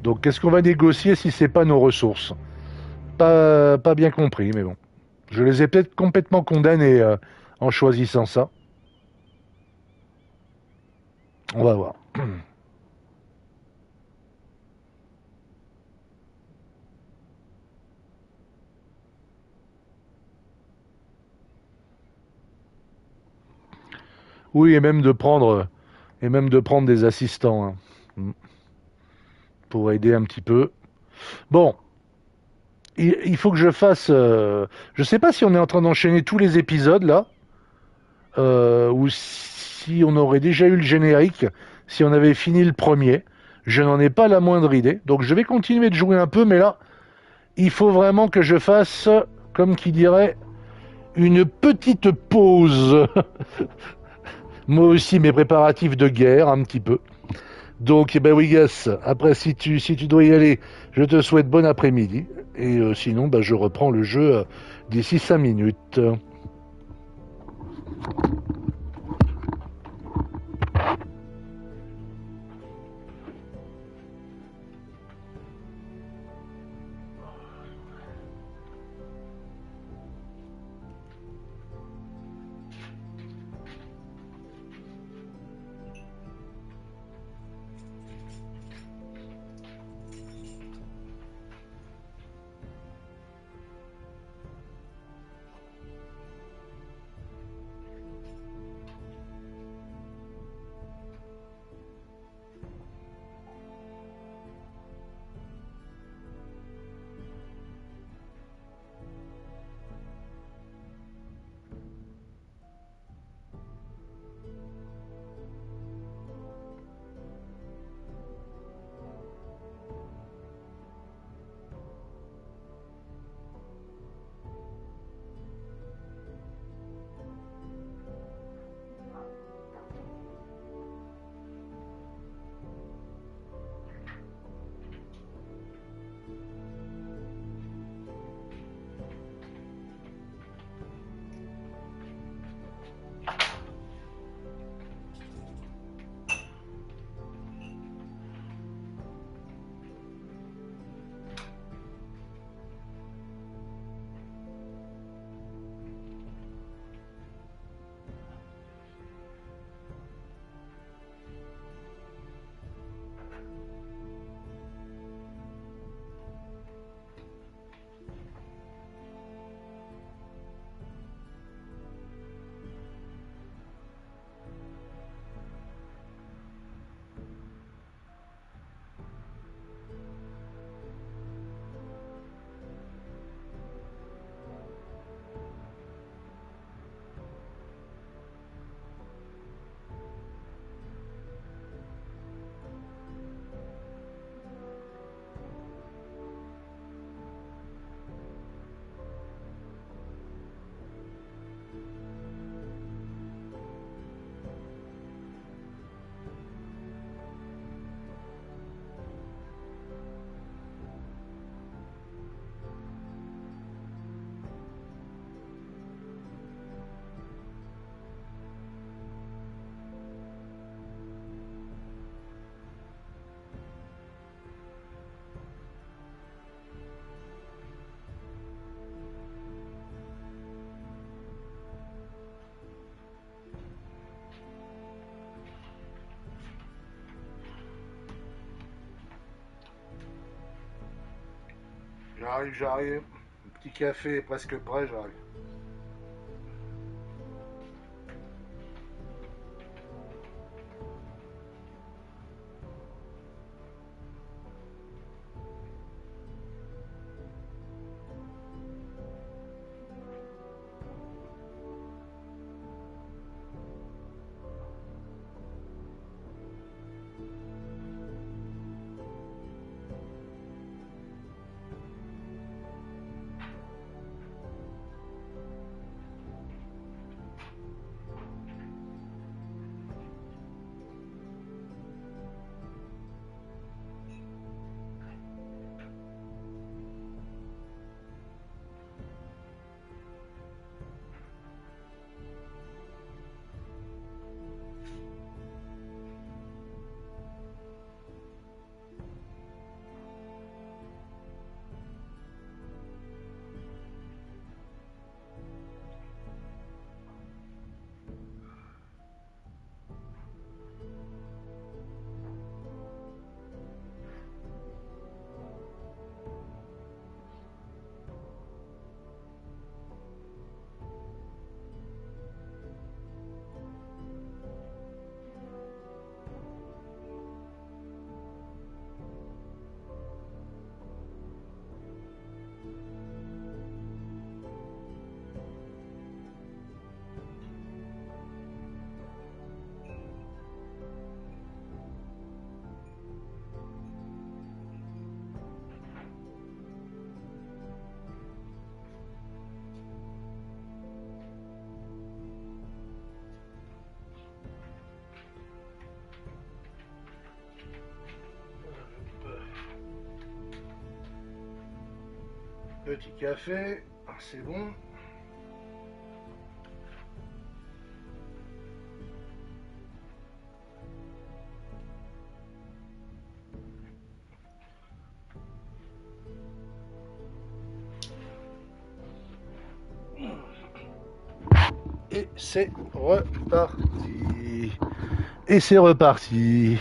Donc, qu'est-ce qu'on va négocier si c'est pas nos ressources? Pas bien compris, mais bon. Je les ai peut-être complètement condamnés en choisissant ça. On va voir. Oui, et même de prendre des assistants hein, pour aider un petit peu. Bon, il faut que je fasse. Je sais pas si on est en train d'enchaîner tous les épisodes là, ou si on aurait déjà eu le générique, si on avait fini le premier. Je n'en ai pas la moindre idée. Donc je vais continuer de jouer un peu, mais là, il faut vraiment que je fasse, comme qui dirait, une petite pause. Moi aussi, mes préparatifs de guerre, un petit peu. Donc, ben oui, yes. Après, si tu dois y aller, je te souhaite bon après-midi. Et sinon, ben, je reprends le jeu d'ici 5 minutes. J'arrive. Le petit café est presque prêt, j'arrive. Petit café, c'est bon. Et c'est reparti. Et c'est reparti.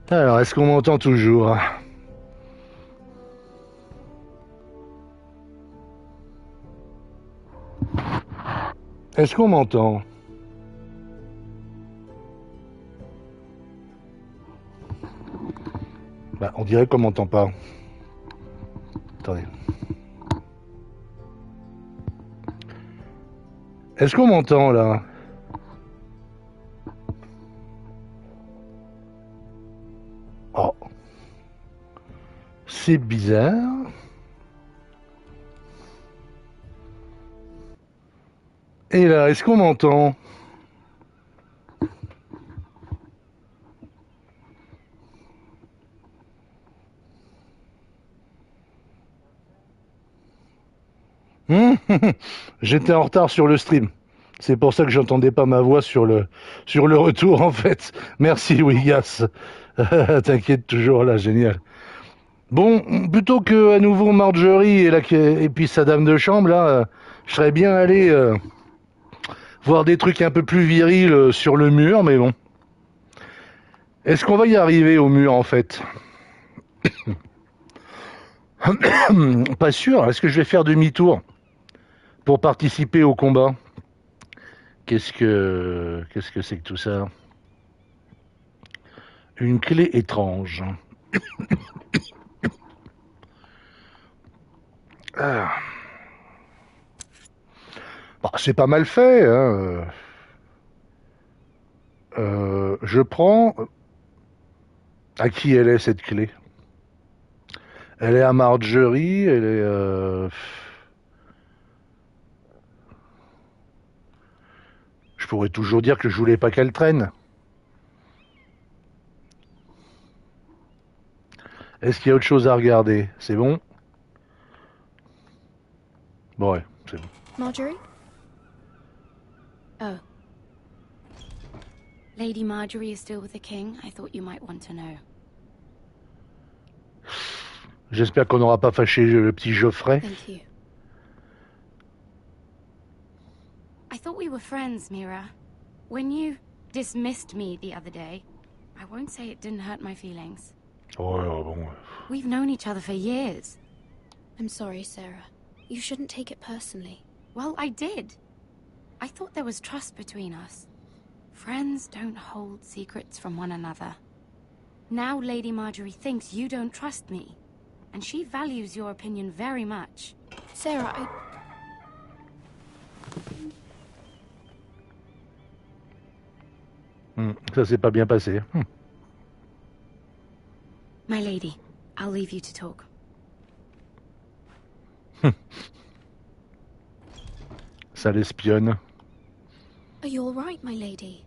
Alors, est-ce qu'on m'entend toujours ? Est-ce qu'on m'entend ? Bah, on dirait qu'on m'entend pas. Attendez. Est-ce qu'on m'entend là ? Oh. C'est bizarre. Et là, est-ce qu'on m'entend ? J'étais en retard sur le stream. C'est pour ça que j'entendais pas ma voix sur le retour en fait. Merci Wigas. T'inquiète, toujours là, génial. Bon, plutôt que à nouveau Marjorie et puis sa dame de chambre là, je serais bien allé voir des trucs un peu plus virils sur le mur, mais bon. Est-ce qu'on va y arriver au mur en fait ? Pas sûr. Est-ce que je vais faire demi-tour pour participer au combat ? Qu'est-ce que c'est que tout ça ? Une clé étrange. Ah. Bah, c'est pas mal fait, hein. Je prends... À qui elle est cette clé ? Elle est à Marjorie, elle est... Je pourrais toujours dire que je voulais pas qu'elle traîne. Est-ce qu'il y a autre chose à regarder ? C'est bon ? Bon, ouais, c'est bon. Marjorie? Oh. Lady Marjorie is still with the king. I thought you might want to know. J'espère qu'on n'aura pas fâché le petit Geoffrey. Thank you. I thought we were friends, Mira. When you dismissed me the other day, I won't say it didn't hurt my feelings. Oh, bon. We've known each other for years. I'm sorry, Sarah. You shouldn't take it personally. Well, I did. I thought there was trust between us. Friends don't hold secrets from one another. Now Lady Marjorie thinks you don't trust me, and she values your opinion very much. Sarah, Ça s'est pas bien passé. My lady, I'll leave you to talk. Ça l'espionne. Are you all right, my lady?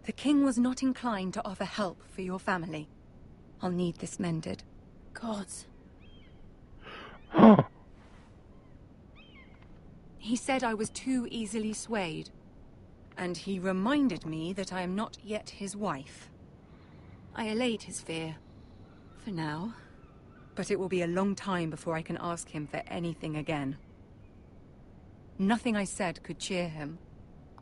The king was not inclined to offer help for your family. I'll need this mended. Gods. He said I was too easily swayed. And he reminded me that I am not yet his wife. I allayed his fear. For now. But it will be a long time before I can ask him for anything again. Nothing I said could cheer him.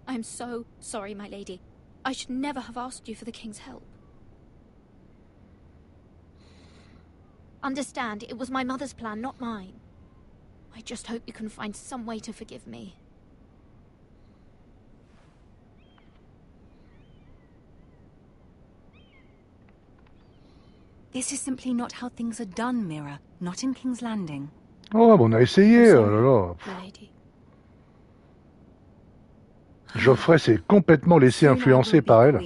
I'm so sorry, my lady. I should never have asked you for the king's help. Understand, it was my mother's plan, not mine. I just hope you can find some way to forgive me. This is simply not how things are done, Mira. Not in King's Landing. Oh, on a essayé, oh là là. Geoffrey s'est complètement laissé influencer par elle.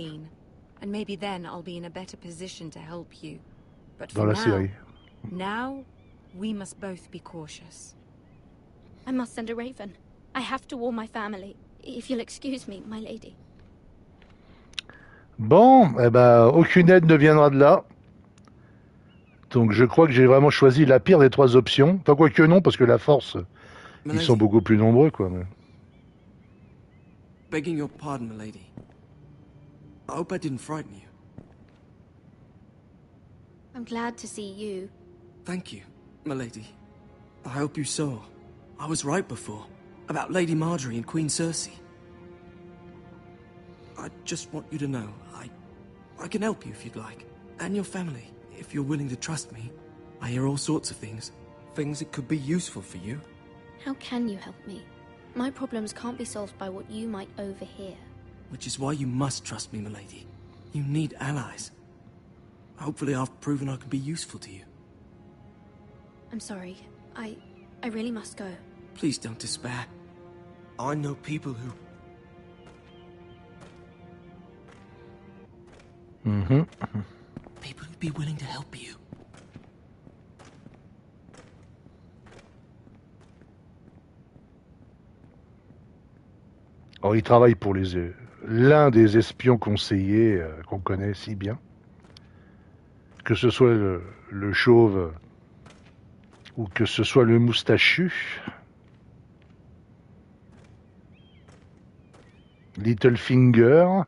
And maybe then I'll be in a better position to help you. But Dans la série. Now, we must both be cautious. I must send a raven. I have to warn my family. If you'll excuse me, my lady. Bon, eh ben, aucune aide ne viendra de là. Donc je crois que j'ai vraiment choisi la pire des trois options. Enfin, quoique non, parce que la force, ils sont beaucoup plus nombreux, quoi. Mais... Begging your pardon, milady. I hope I didn't frighten you. I'm glad to see you. Thank you, milady. I hope you saw. I was right before. About Lady Marjorie and Queen Cersei. I just want you to know, I can help you if you'd like. And your family. If you're willing to trust me, I hear all sorts of things. Things that could be useful for you. How can you help me? My problems can't be solved by what you might overhear. Which is why you must trust me, milady. You need allies. Hopefully I've proven I can be useful to you. I'm sorry. I really must go. Please don't despair. I know people who... People who'd be willing to help you. Alors, il travaille pour l'un des espions conseillers qu'on connaît si bien. Que ce soit le chauve ou que ce soit le moustachu. Littlefinger.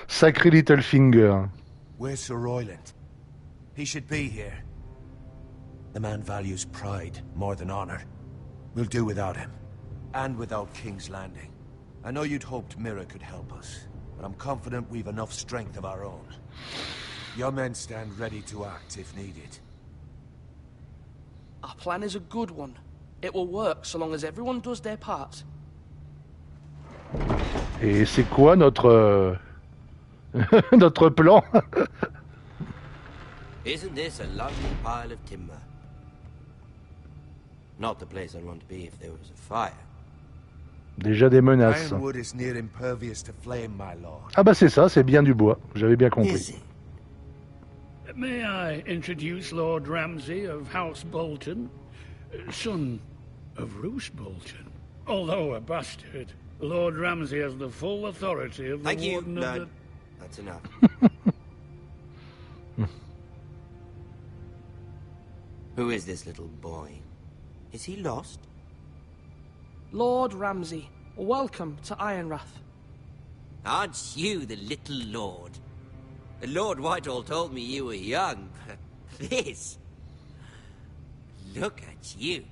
Sacré Littlefinger. Where's Sir Royland? He should be here. The man values pride more than honor. We'll do without him. And without King's Landing. I know you'd hoped Mira could help us, but I'm confident we've enough strength of our own. Your men stand ready to act if needed. Our plan is a good one. It will work so long as everyone does their part. Et c'est quoi notre notre plan? Isn't this a lovely pile of timber? Not the place I'd want to be if there was a fire. Déjà des menaces. Ironwood is near impervious to flame, my lord. Ah bah c'est ça, c'est bien du bois. J'avais bien compris. May I introduce Lord Ramsay of House Bolton, son of Roose Bolton. Although a bastard, Lord Ramsay has the full authority of the Thank you, Warden of Lord. the... That's enough. Who is this little boy? Is he lost? Lord Ramsay, welcome to Ironrath. Aren't you the little lord? Lord Whitehall told me you were young, but this... Look at you.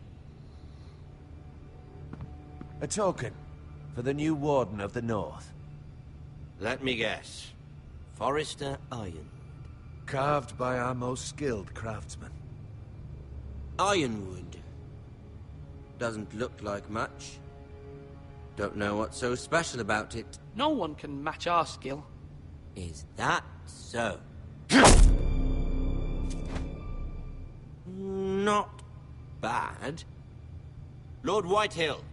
A token for the new Warden of the North. Let me guess. Forrester Ironwood. Carved by our most skilled craftsmen. Ironwood. Doesn't look like much. Don't know what's so special about it. No one can match our skill. Is that so? Not bad. Lord Whitehill,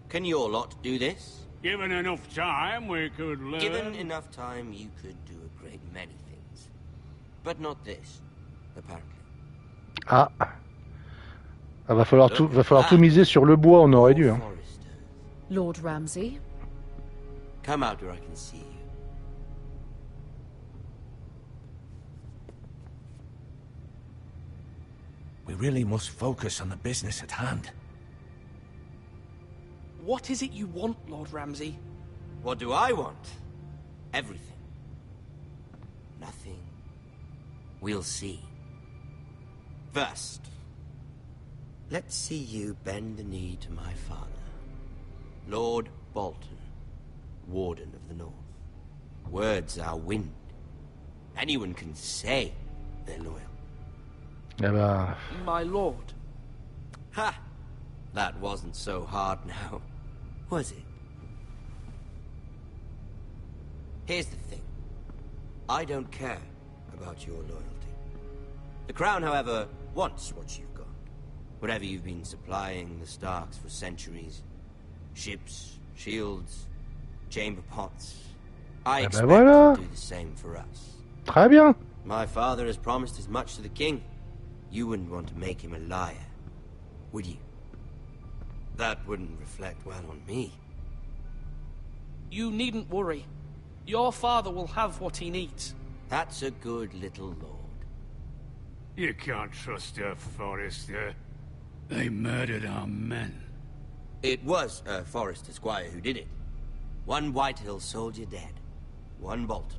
can your lot do this? Given enough time, we could learn... Given enough time, you could do a great many things. But not this, apparently. Ah. Ah, va falloir tout miser sur le bois, on aurait dû. Hein. Lord Ramsay? Come out where I can see you. We really must focus on the business at hand. What is it you want, Lord Ramsay? What do I want? Everything. Nothing. We'll see. First, let's see you bend the knee to my father, Lord Bolton, Warden of the North. Words are wind. Anyone can say they're loyal. Eh ben... My lord. Ha! That wasn't so hard now, was it? Here's the thing. I don't care about your loyalty. The Crown, however, wants what you've got. Whatever you've been supplying the Starks for centuries. Ships, shields, chamber pots. I expect to do the same for us. Très bien. My father has promised as much to the king. You wouldn't want to make him a liar, would you? That wouldn't reflect well on me. You needn't worry. Your father will have what he needs. That's a good little lord. You can't trust her, Forrester. They murdered our men. It was a Forrester squire who did it. One Whitehill soldier dead. One Bolton.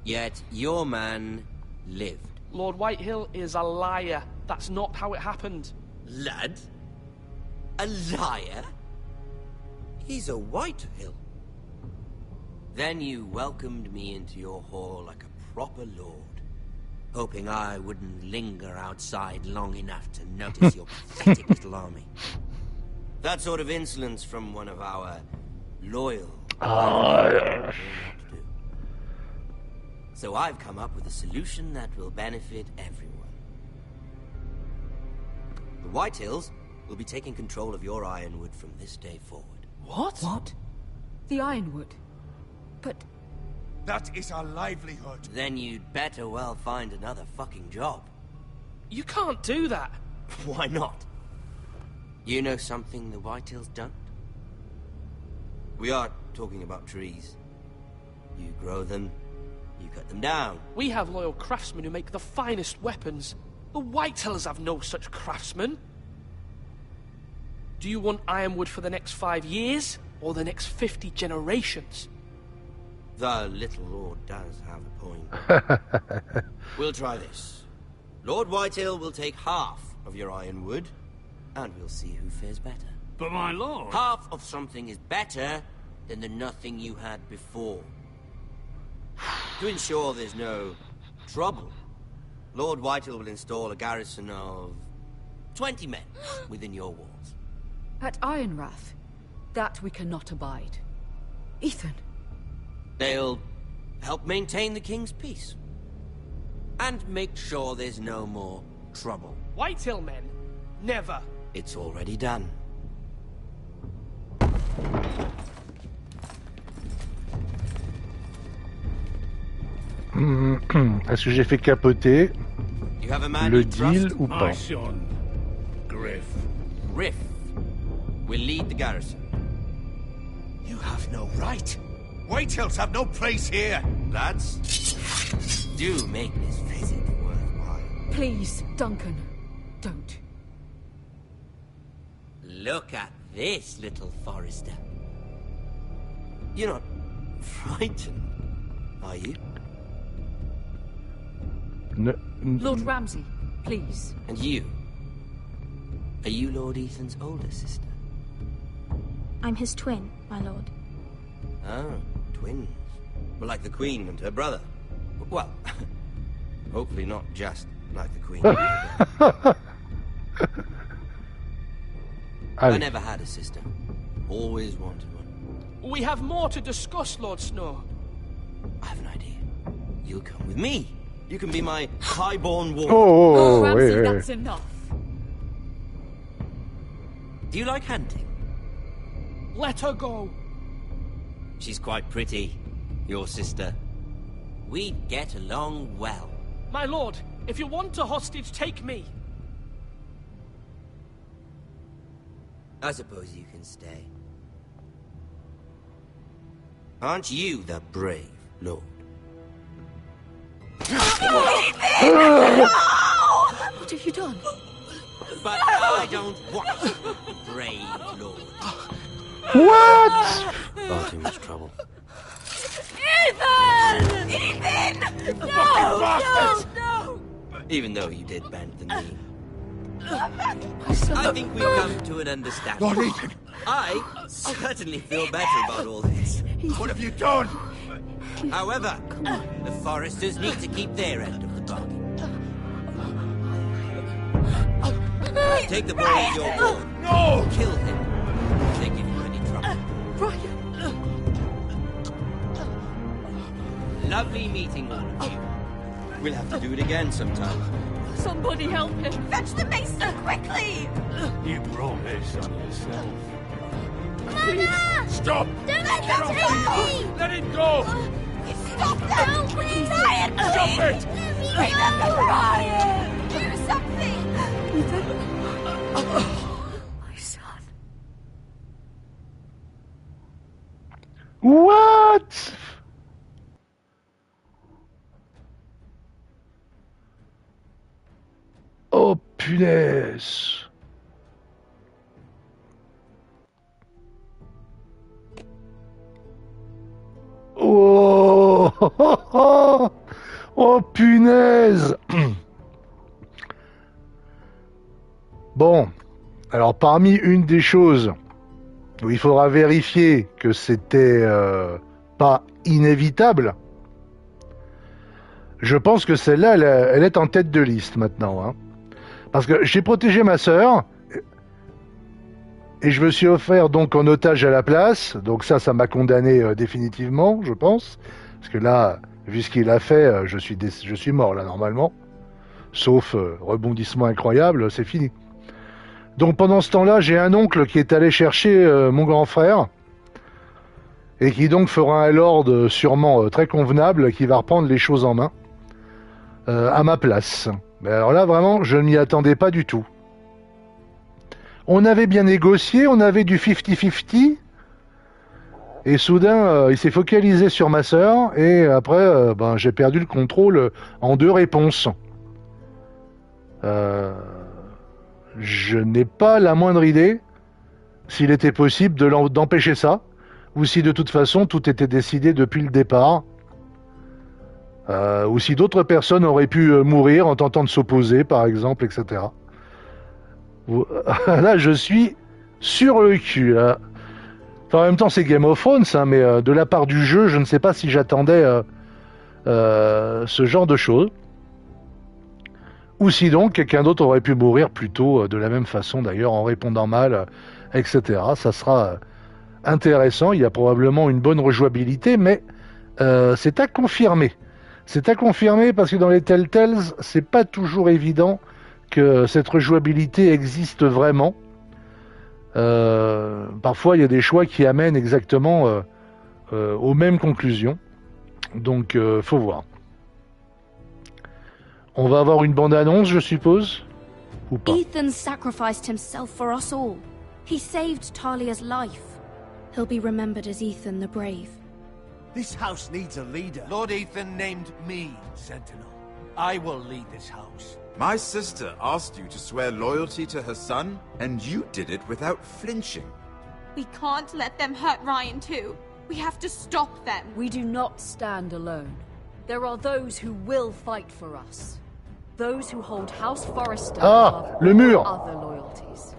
Yet your man lived. Lord Whitehill is a liar. That's not how it happened. Lad? A liar? He's a Whitehill. Then you welcomed me into your hall like a proper lord, hoping I wouldn't linger outside long enough to notice your pathetic little army. That sort of insolence from one of our loyal... So I've come up with a solution that will benefit everyone. The Whitehills will be taking control of your Ironwood from this day forward. What? What? The Ironwood? But... That is our livelihood. Then you'd better well find another fucking job. You can't do that. Why not? You know something the Whitehills don't? We are talking about trees. You grow them, you cut them down. We have loyal craftsmen who make the finest weapons. The Whitehills have no such craftsmen. Do you want Ironwood for the next 5 years, or the next 50 generations? The little lord does have a point. We'll try this. Lord Whitehill will take half of your Ironwood, and we'll see who fares better. But my lord... Half of something is better than the nothing you had before. To ensure there's no trouble, Lord Whitehill will install a garrison of 20 men within your walls. At Ironrath? That we cannot abide. Ethan. They'll help maintain the king's peace. And make sure there's no more trouble. Whitehill men? Never. It's already done. Est-ce que j'ai fait capoter le deal ou pas? Griff. Griff will lead the garrison. You have no right. Whitehills have no place here. Lads, do make this visit worthwhile. Please, Duncan, don't. Look at this, little Forrester. You're not frightened, are you? No. Lord Ramsay, please. And you? Are you Lord Ethan's older sister? I'm his twin, my lord. Oh, twins. Well, like the Queen and her brother. Well, hopefully not just like the Queen. I never had a sister. Always wanted one. We have more to discuss, Lord Snow. I have an idea. You'll come with me. You can be my highborn ward. Oh, Ramsay, that's enough. Do you like hunting? Let her go. She's quite pretty, your sister. We'd get along well. My lord, if you want a hostage, take me. I suppose you can stay. Aren't you the brave lord? What have you done? But I don't want brave lord. What? Far too much trouble. Ethan! Ethan! No! Even though you did bend the knee. I think we've come to an understanding. Lord Ethan! I certainly feel better about all this. What have you done? However, the Foresters need to keep their end of the bargain. Take the boy as your boy. No! Kill him. If they give you any trouble. Lovely meeting all of you. We'll have to do it again sometime. Somebody help him! Fetch the mason quickly! You brought this on yourself. Mother! Stop! Don't let them take me! Let it go! Stop them! Ryan, Stop it! Remember Ryan! Do something! My son. What? Oh punaise. Oh, oh punaise. Bon, alors parmi une des choses où il faudra vérifier que c'était pas inévitable, je pense que celle-là, elle est en tête de liste maintenant. Hein. Parce que j'ai protégé ma sœur, et je me suis offert donc en otage à la place, donc ça m'a condamné définitivement, je pense. Parce que là, vu ce qu'il a fait, je suis mort là normalement. Sauf rebondissement incroyable, c'est fini. Donc pendant ce temps-là, j'ai un oncle qui est allé chercher mon grand frère, et qui donc fera un lord sûrement très convenable, qui va reprendre les choses en main, à ma place. Mais alors là, vraiment, je ne m'y attendais pas du tout. On avait bien négocié, on avait du 50-50, et soudain, il s'est focalisé sur ma sœur, et après, j'ai perdu le contrôle en 2 réponses. Je n'ai pas la moindre idée s'il était possible d'empêcher ça, ou si de toute façon tout était décidé depuis le départ, ou si d'autres personnes auraient pu mourir en tentant de s'opposer, par exemple, etc. Là, je suis sur le cul. Là. Enfin, en même temps, c'est Game of Thrones, hein, mais de la part du jeu, je ne sais pas si j'attendais ce genre de choses. Ou si donc quelqu'un d'autre aurait pu mourir plutôt de la même façon, d'ailleurs, en répondant mal, etc. Ça sera intéressant. Il y a probablement une bonne rejouabilité, mais c'est à confirmer. C'est à confirmer parce que dans les Telltales, c'est pas toujours évident que cette rejouabilité existe vraiment. Parfois, il y a des choix qui amènent exactement aux mêmes conclusions. Donc, faut voir. On va avoir une bande-annonce, je suppose, ou pas? Ethan sacrificed himself for us all. He saved Talia's life. He'll be remembered as Ethan the Brave. This house needs a leader. Lord Ethan named me Sentinel. I will lead this house. My sister asked you to swear loyalty to her son, and you did it without flinching. We can't let them hurt Ryan too. We have to stop them. We do not stand alone. There are those who will fight for us. Those who hold House Forrester above le mur. all other loyalties.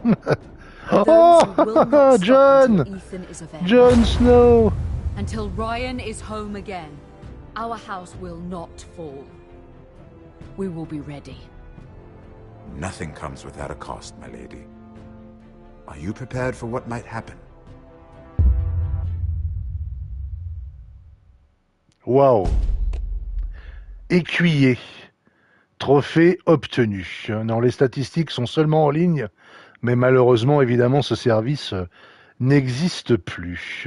Oh, Jon! Jon Snow! Until Ryan is home again. Our house will not fall. We will be ready. Nothing comes without a cost, my lady. Are you prepared for what might happen? Waouh. Écuyer. Trophée obtenu. Non, les statistiques sont seulement en ligne, mais malheureusement, évidemment, ce service n'existe plus.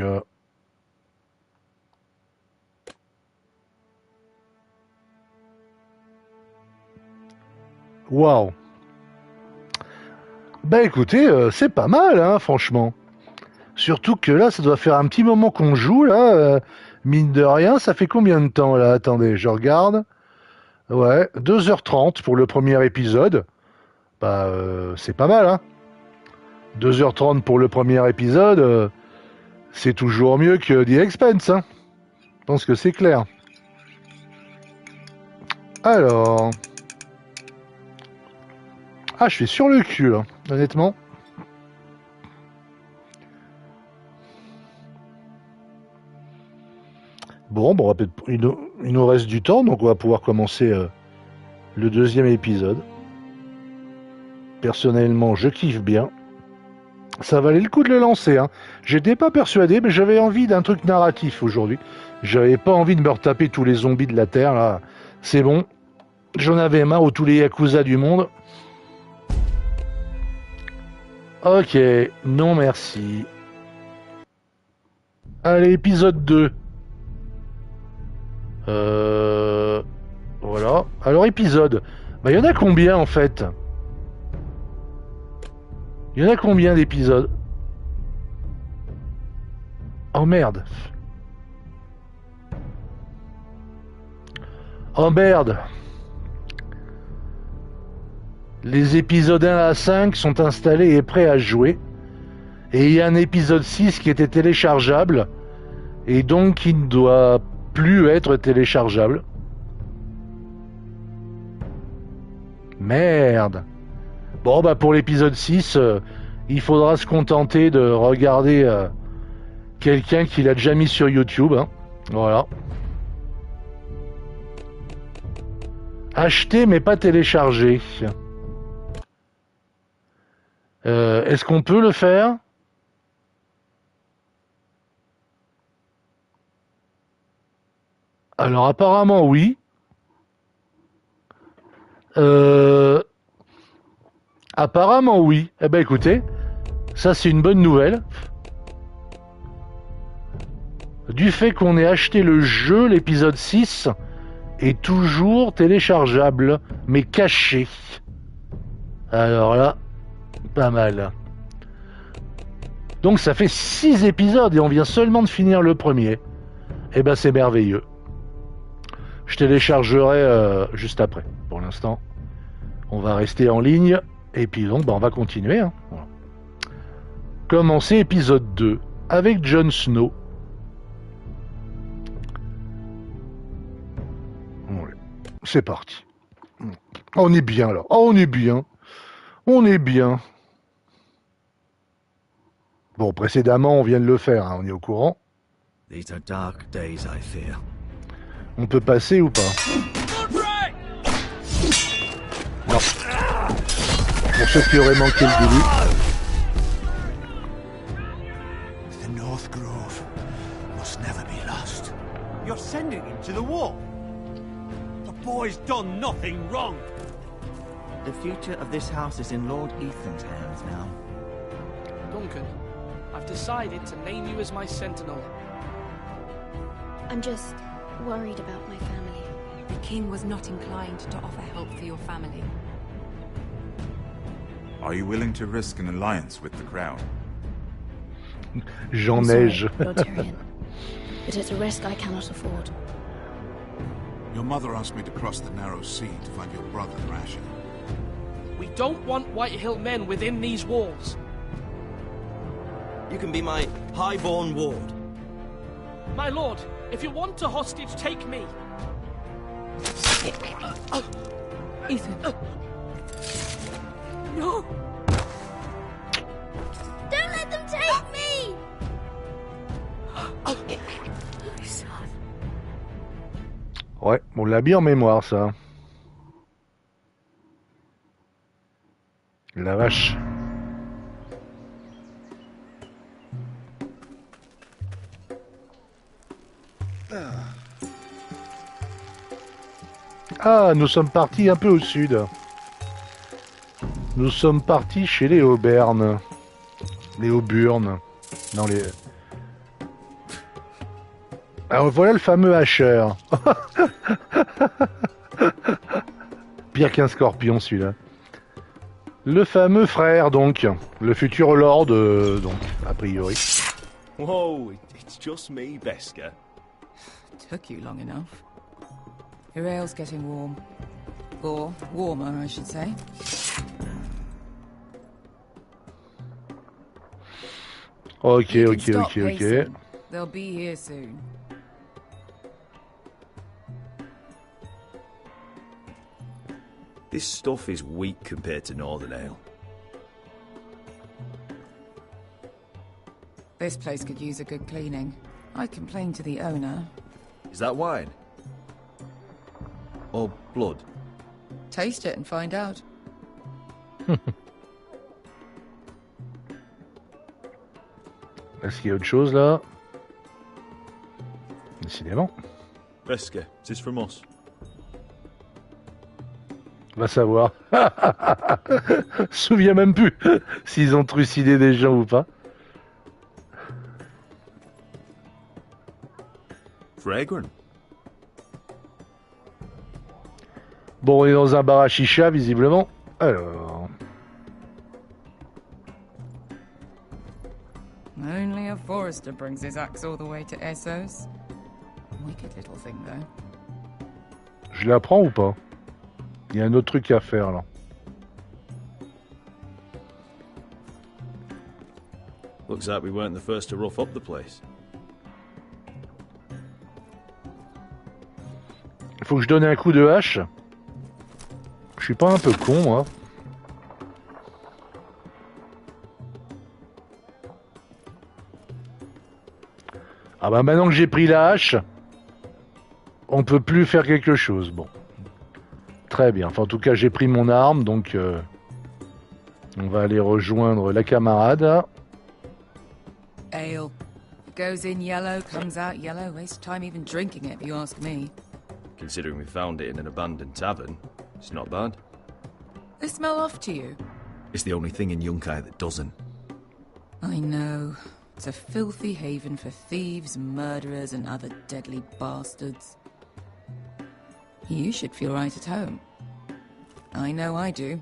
Waouh. Bah écoutez, c'est pas mal, hein, franchement. Surtout que là, ça doit faire un petit moment qu'on joue, là. Mine de rien, ça fait combien de temps, là? Attendez, je regarde. Ouais, 2h30 pour le premier épisode. Bah, c'est pas mal, hein. 2h30 pour le premier épisode, c'est toujours mieux que The Expanse, hein. Je pense que c'est clair. Alors... Ah, je suis sur le cul, là, honnêtement. Bon, il nous reste du temps, donc on va pouvoir commencer le deuxième épisode. Personnellement, je kiffe bien. Ça valait le coup de le lancer, hein. J'étais pas persuadé, mais j'avais envie d'un truc narratif aujourd'hui. J'avais pas envie de me retaper tous les zombies de la Terre, là. C'est bon. J'en avais marre, ou tous les Yakuza du monde. Ok, non merci. Allez, épisode 2. Voilà. Alors, épisode. Bah, il y en a combien, en fait? Il y en a combien d'épisodes? Oh, merde. Oh, merde. Les épisodes 1 à 5 sont installés et prêts à jouer. Et il y a un épisode 6 qui était téléchargeable. Et donc qui ne doit plus être téléchargeable. Merde. Bon, bah pour l'épisode 6, il faudra se contenter de regarder quelqu'un qui l'a déjà mis sur YouTube. Hein. Voilà. Acheter mais pas télécharger. Est-ce qu'on peut le faire? Alors apparemment oui. Apparemment oui. Eh ben écoutez, ça c'est une bonne nouvelle. Du fait qu'on ait acheté le jeu, l'épisode 6 est toujours téléchargeable, mais caché. Alors là, pas mal. Donc ça fait 6 épisodes et on vient seulement de finir le premier. Eh ben c'est merveilleux. Je téléchargerai juste après. Pour l'instant, on va rester en ligne et puis donc on va continuer. Hein. Voilà. Commencer épisode 2 avec Jon Snow. Ouais. C'est parti. On est bien là. Oh, on est bien. On est bien. Bon, précédemment, on vient de le faire, hein, on est au courant. These are dark days, I fear. On peut passer ou pas? Non. Pour ceux qui auraient manqué le début. The North Grove must never be lost. You're sending him to the war. The boy's done nothing wrong. The future of this house is in Lord Ethan's hands now. Duncan, I've decided to name you as my sentinel. I'm just worried about my family. The king was not inclined to offer help for your family. Are you willing to risk an alliance with the crown? Jean Neige. Lord Tyrion, but it's a risk I cannot afford. Your mother asked me to cross the narrow sea to find your brother, Rasher. We don't want Whitehill men within these walls. You can be my highborn ward. My lord, if you want a hostage, take me. Ethan. No! Don't let them take me! My son. Ouais, on l'a bien en mémoire, ça. La vache. Ah, nous sommes partis un peu au sud. Nous sommes partis chez les Aubernes. Les Auburnes. Dans les... Alors voilà le fameux hacheur. Pire qu'un scorpion, celui-là. Le fameux frère, donc. Le futur lord, donc, a priori. Whoa, it's just me, Beska. Took you long enough. Your ale's getting warm. Or warmer, I should say. Ok. They'll be here soon. This stuff is weak compared to Northern Ale. This place could use a good cleaning. I complained to the owner. Is that wine? Or blood? Taste it and find out. Est-ce qu'il y a autre chose là? Décidément. Beska, it is from us. Va savoir. Souviens même plus s'ils ont trucidé des gens ou pas. Fragrant. Bon, on est dans un bar à chicha, visiblement. Alors... Only a forester brings his axe all the way to Essos. Wicked little thing, though. Je la prends ou pas? Il y a un autre truc à faire, là. Looks like we weren't the first to rough up the place. Il faut que je donne un coup de hache. Je suis pas un peu con, moi. Ah bah maintenant que j'ai pris la hache, on peut plus faire quelque chose. Bon. Très bien. Enfin, en tout cas, j'ai pris mon arme, donc on va aller rejoindre la camarade. Ale. Goes in yellow, comes out yellow. Waste time even drinking it, if you ask me. Considering we found it in an abandoned tavern, it's not bad. They smell off to you? It's the only thing in Yunkai that doesn't. I know. It's a filthy haven for thieves, murderers, and other deadly bastards. You should feel right at home. I know I do.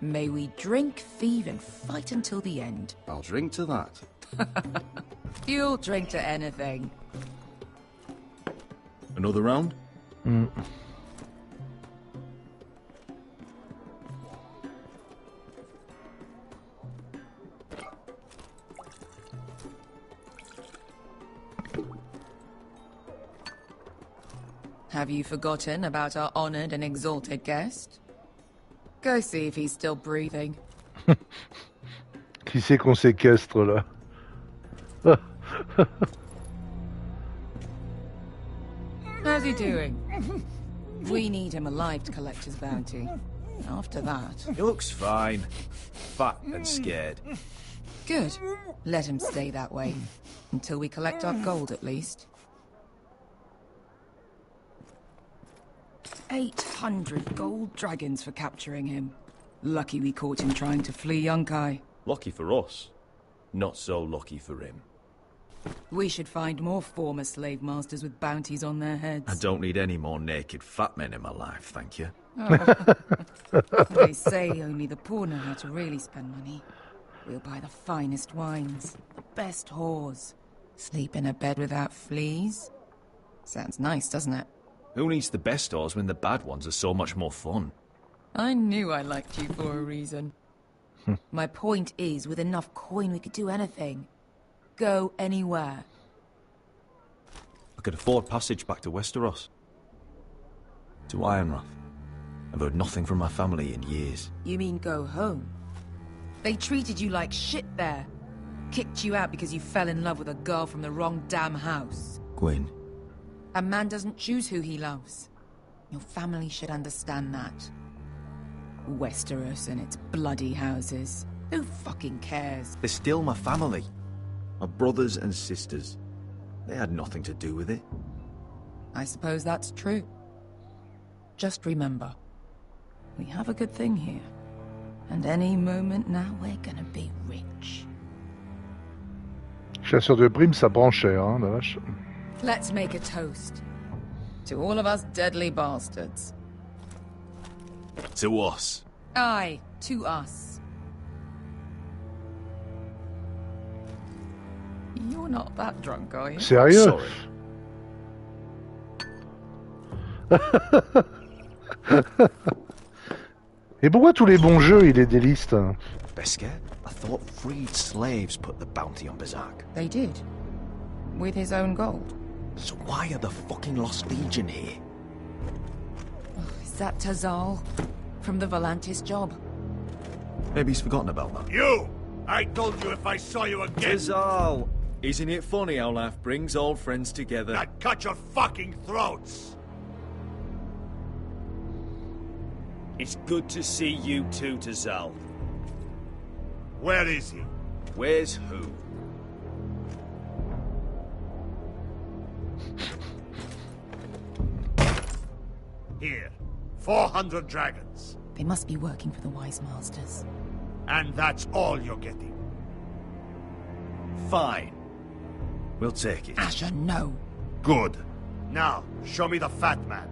May we drink, thieve, and fight until the end. I'll drink to that. You'll drink to anything. Another round? Have you forgotten about our honored and exalted guest? Go see if he's still breathing. Qui c'est qu'on séquestre là? How's he doing? We need him alive to collect his bounty. After that... He looks fine. Fat and scared. Good. Let him stay that way. Until we collect our gold, at least. 800 gold dragons for capturing him. Lucky we caught him trying to flee Yunkai. Lucky for us. Not so lucky for him. We should find more former slave masters with bounties on their heads. I don't need any more naked fat men in my life, thank you. Oh. They say only the poor know how to really spend money. We'll buy the finest wines, the best whores, sleep in a bed without fleas. Sounds nice, doesn't it? Who needs the best whores when the bad ones are so much more fun? I knew I liked you for a reason. My point is, with enough coin we could do anything. Go anywhere. I could afford passage back to Westeros. To Ironrath. I've heard nothing from my family in years. You mean go home? They treated you like shit there. Kicked you out because you fell in love with a girl from the wrong damn house. Gwyn, A man doesn't choose who he loves. Your family should understand that. Westeros and its bloody houses. Who fucking cares? They're still my family. My brothers and sisters. They had nothing to do with it. I suppose that's true. Just remember, we have a good thing here. And any moment now, we're gonna be rich. Chasseur de primes, ça prend cher, hein, la vache. Let's make a toast. To all of us deadly bastards. To us. Aye, to us. You're not that drunk, are you? Sérieux? Sorry. Et pourquoi tous les bons jeux, il est des listes? Beskar, I thought freed slaves put the bounty on Berserk. They did. With his own gold. So why are the fucking Lost Legion here? Is that Tazal? From the Volantis job? Maybe he's forgotten about that. You! I told you if I saw you again... Tazal! Isn't it funny how life brings old friends together? I'd cut your fucking throats! It's good to see you too, Tazal. Where is he? Where's who? Here. 400 dragons. They must be working for the Wise Masters. And that's all you're getting. Fine. We'll take it. Asher, no. Good. Now, show me the fat man.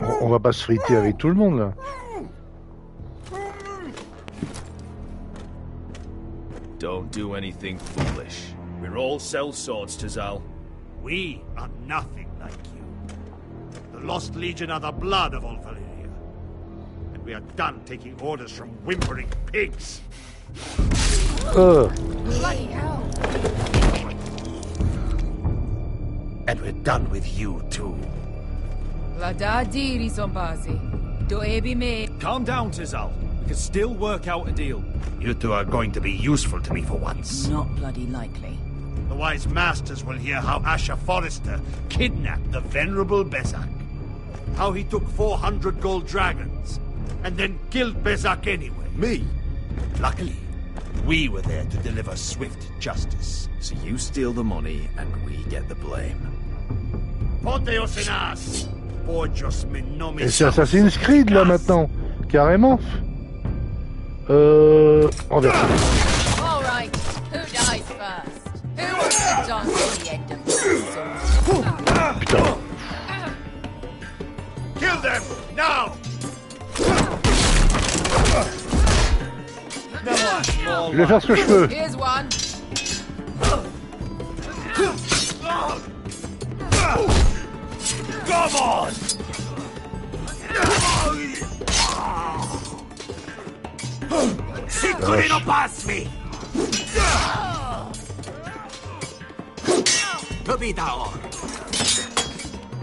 On va pas se friter avec tout le monde, là. Don't do anything foolish. We're all sellswords, Tazal. We are nothing like you. The Lost Legion are the blood of all Valyria. And we are done taking orders from whimpering pigs. Bloody hell. And we're done with you, too. Calm down, Tazal. We can still work out a deal. You two are going to be useful to me for once. Not bloody likely. The Wise Masters will hear how Asher Forrester kidnapped the venerable Bezak. How he took 400 gold dragons, and then killed Bezak anyway. Me? Luckily, we were there to deliver swift justice. So you steal the money, and we get the blame. Ponteos en as! Porgios me no me Et c'est Assassin's Creed, là, maintenant. Carrément. On verra. All right. Who dies first? Who wants to dance at the end of the Putain. Kill them! Now! Je vais faire ce que je peux. Here's one. Come on! Sicurino pass me!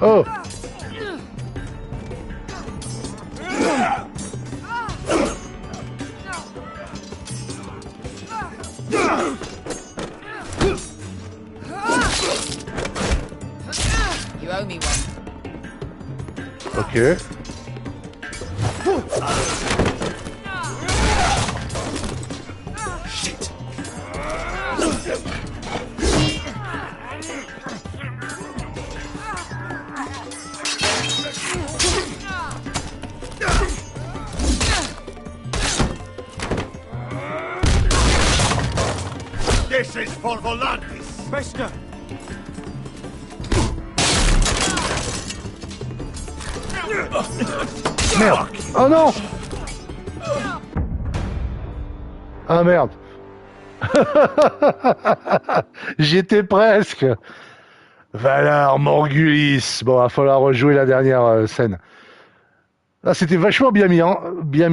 Oh! You owe me one. Ok. Shit! This is for Volantis! Beskar! Merde! Oh non! Ah merde! J'y étais presque! Valar Morgulis! Bon, il va falloir rejouer la dernière scène. Ah, c'était vachement bien mis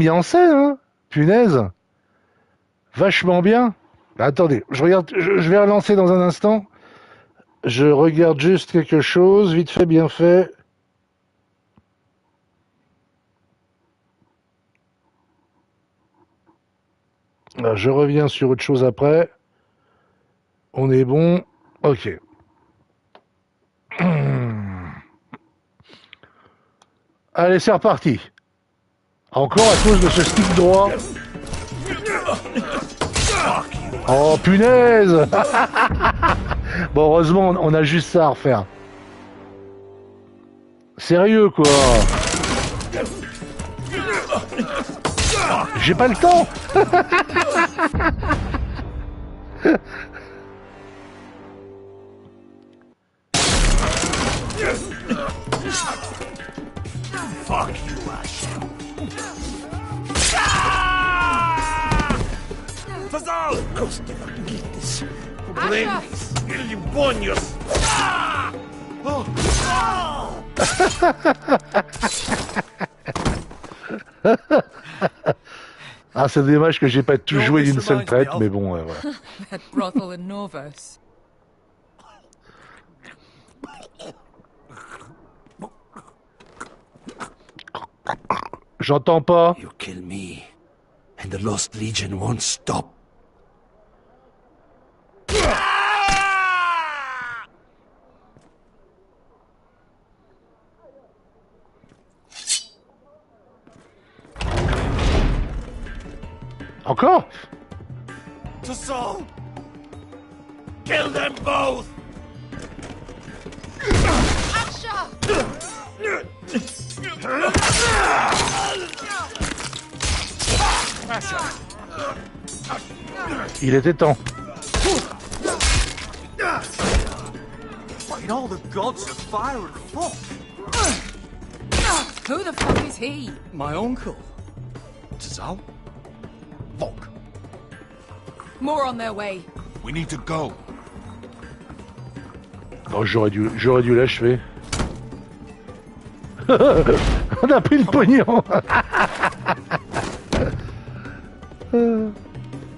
en scène, hein? Punaise! Vachement bien! Attendez, je vais relancer dans un instant. Je regarde juste quelque chose, vite fait, bien fait. Alors, je reviens sur autre chose après. On est bon. Ok. Allez, c'est reparti. Encore à cause de ce stick droit. Oh, punaise. Bon, heureusement, on a juste ça à refaire. Sérieux, quoi. J'ai pas le temps. Fuck you, Ash. Fazal! Ghost never get this. Blame you won your. Ah, c'est dommage que j'ai pas tout joué d'une seule traite, mais bon, voilà. That brothel in Novus. J'entends pas. You kill me, and the Lost Legion won't stop. Encore? To Saul! Kill them both! Il était temps. Fight all the gods of fire and fuck. Who the fuck is he? My uncle. Tazal? Fuck. More on their way. We need to go. Bon, j'aurais dû l'achever. On a pris le pognon.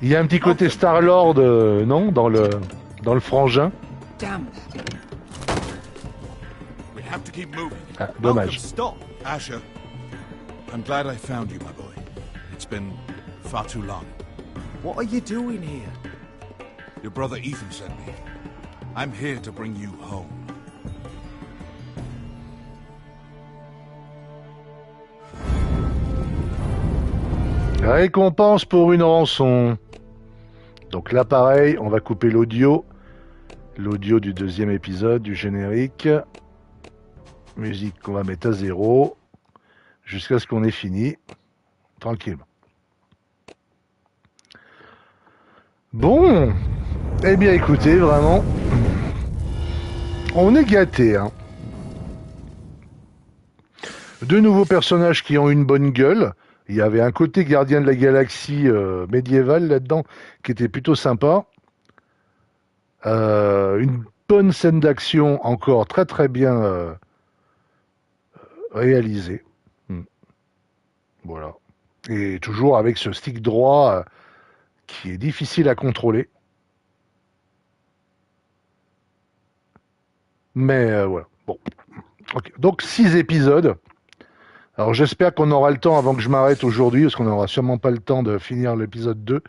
Il y a un petit côté Star-Lord, non, dans le frangin. Damn. We have to keep moving. Ah, dommage. Stop. Asher, I'm glad I found you, my boy. It's been far too long. What are you doing here? Your brother Ethan sent me. I'm here to bring you home. Récompense pour une rançon. Donc là, pareil, on va couper l'audio. L'audio du deuxième épisode, du générique. Musique qu'on va mettre à 0. Jusqu'à ce qu'on ait fini. Tranquille. Bon. Eh bien, écoutez, vraiment. On est gâtés, hein. Deux nouveaux personnages qui ont une bonne gueule. Il y avait un côté gardien de la galaxie médiéval là-dedans qui était plutôt sympa. Une bonne scène d'action encore très très bien réalisée. Voilà. Et toujours avec ce stick droit qui est difficile à contrôler. Mais voilà. Bon. Okay. Donc 6 épisodes. Alors j'espère qu'on aura le temps avant que je m'arrête aujourd'hui, parce qu'on n'aura sûrement pas le temps de finir l'épisode 2.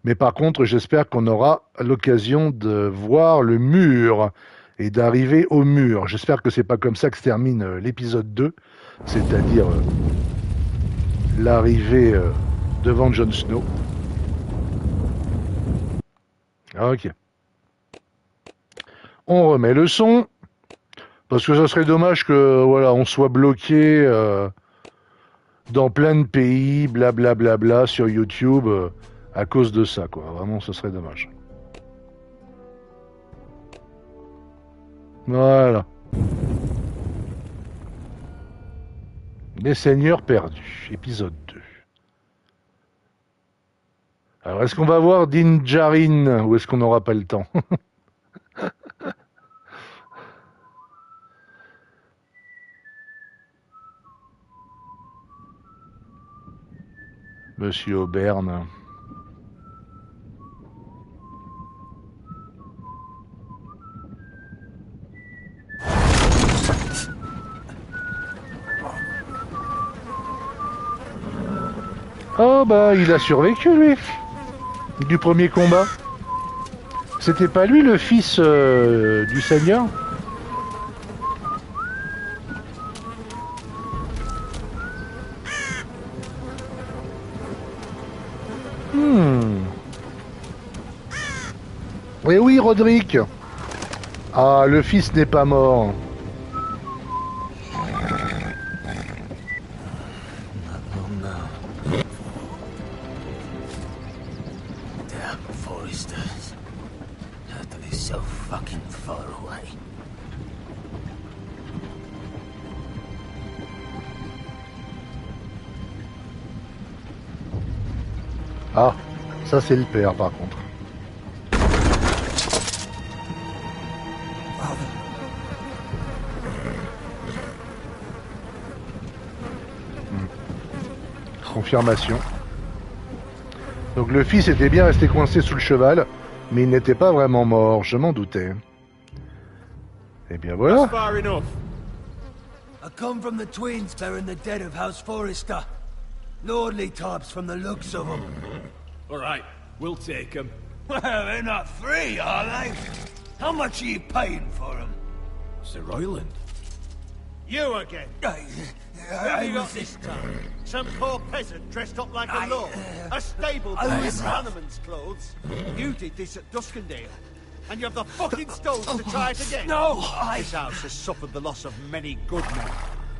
Mais par contre, j'espère qu'on aura l'occasion de voir le mur et d'arriver au mur. J'espère que c'est pas comme ça que se termine l'épisode 2, c'est-à-dire l'arrivée devant Jon Snow. Ok. On remet le son. Parce que ça serait dommage que voilà, on soit bloqué dans plein de pays, blablabla, bla bla, sur YouTube à cause de ça, quoi. Vraiment, ce serait dommage. Voilà. Les Seigneurs perdus, épisode 2. Alors, est-ce qu'on va voir Din Djarin ou est-ce qu'on n'aura pas le temps? Monsieur Auberne. Oh bah il a survécu lui. Du premier combat. C'était pas lui le fils du Seigneur? Oui, oui, Roderick. Ah, le fils n'est pas mort. Damn foresters. Have to be so fucking far away. Ah, ça c'est le père par contre. Confirmation. Donc le fils était bien resté coincé sous le cheval, mais il n'était pas vraiment mort, je m'en doutais. Et bien voilà. I come from the twins bearing the dead of House Forrester. Lordly types from the looks of them. All right, we'll take them. Well, they're not free, are they? How much are you paying for them? Sir Royland. You again? Who have you got this time? Some poor peasant dressed up like a lord? A stable boy in Bannerman's clothes? You did this at Duskendale, and you have the fucking stones to try it again? No, This house has suffered the loss of many good men,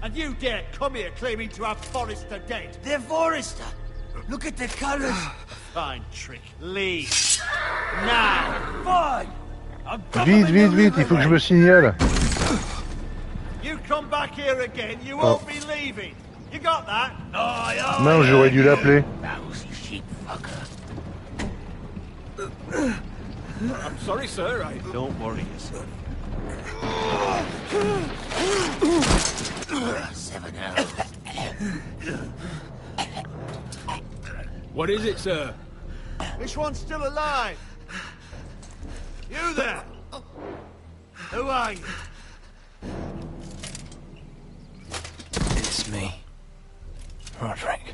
and you dare come here claiming to have Forrester dead? They're Forrester. Look at the colours. Fine trick. Leave. Now. Fine. Vite, vite, vite, il faut que je me signale. You come back here again, you won't be leaving. You got that? Non, j'aurais dû l'appeler. I'm sorry, sir. Don't worry yourself. What is it, sir? This one's still alive. You there? Who are you? It's me. Roderick.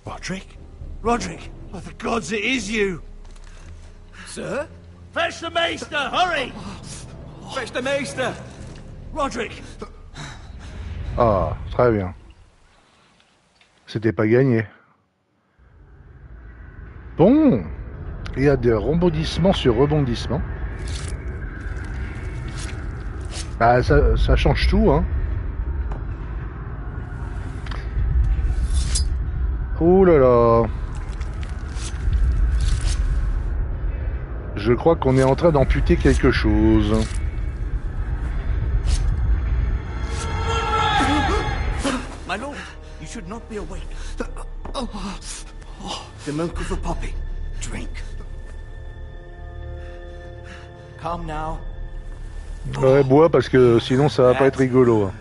Roderick? Roderick! Oh, the gods, it is you! Sir? Fetch the maester, hurry! Fetch the maester! Roderick! Ah, très bien. C'était pas gagné. Bon, il y a des rebondissements sur rebondissements. Bah, ça change tout, hein. Oh là là. Je crois qu'on est en train d'amputer quelque chose. My lord, you should not be awake. The milk of the poppy. Drink. Calm now. Ouais, bois parce que sinon ça va pas être rigolo.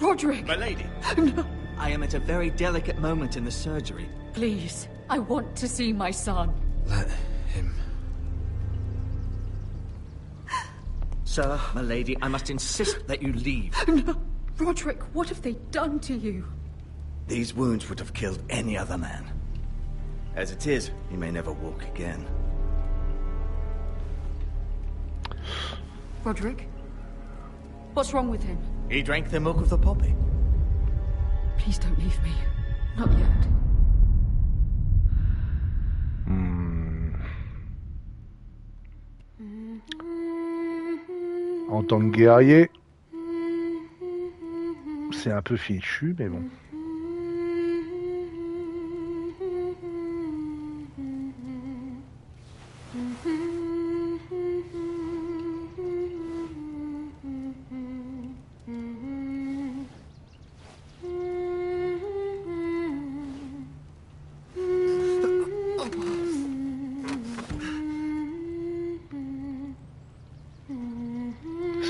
Roderick! My lady. No. I am at a very delicate moment in the surgery. Please, I want to see my son. Let him. Sir, my lady, I must insist that you leave. No. Roderick, what have they done to you? These wounds would have killed any other man. As it is, he may never walk again. Roderick? What's wrong with him? He drank the milk of the poppy. Please don't leave me. Not yet. En tant que guerrier, c'est un peu fichu, mais bon.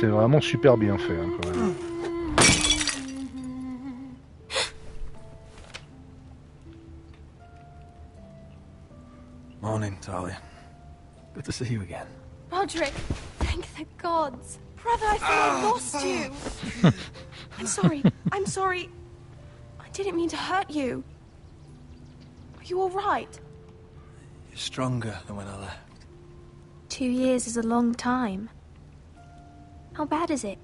C'est vraiment super bien fait, hein, quand même. Morning, Talia. Good to see you again. Roderick, thank the gods. Brother, I thought I lost you. I'm sorry. I'm sorry. I didn't mean to hurt you. Are you all right? stronger than when I left. 2 years is a long time. How bad is it?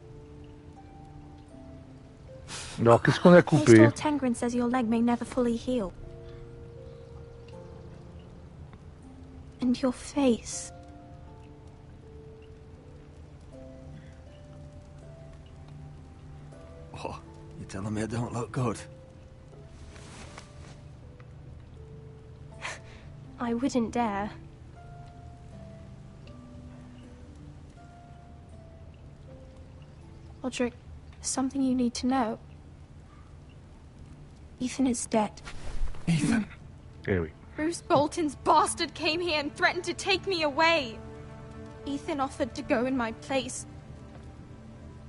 Alors, qu'est-ce qu'on a coupé? Lord Tengrin says your leg may never fully heal. And your face. What? You telling me I don't look good? I wouldn't dare. Roderick, there's something you need to know. Ethan is dead. Ethan? Eh oui. Bruce Bolton's bastard came here and threatened to take me away. Ethan offered to go in my place.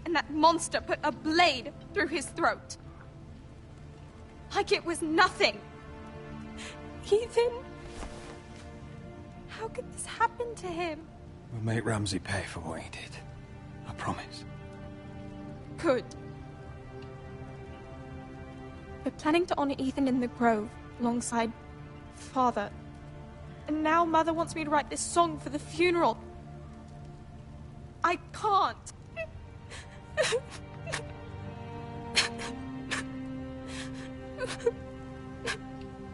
And that monster put a blade through his throat. Like it was nothing. Ethan? How could this happen to him? We'll make Ramsay pay for what he did. I promise. Good. We're planning to honor Ethan in the Grove, alongside Father. And now Mother wants me to write this song for the funeral. I can't.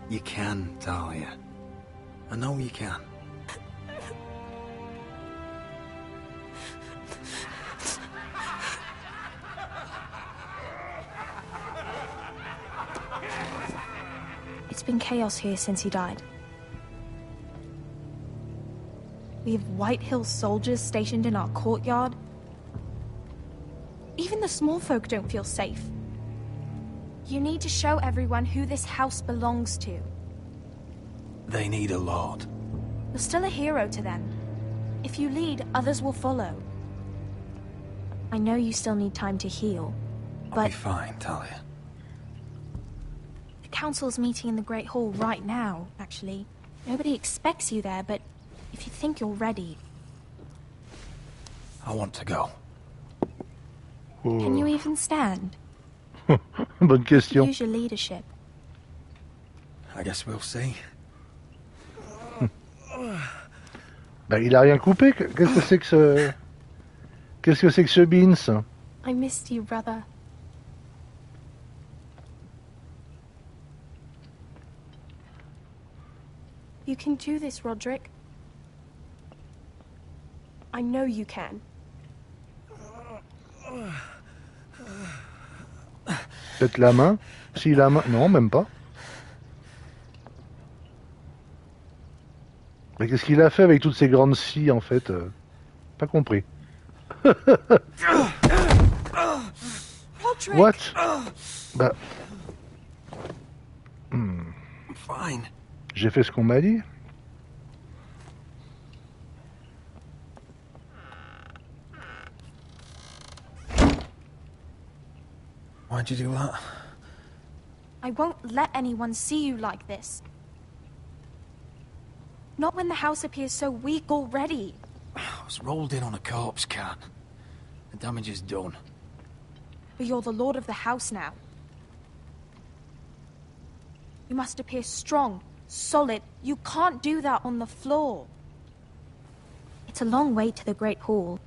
You can, Talia. I know you can. It's been chaos here since he died. We have White Hill soldiers stationed in our courtyard. Even the small folk don't feel safe. You need to show everyone who this house belongs to. They need a lord. You're still a hero to them. If you lead, others will follow. I know you still need time to heal, I'll but be fine, Talia. the council's meeting in the Great Hall right now, actually. Nobody expects you there, but if you think you're ready... I want to go. Can you even stand? Bonne question. Use your leadership. I guess we'll see. Bah, il a rien coupé. Qu'est-ce que c'est que ce... Qu'est-ce que c'est que ce beans? I missed you, brother. You can do this, Roderick. I know you can. Peut-être la main? Si, la main... Non, même pas. Mais qu'est-ce qu'il a fait avec toutes ces grandes scies, en fait? Pas compris. What? Bah... Fine. J'ai fait ce qu'on m'a dit. Why'd you do that? I won't let anyone see you like this. Not when the house appears so weak already. I was rolled in on a corpse cart. The damage is done. But you're the lord of the house now. You must appear strong, solid. You can't do that on the floor. It's a long way to the Great Hall.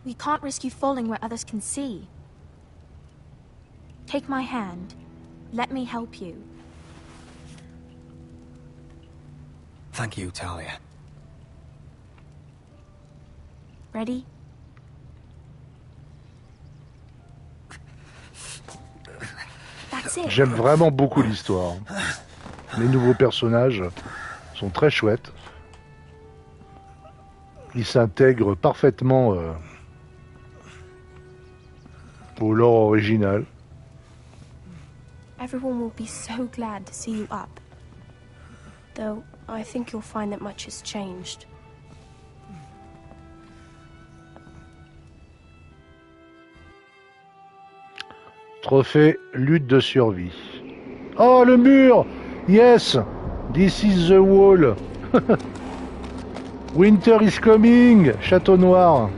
We can't risk you falling where others can see. Take my hand. Let me help you. Thank you, Talia. Ready? That's it. J'aime vraiment beaucoup l'histoire. Les nouveaux personnages sont très chouettes. Ils s'intègrent parfaitement au lore original. Everyone will be so glad to see you up. Though, I think you'll find that much has changed. Trophée lutte de survie. Oh, le mur! Yes! This is the wall. Winter is coming! Château noir.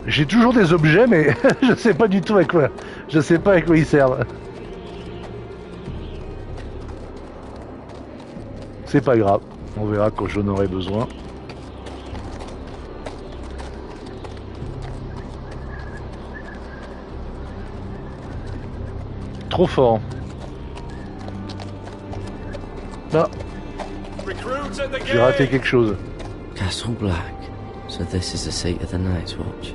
J'ai toujours des objets, mais je sais pas du tout à quoi. Je sais pas à quoi ils servent. C'est pas grave. On verra quand j'en aurai besoin. Trop fort. Ah. J'ai raté quelque chose. Castle Black. So this is the seat of the Night's Watch.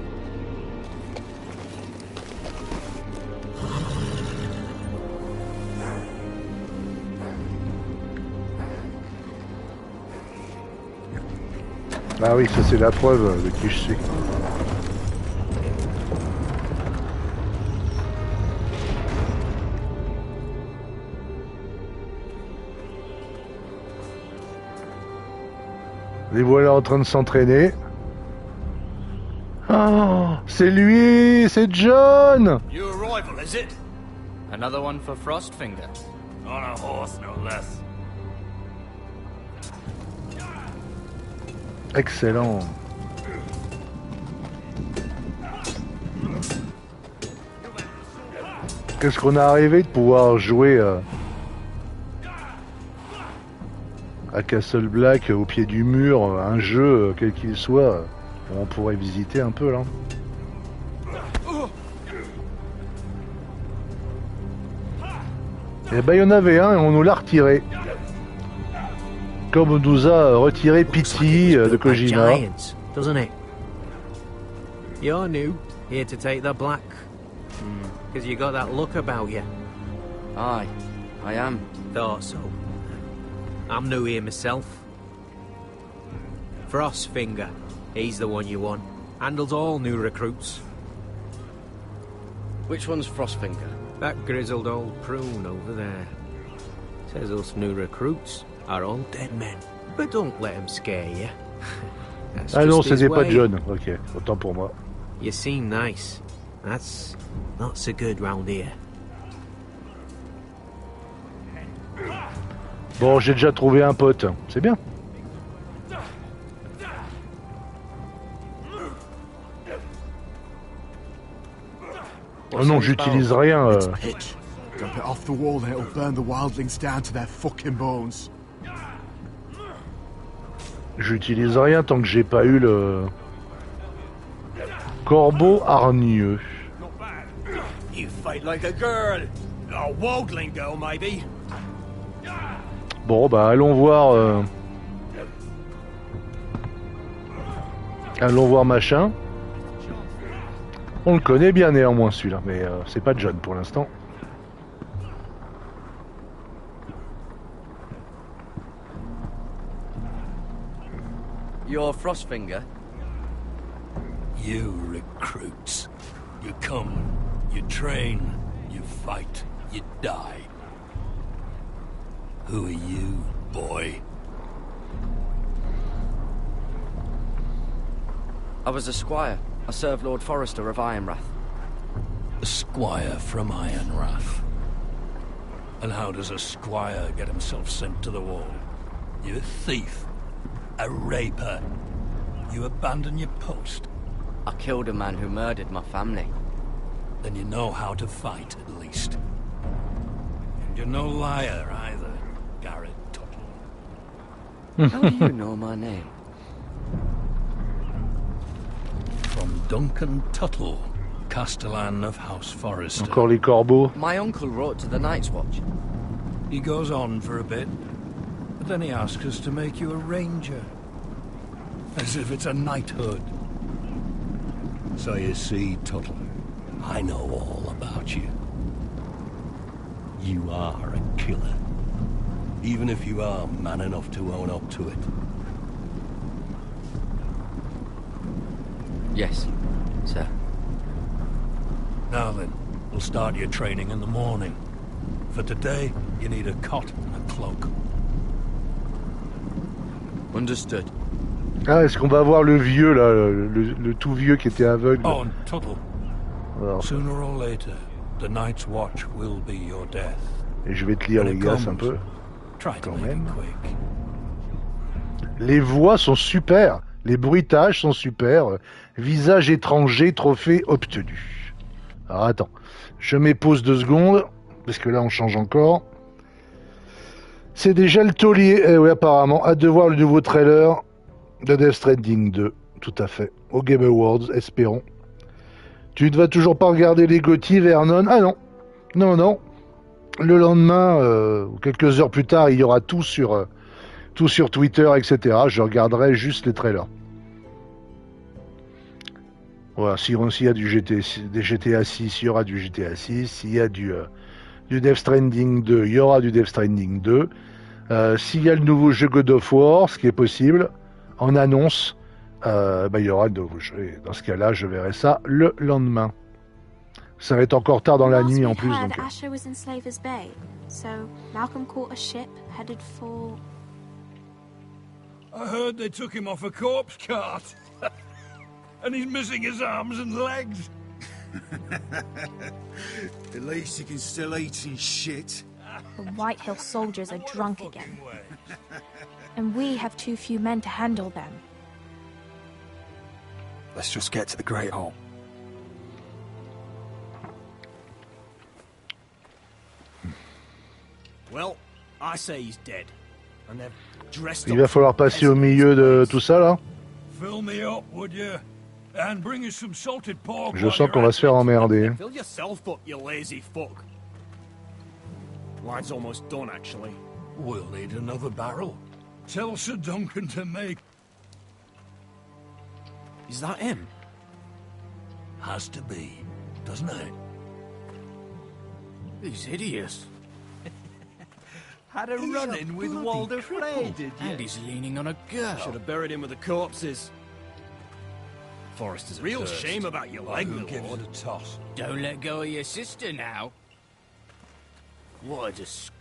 Ah oui, ça c'est la preuve de qui je suis. Les voilà en train de s'entraîner. Oh, c'est lui, c'est John. New arrival, is it? Another one for Frostfinger. On a horse, no less. Excellent. Qu'est-ce qu'on a arrivé de pouvoir jouer à Castle Black au pied du mur, un jeu quel qu'il soit, on pourrait visiter un peu là. Et ben il y en avait un et on nous l'a retiré. Comme on nous a retiré Pity de Kojima. Doesn't it? You're new, here to take the black. Because you got that look about you. Aye, I am. Thought so. I'm new here myself. Frostfinger, he's the one you want. Handles all new recruits. Which one's Frostfinger? That grizzled old prune over there. Says us new recruits are all dead men. But don't let him scare you. Ah non, c'était pas John. Ok, autant pour moi. You seem nice. That's not so good round here. Bon, j'ai déjà trouvé un pote. C'est bien. Oh non, j'utilise rien. Dump it off the wall there, it'll burn the wildlings down to their fucking bones. J'utilise rien tant que j'ai pas eu le corbeau hargneux. You fight like a girl. A wildling girl, maybe. Bon, bah allons voir. Allons voir machin. On le connaît bien néanmoins celui-là, mais c'est pas John pour l'instant. You're Frostfinger? You recruits. You come, you train, you fight, you die. Who are you, boy? I was a squire. I served Lord Forrester of Ironrath. A squire from Ironrath. And how does a squire get himself sent to the wall? You a thief? A raper? You abandon your post? I killed a man who murdered my family. Then you know how to fight, at least. And you're no liar, either, Garrett Tuttle. How do you know my name? From Duncan Tuttle, Castellan of House Forrester. Encore les corbeaux. My uncle wrote to the Night's Watch. He goes on for a bit, but then he asks us to make you a ranger. As if it's a knighthood. So you see, Tuttle, I know all about you. You are a killer. Even if you are man enough to own up to it. Yes, sir. Now then, we'll start your training in the morning. For today, you need a cot and a cloak. Understood. Ah, est-ce qu'on va voir le vieux là, le tout vieux qui était aveugle? Oh, and Tuttle. Alors, Sooner or later, the Night's Watch will be your death. et je vais te lire les gars un peu. Try to Quand make it même. quick. Les voix sont super. Les bruitages sont super. Visage étranger, trophée obtenu. Alors attends, je mets pause 2 secondes, parce que là on change encore. C'est déjà le taulier, oui apparemment. Hâte de voir le nouveau trailer de Death Stranding 2, tout à fait. Au Game Awards, espérons. Tu ne vas toujours pas regarder les GOTY, Vernon? Ah non, non. Le lendemain, ou quelques heures plus tard, il y aura tout sur Twitter, etc. Je regarderai juste les trailers. Voilà, s'il y a des GTA 6, il y aura du GTA 6. S'il y a du Death Stranding 2, il y aura du Death Stranding 2. S'il y a le nouveau jeu God of War, ce qui est possible, en annonce, il y aura de nouveaux jeux. Et dans ce cas-là, je verrai ça le lendemain. Ça va être encore tard dans la nuit en plus. Donc... Asher was in Slaver's Bay, so Malcolm caught a ship headed for... I heard they took him off a corpse cart. And he's missing his arms and legs. At least he can still eat and shit. The White Hill soldiers are drunk again. And we have too few men to handle them. Let's just get to the Great Hall. Well, I say he's dead. And they've dressed Il va falloir passer au milieu de tout ça là. Fill me up, would you? And bring us some salted pork. Je sens qu'on va se faire emmerder. Fill yourself up, you lazy fuck. Wine's almost done, actually. We'll need another barrel. Tell Sir Duncan to make... Is that him? Has to be, doesn't it? He's hideous. Had a run-in with Walder Frey, did you? And he's leaning on a girl. Should have buried him with the corpses. Forrester's a real shame about your leg, Who gives Lord. it a toss? Don't let go of your sister now. What a dis...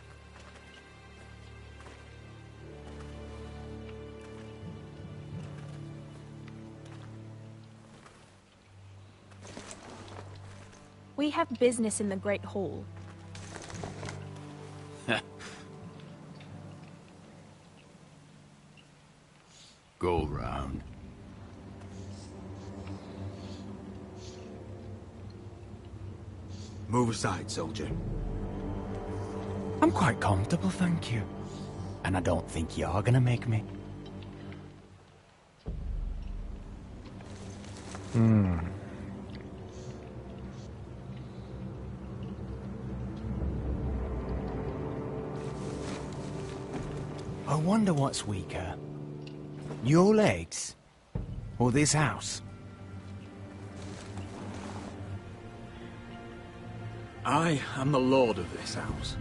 We have business in the Great Hall. Go round. Move aside, soldier. I'm quite comfortable, thank you. And I don't think you're gonna make me. I wonder what's weaker. Your legs? Or this house? I am the lord of this house,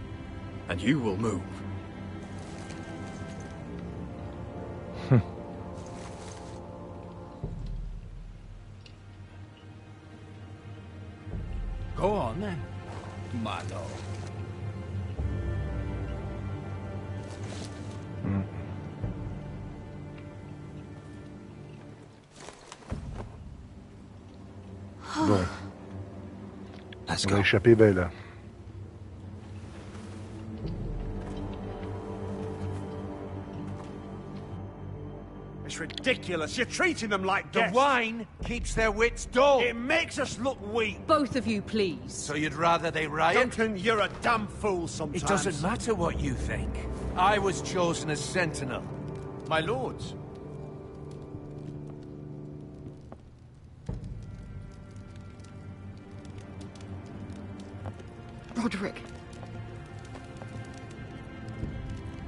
and you will move. Go on then, my lord. Bon. On va échapper belle. It's ridiculous. You're treating them like guests. The wine keeps their wits dull. It makes us look weak. Both of you, please. So you'd rather they riot? Duncan, you're a damn fool sometimes. It doesn't matter what you think. I was chosen as sentinel. My lords. Roderick.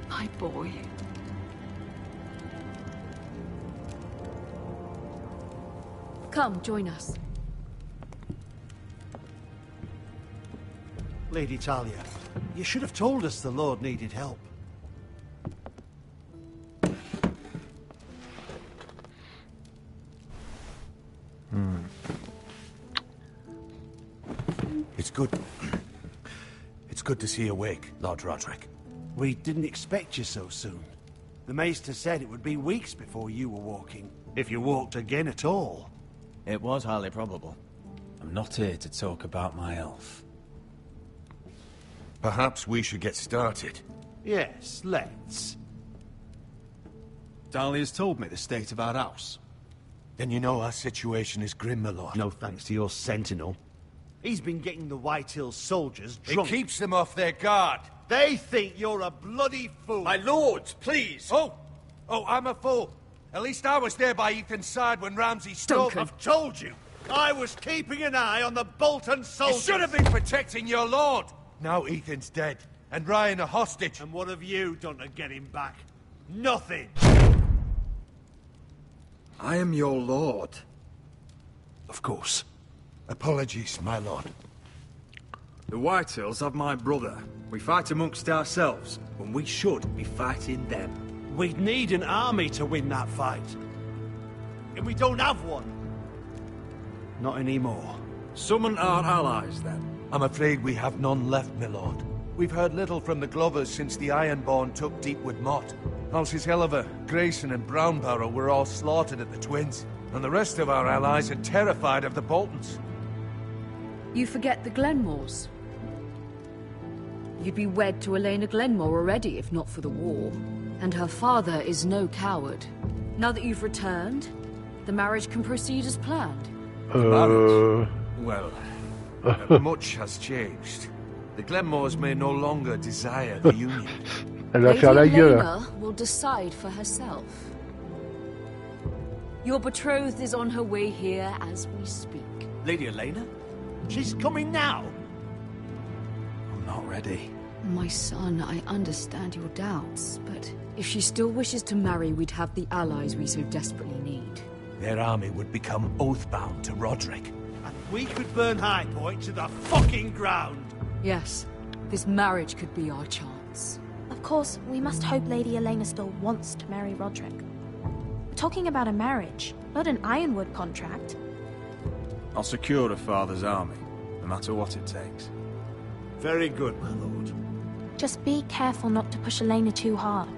My boy. Come, join us. Lady Talia, you should have told us the Lord needed help. It's good. It's good to see you awake, Lord Roderick. We didn't expect you so soon. The Maester said it would be weeks before you were walking, if you walked again at all. It was highly probable. I'm not here to talk about my elf. Perhaps we should get started. Yes, let's. Dahlia's told me the state of our house. Then you know our situation is grim, my lord. No thanks to your sentinel. He's been getting the White Hills soldiers It drunk. keeps them off their guard. They think you're a bloody fool. My lords, please. Oh, I'm a fool. At least I was there by Ethan's side when Ramsay stole. I've told you. I was keeping an eye on the Bolton You soldiers. should have been protecting your lord. Now Ethan's dead, and Ryan a hostage. And what have you done to get him back? Nothing. I am your lord. Of course. Apologies, my lord. The Whitehills have my brother. We fight amongst ourselves, when we should be fighting them. We'd need an army to win that fight. And we don't have one. Not anymore. Summon our allies, then. I'm afraid we have none left, my lord. We've heard little from the Glovers since the Ironborn took Deepwood Motte. Halsey's Helliver, Grayson and Brownbarrow were all slaughtered at the Twins. And the rest of our allies are terrified of the Boltons. You forget the Glenmores. You'd be wed to Elena Glenmore already, if not for the war. And her father is no coward. Now that you've returned, the marriage can proceed as planned. Marriage? Well, much has changed. The Glenmores may no longer desire the union. Elle va faire la gueule. Elena will decide for herself. Your betrothed is on her way here as we speak. Lady Elena? She's coming now. I'm not ready. My son, I understand your doubts, but if she still wishes to marry, we'd have the allies we so desperately need. Their army would become oath-bound to Roderick. And we could burn High Point to the fucking ground. Yes, this marriage could be our chance. Of course, we must hope Lady Elena still wants to marry Roderick. We're talking about a marriage, not an Ironwood contract. I'll secure her father's army, no matter what it takes. Very good, my lord. Just be careful not to push Elena too hard.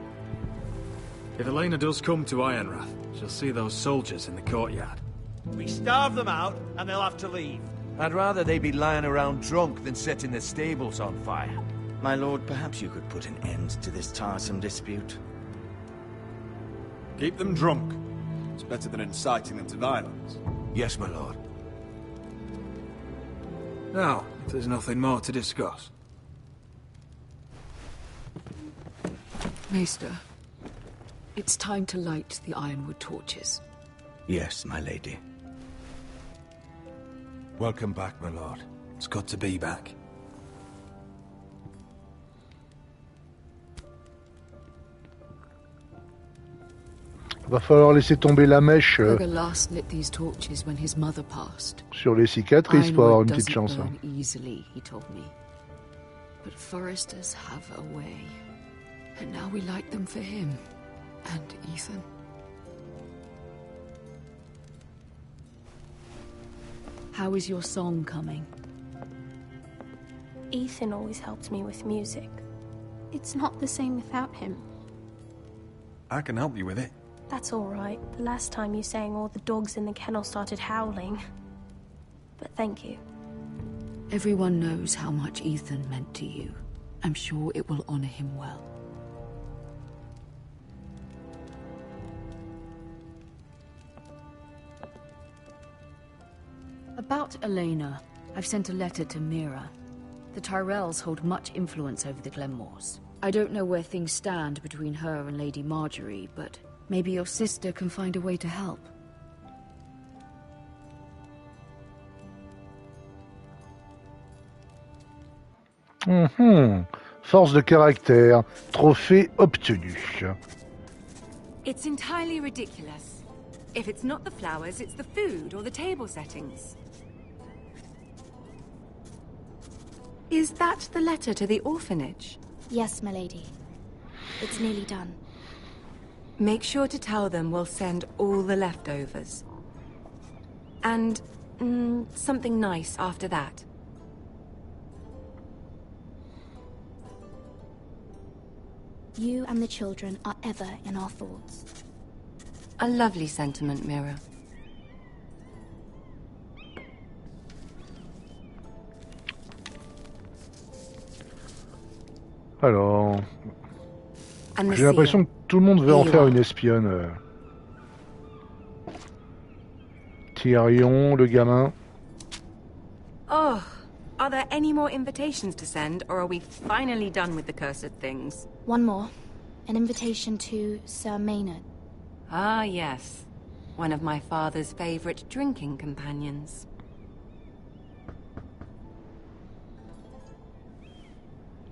If Elena does come to Ironrath, she'll see those soldiers in the courtyard. We starve them out, and they'll have to leave. I'd rather they be lying around drunk than setting the stables on fire. My lord, perhaps you could put an end to this tiresome dispute. Keep them drunk. It's better than inciting them to violence. Yes, my lord. Now, if there's nothing more to discuss. Maester, it's time to light the Ironwood torches. Yes, my lady. Welcome back, my lord. It's good to be back. Va falloir laisser tomber la mèche Gregor last lit these torches when his mother passed. sur les cicatrices pour avoir une petite Ironwood chance. doesn't burn easily, he told me. But foresters have a way. And now we light them for him. And Ethan. How is your song coming? Ethan always helps me with music. It's not the same without him. I can help you with it. That's all right. The last time you sang, all the dogs in the kennel started howling. But thank you. Everyone knows how much Ethan meant to you. I'm sure it will honor him well. About Elena, I've sent a letter to Mira. The Tyrells hold much influence over the Glenmores. I don't know where things stand between her and Lady Marjorie, but maybe your sister can find a way to help. Force de caractère, trophée obtenu. It's entirely ridiculous. If it's not the flowers, it's the food or the table settings. Is that the letter to the orphanage? Yes, my lady. It's nearly done. Make sure to tell them we'll send all the leftovers. And something nice after that. You and the children are ever in our thoughts. A lovely sentiment, Mira. Alors, j'ai l'impression que tout le monde veut en faire une espionne. Tyrion, le gamin. Oh, are there any more invitations to send, or are we finally done with the cursed things? One more. An invitation to Sir Maynard. Ah, yes. One of my father's favorite drinking companions.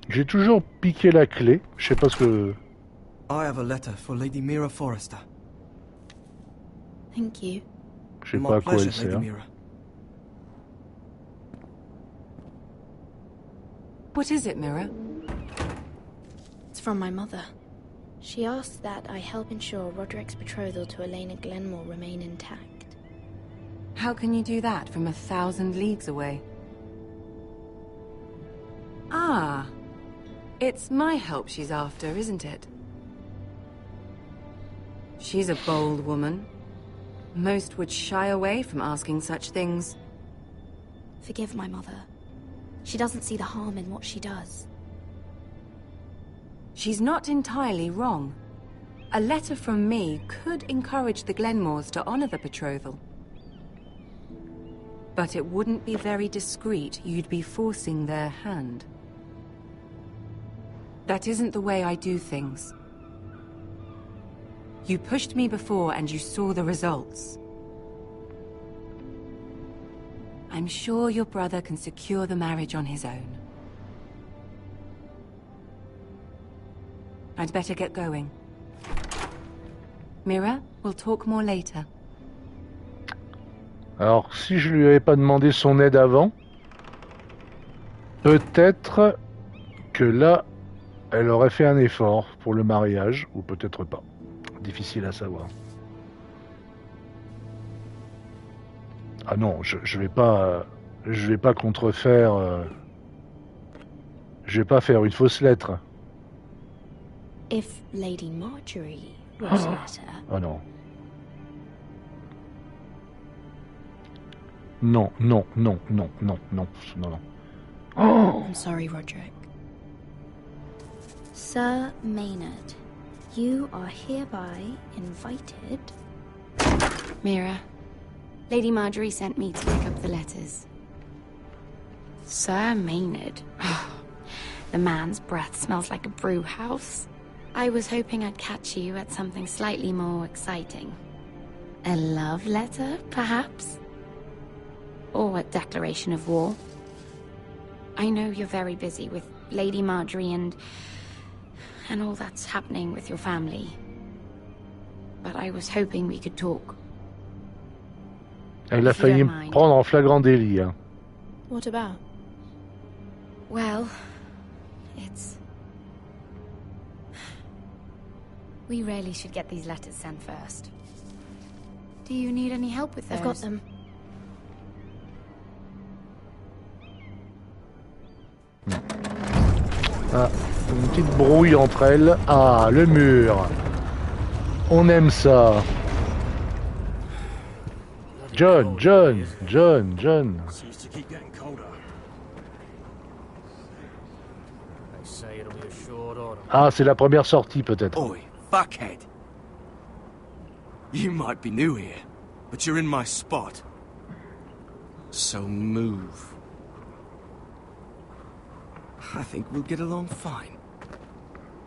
J'ai toujours piqué la clé. Je sais pas ce que... I have a letter for Lady Mira Forrester. Thank you. Je sais pas à quoi elle sert. What is it, Mira? It's from my mother. She asks that I help ensure Roderick's betrothal to Elena Glenmore remain intact. How can you do that from 1,000 leagues away? Ah, it's my help she's after, isn't it? She's a bold woman. Most would shy away from asking such things. Forgive my mother. She doesn't see the harm in what she does. She's not entirely wrong. A letter from me could encourage the Glenmores to honor the betrothal. But it wouldn't be very discreet. You'd be forcing their hand. That isn't the way I do things. You pushed me before and you saw the results. I'm sure your brother can secure the marriage on his own. I'd better get going. Mira, we'll talk more later. Alors, si je lui avais pas demandé son aide avant, peut-être que là, elle aurait fait un effort pour le mariage, ou peut-être pas. Difficile à savoir. Ah non, je vais pas contrefaire. Je vais pas faire une fausse lettre. If Lady Marjorie wrote a letter... Oh non. Non, non, non, non, non, non, non, non. Oh! I'm sorry, Roderick. Sir Maynard, you are hereby invited... Mira, Lady Marjorie sent me to pick up the letters. Sir Maynard. The man's breath smells like a brew house. I was hoping I'd catch you at something slightly more exciting. A love letter, perhaps? Or a declaration of war. I know you're very busy with Lady Marjorie and all that's happening with your family. But I was hoping we could talk. Elle a failli me prendre en flagrant délit. Hein. What about? Well, it's... We really should get these letters sent first. Do you need any help with those? I've got them. Ah, une petite brouille entre elles. Ah, le mur. On aime ça. John. Seems to keep getting colder. They say it'll be a short order. Ah, c'est la première sortie peut-être. Oi, fuckhead. You might be new here, but you're in my spot. So move. I think we'll get along fine.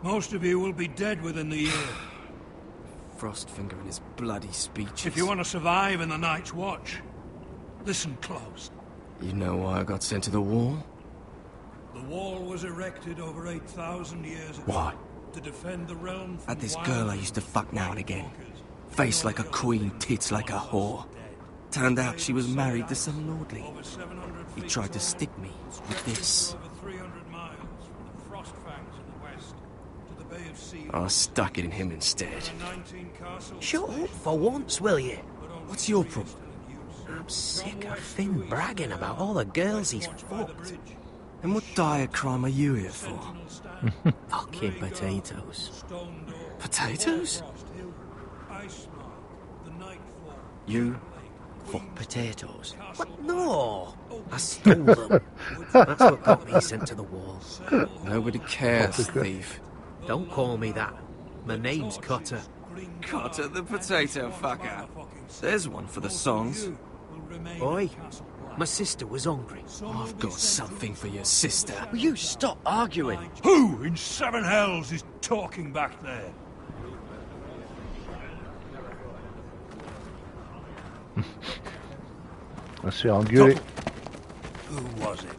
Most of you will be dead within the year. Frostfinger and his bloody speeches. If you want to survive in the Night's Watch, listen close. You know why I got sent to the wall? The wall was erected over 8,000 years ago. Why? To defend the realm from Had this wild girl I used to fuck now and again. Face like a queen, tits like a whore. Turned out she was married to some lordly. He tried to stick me with this. I stuck it in him instead. Shut up for once, will you? What's your problem? I'm sick of Finn bragging about all the girls he's fucked. And what dire crime are you here for? Fucking potatoes. Potatoes? You fuck potatoes? What? No! I stole them. That's what got me sent to the wall. Nobody cares, thief. Don't call me that. My name's Cotter. Cotter the potato fucker. There's one for the songs. Oi, my sister was hungry. I've got something for your sister. Will you stop arguing? Who in seven hells is talking back there? On va se faire engueuler. Who was it?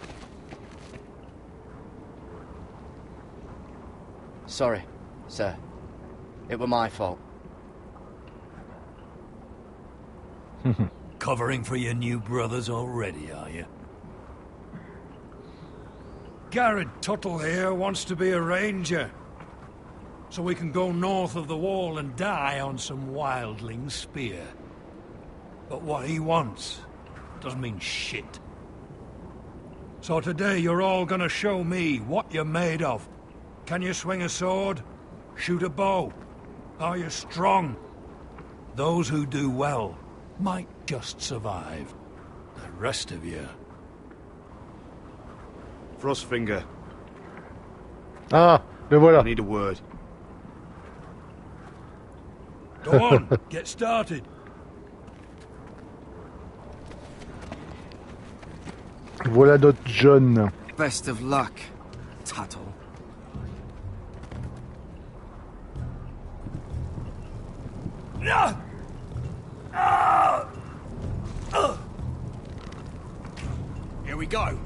Sorry, sir. It were my fault. Covering for your new brothers already, are you? Garrett Tuttle here wants to be a ranger. So we can go north of the wall and die on some wildling spear. But what he wants doesn't mean shit. So today you're all gonna show me what you're made of. Can you swing a sword? Shoot a bow? Are you strong? Those who do well might just survive. The rest of you... Frostfinger. Ah, le voilà. I need a word. Go on, get started. Voilà notre John. Best of luck, Tuttle. Here we go.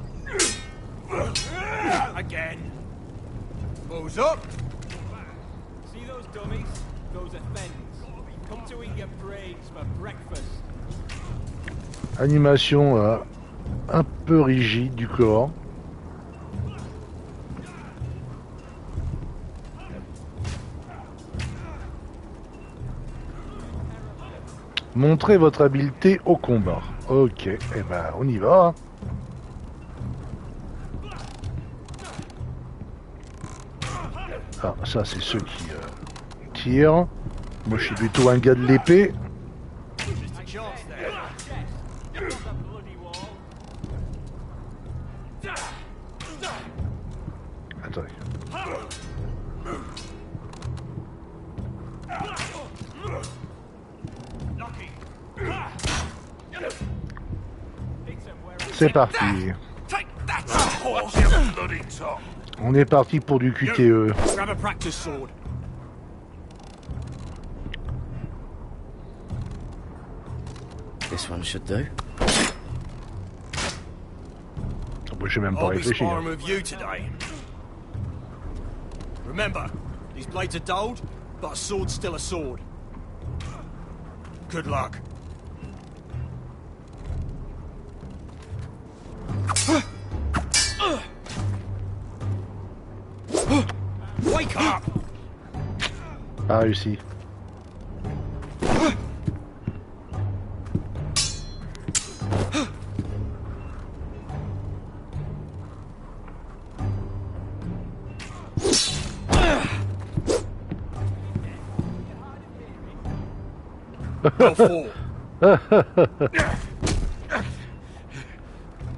Again. Balls up. See those dummies? Those are Fens. Come to eat your brains for breakfast. Animation un peu rigide du corps. Montrez votre habileté au combat. Ok, eh ben on y va. Ah, ça c'est ceux qui tirent. Moi je suis plutôt un gars de l'épée. Attendez. C'est parti. On est parti pour du QTE. Grab a practice sword. This one should do. J'ai même pas réfléchi. I'll be sparring with you today. Remember, these blades are dulled, but a sword's still a sword. Good luck. Wake up! Pas réussi.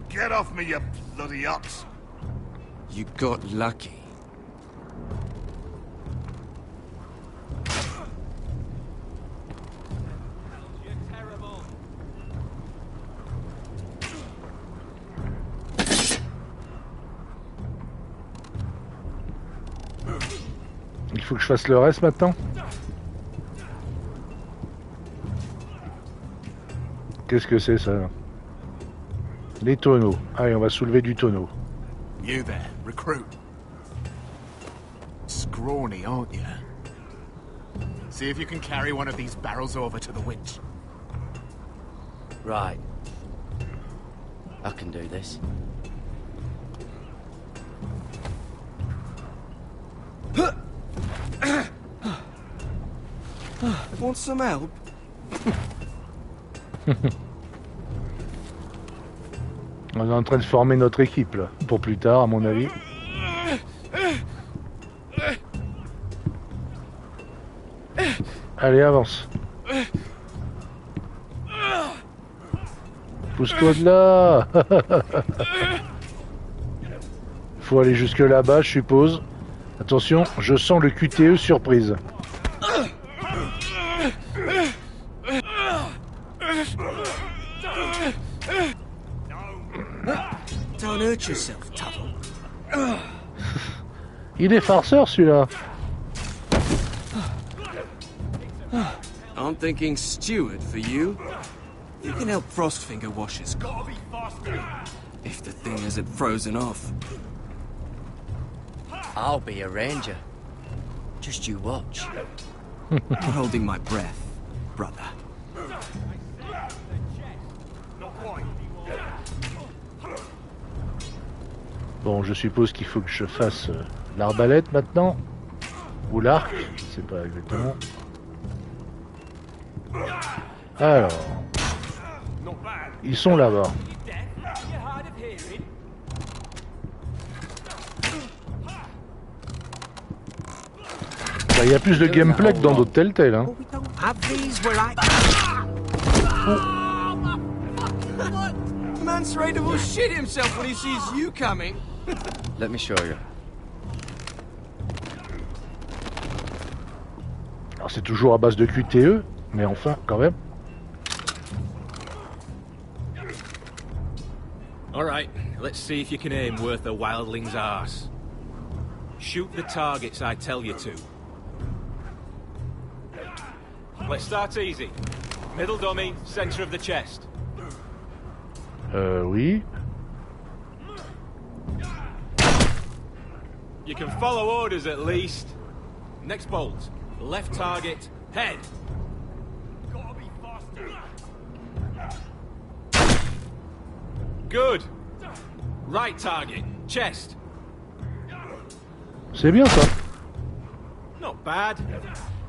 Get off me, you bloody ox! You got lucky. Il faut que je fasse le reste maintenant. Qu'est-ce que c'est ça? Les tonneaux. Allez, on va soulever du tonneau. You there, recruit. Scrawny, aren't you? See if you can carry one of these barrels over to the winch. Right. I can do this. Want some help? On est en train de former notre équipe là, pour plus tard à mon avis. Allez, avance. Pousse-toi de là. Faut aller jusque là-bas, je suppose. Attention, je sens le QTE surprise. Don't hurt yourself, Tuttle. Il est farceur celui-là. I'm thinking steward for you. You can help Frostfinger wash his car. If the thing isn't frozen off. I'll be a ranger. Just you watch. Not holding my breath, brother. Bon, je suppose qu'il faut que je fasse l'arbalète maintenant. Ou l'arc, je sais pas exactement. Alors. Ils sont là-bas. Il y a plus de gameplay que dans d'autres Telltale, hein. Man's ready to shit himself when he sees you coming. Let me show you. Alors c'est toujours à base de QTE, mais enfin, quand même. Alright, let's see if you can aim worth a wildling's arse. Shoot the targets I tell you to. Let's start easy. Middle dummy, center of the chest. Oui. You can follow orders at least. Next bolt. Left target, head. Good. Right target, chest. C'est bien ça. Not bad.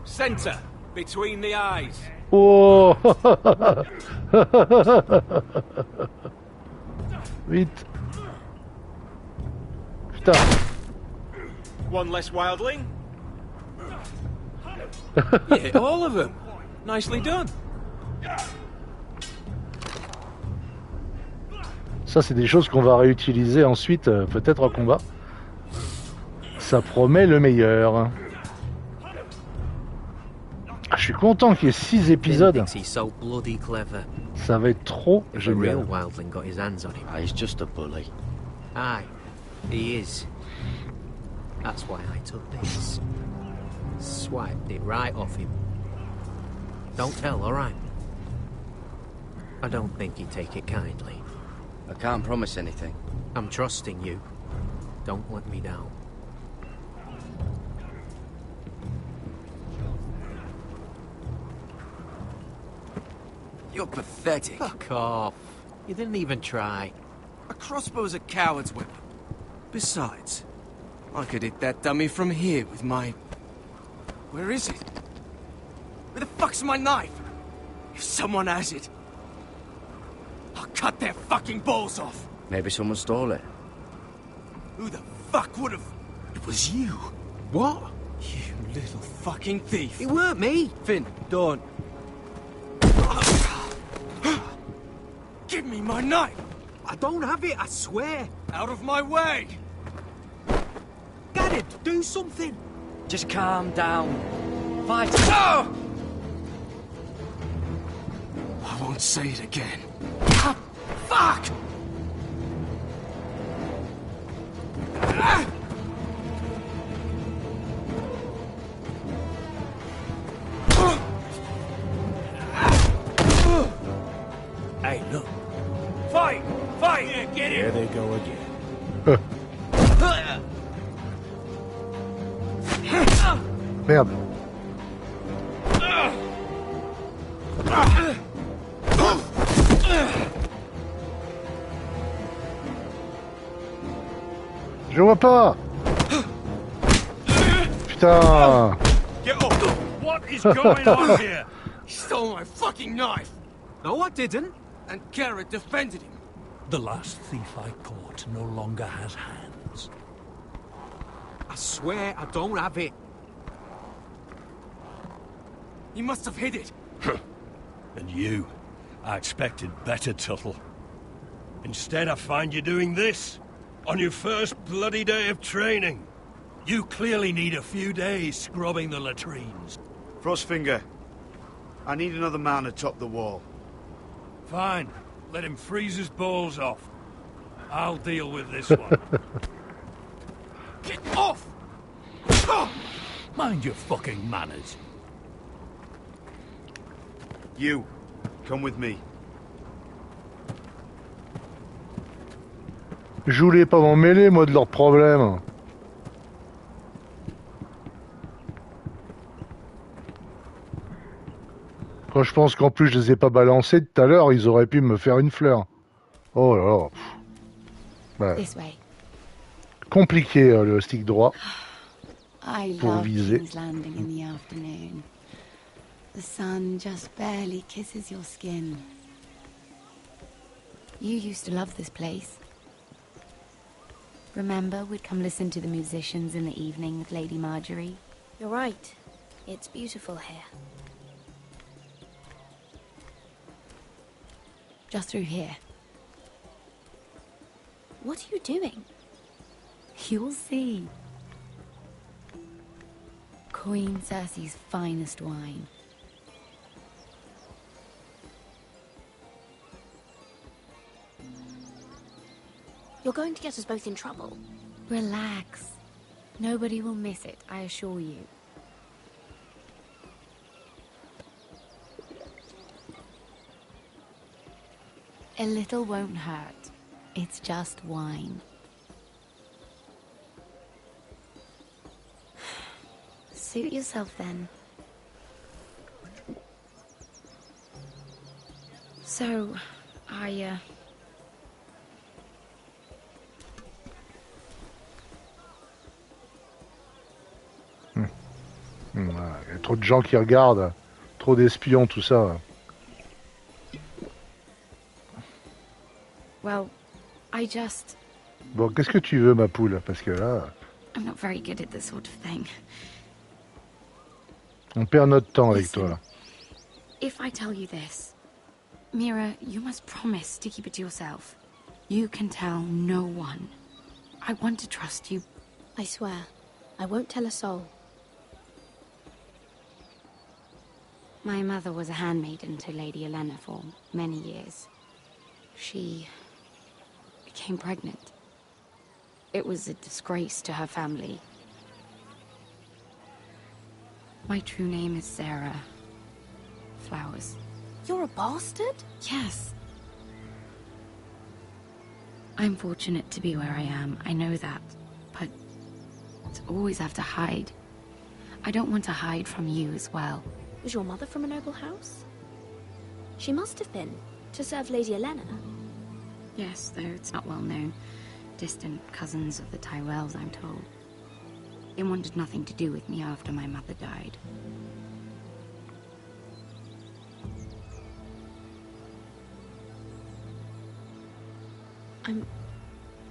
Center, between the eyes. Oh. Vite. Putain. One less wildling. Yeah, all of them. Nicely done. Ça, c'est des choses qu'on va réutiliser ensuite, peut-être en combat. Ça promet le meilleur. Ah, je suis content qu'il y ait 6 épisodes. Ça va être trop génial. He's just a bully. Aye, he is. That's why I took this. Swiped it right off him. Don't tell, alright? I don't think he'd take it kindly. I can't promise anything. I'm trusting you. Don't let me down. You're pathetic. Fuck off. You didn't even try. A crossbow's a coward's weapon. Besides, I could hit that dummy from here with my... Where is it? Where the fuck's my knife? If someone has it, I'll cut their fucking balls off. Maybe someone stole it. Who the fuck would have... It was you. What? You little fucking thief. It weren't me. Finn, don't. Give me my knife! I don't have it, I swear. Out of my way! Garrett, do something. Just calm down. Fight. Oh! I won't say it again. Ah, fuck! Hey, look. Fight! Fight! Yeah, get There him! they go again. Merde. Je vois pas. Putain. Get up! What is going on here? He stole my fucking knife! No, I didn't. And Garrett defended him. The last thief I caught no longer has hands. I swear I don't have it. He must have hid it. And you? I expected better, Tuttle. Instead, I find you doing this. On your first bloody day of training. You clearly need a few days scrubbing the latrines. Frostfinger, I need another man atop the wall. Fine. Let him freeze his balls off. I'll deal with this one. Get off! Mind your fucking manners. You, come with me. Je voulais pas m'en mêler, moi, de leurs problèmes. Quand je pense qu'en plus je les ai pas balancés tout à l'heure, ils auraient pu me faire une fleur. Oh là là. Ouais. This way. Compliqué le stick droit. I Pour love viser. King's Landing in the afternoon. The sun just barely kisses your skin. You used to love this place. Remember, we'd come listen to the musicians in the evening with Lady Marjorie? You're right. It's beautiful here. Just through here. What are you doing? You'll see. Queen Cersei's finest wine. You're going to get us both in trouble. Relax. Nobody will miss it, I assure you. A little won't hurt. It's just wine. Suit yourself then. So, I, Il y a trop de gens qui regardent, trop d'espions, tout ça. well, I just... Bon, qu'est-ce que tu veux, ma poule? Parce que là, I'm not very good at this sort of thing. on perd notre temps avec Listen. toi. If I tell you this, Mira, you must promise to keep it to yourself. You can tell no one. I want to trust you. I swear, I won't tell a soul. My mother was a handmaiden to Lady Olenna for many years. She became pregnant. It was a disgrace to her family. My true name is Sarah Flowers. You're a bastard? Yes. I'm fortunate to be where I am, I know that. But to always have to hide. I don't want to hide from you as well. Was your mother from a noble house? She must have been, to serve Lady Olenna. Yes, though it's not well known. Distant cousins of the Tyrells, I'm told. They wanted nothing to do with me after my mother died.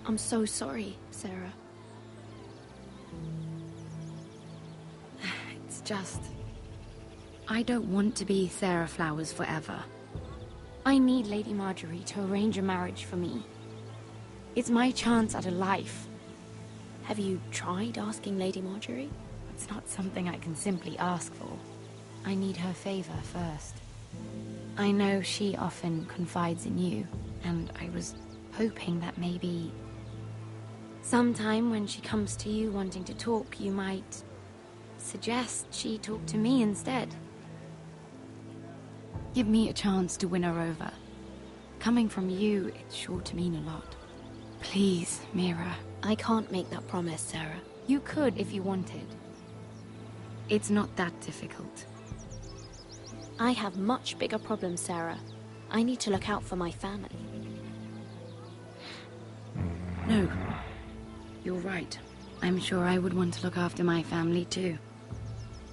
I'm so sorry, Sarah. It's just... I don't want to be Sarah Flowers forever. I need Lady Marjorie to arrange a marriage for me. It's my chance at a life. Have you tried asking Lady Marjorie? It's not something I can simply ask for. I need her favor first. I know she often confides in you, and I was hoping that maybe... sometime when she comes to you wanting to talk, you might suggest she talk to me instead. Give me a chance to win her over. Coming from you, it's sure to mean a lot. Please, Mira. I can't make that promise, Sarah. You could if you wanted. It's not that difficult. I have much bigger problems, Sarah. I need to look out for my family. No. You're right. I'm sure I would want to look after my family too.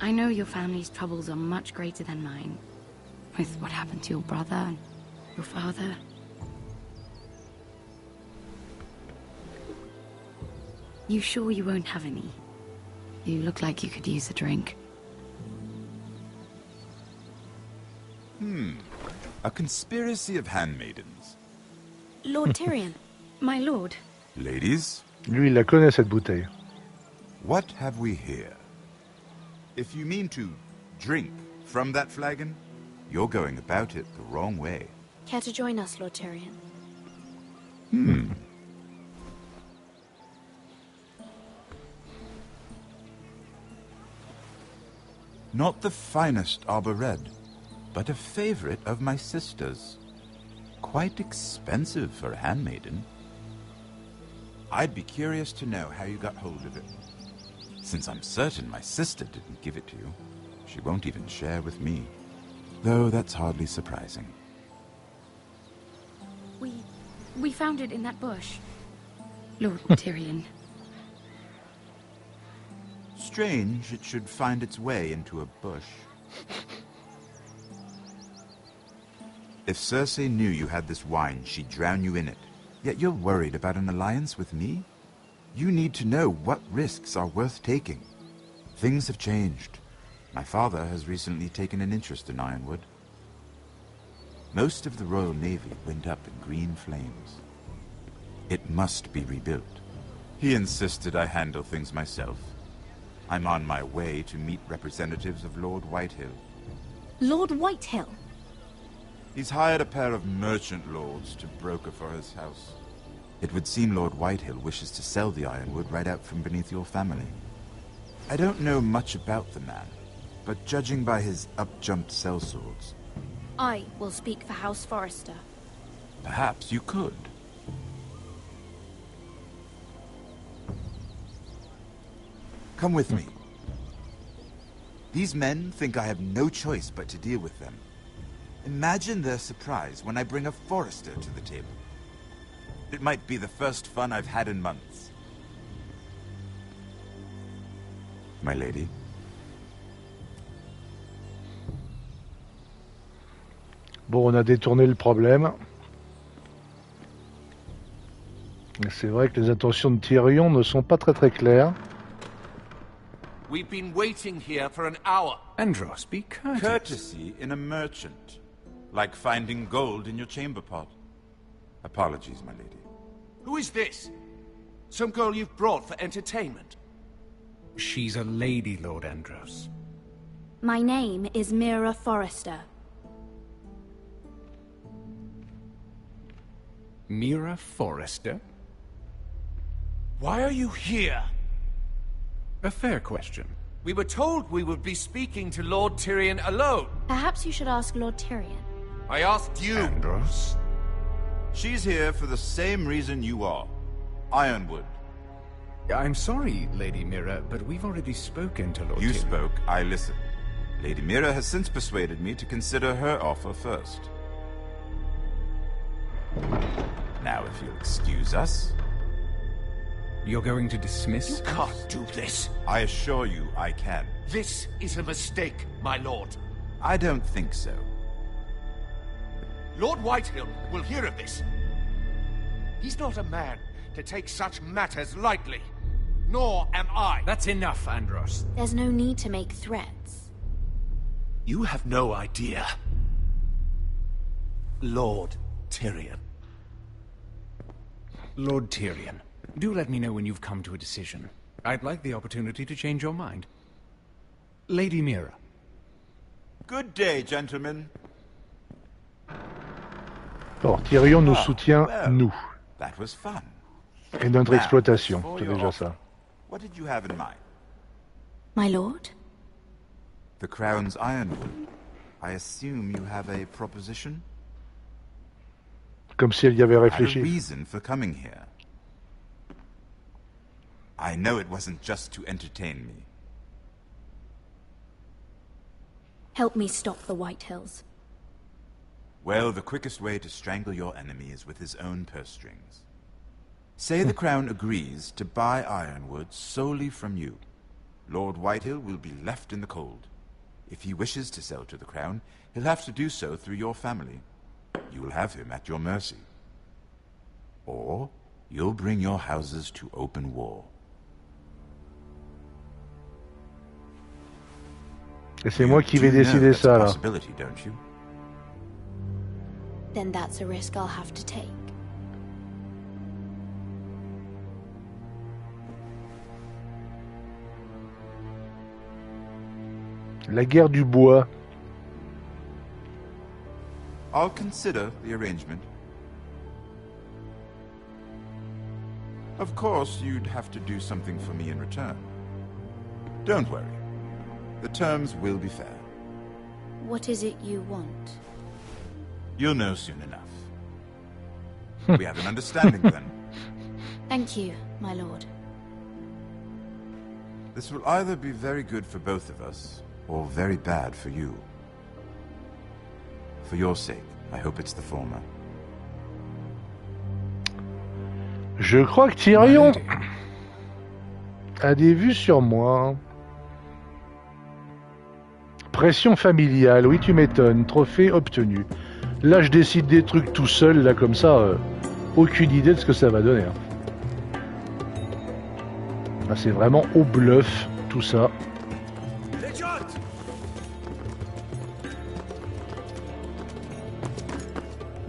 I know your family's troubles are much greater than mine. With what happened to your brother and your father. You sure you won't have any? You look like you could use a drink. A conspiracy of handmaidens. Lord Tyrion. My lord. Ladies, Lui, il la connaît, cette bouteille. what have we here? If you mean to drink from that flagon, you're going about it the wrong way. Care to join us, Lord Tyrion? Not the finest arbor red, but a favorite of my sister's. Quite expensive for a handmaiden. I'd be curious to know how you got hold of it. Since I'm certain my sister didn't give it to you, she won't even share with me. Though that's hardly surprising. We found it in that bush. Lord Tyrion. Strange it should find its way into a bush. If Cersei knew you had this wine, she'd drown you in it. Yet you're worried about an alliance with me? You need to know what risks are worth taking. Things have changed. My father has recently taken an interest in Ironwood. Most of the Royal Navy went up in green flames. It must be rebuilt. He insisted I handle things myself. I'm on my way to meet representatives of Lord Whitehill. Lord Whitehill? He's hired a pair of merchant lords to broker for his house. It would seem Lord Whitehill wishes to sell the Ironwood right out from beneath your family. I don't know much about the man, but judging by his up-jumped sellswords, I will speak for House Forrester. perhaps you could. Come with me. These men think I have no choice but to deal with them. Imagine their surprise when I bring a Forrester to the table. It might be the first fun I've had in months. My lady. Bon, on a détourné le problème. C'est vrai que les intentions de Tyrion ne sont pas très claires. We've been waiting here for an hour. Andros, be courteous. Courtesy in a merchant. Like finding gold in your chamber pot. Apologies, my lady. Who is this? Some girl you've brought for entertainment? She's a lady, Lord Andros. My name is Mira Forrester. Mira Forrester? Why are you here? A fair question. We were told we would be speaking to Lord Tyrion alone. Perhaps you should ask Lord Tyrion. I asked you. Andros? She's here for the same reason you are. Ironwood. I'm sorry, Lady Mira, but we've already spoken to Lord You Tyrion. spoke, I listened. Lady Mira has since persuaded me to consider her offer first. Now, if you'll excuse us... You're going to dismiss? You can't do this. I assure you I can. This is a mistake, my lord. I don't think so. Lord Whitehill will hear of this. He's not a man to take such matters lightly. Nor am I. That's enough, Andros. There's no need to make threats. You have no idea. Lord Tyrion. Lord Tyrion, do let me know when you've come to a decision. I'd like the opportunity to change your mind. Lady Mira. Good day, gentlemen. Bon, Tyrion nous soutient, well, nous. That was fun. Et notre Now, exploitation, for c'est your déjà offer, ça. What did you have in mind? My lord? The Crown's Ironwood. I assume you have a proposition? Comme si elle y avait I had réfléchi. a reason for coming here. I know it wasn't just to entertain me. Help me stop the Whitehills. Well, the quickest way to strangle your enemy is with his own purse strings. Say the Crown agrees to buy Ironwood solely from you. Lord Whitehill will be left in the cold. If he wishes to sell to the Crown, he'll have to do so through your family. You will have him at your mercy. Or you'll bring your houses to open war. Et c'est moi qui vais décider ça, là. Possibility, don't you? Then that's a risk I'll have to take. La guerre du bois. I'll consider the arrangement. Of course, you'd have to do something for me in return. Don't worry. The terms will be fair. What is it you want? You'll know soon enough. We have an understanding then. Thank you, my lord. This will either be very good for both of us, or very bad for you. For your sake, I hope it's the former. Je crois que Tyrion a des vues sur moi. Pression familiale, oui tu m'étonnes. Trophée obtenu. Là je décide des trucs tout seul, là comme ça, aucune idée de ce que ça va donner. Là c'est vraiment au bluff tout ça.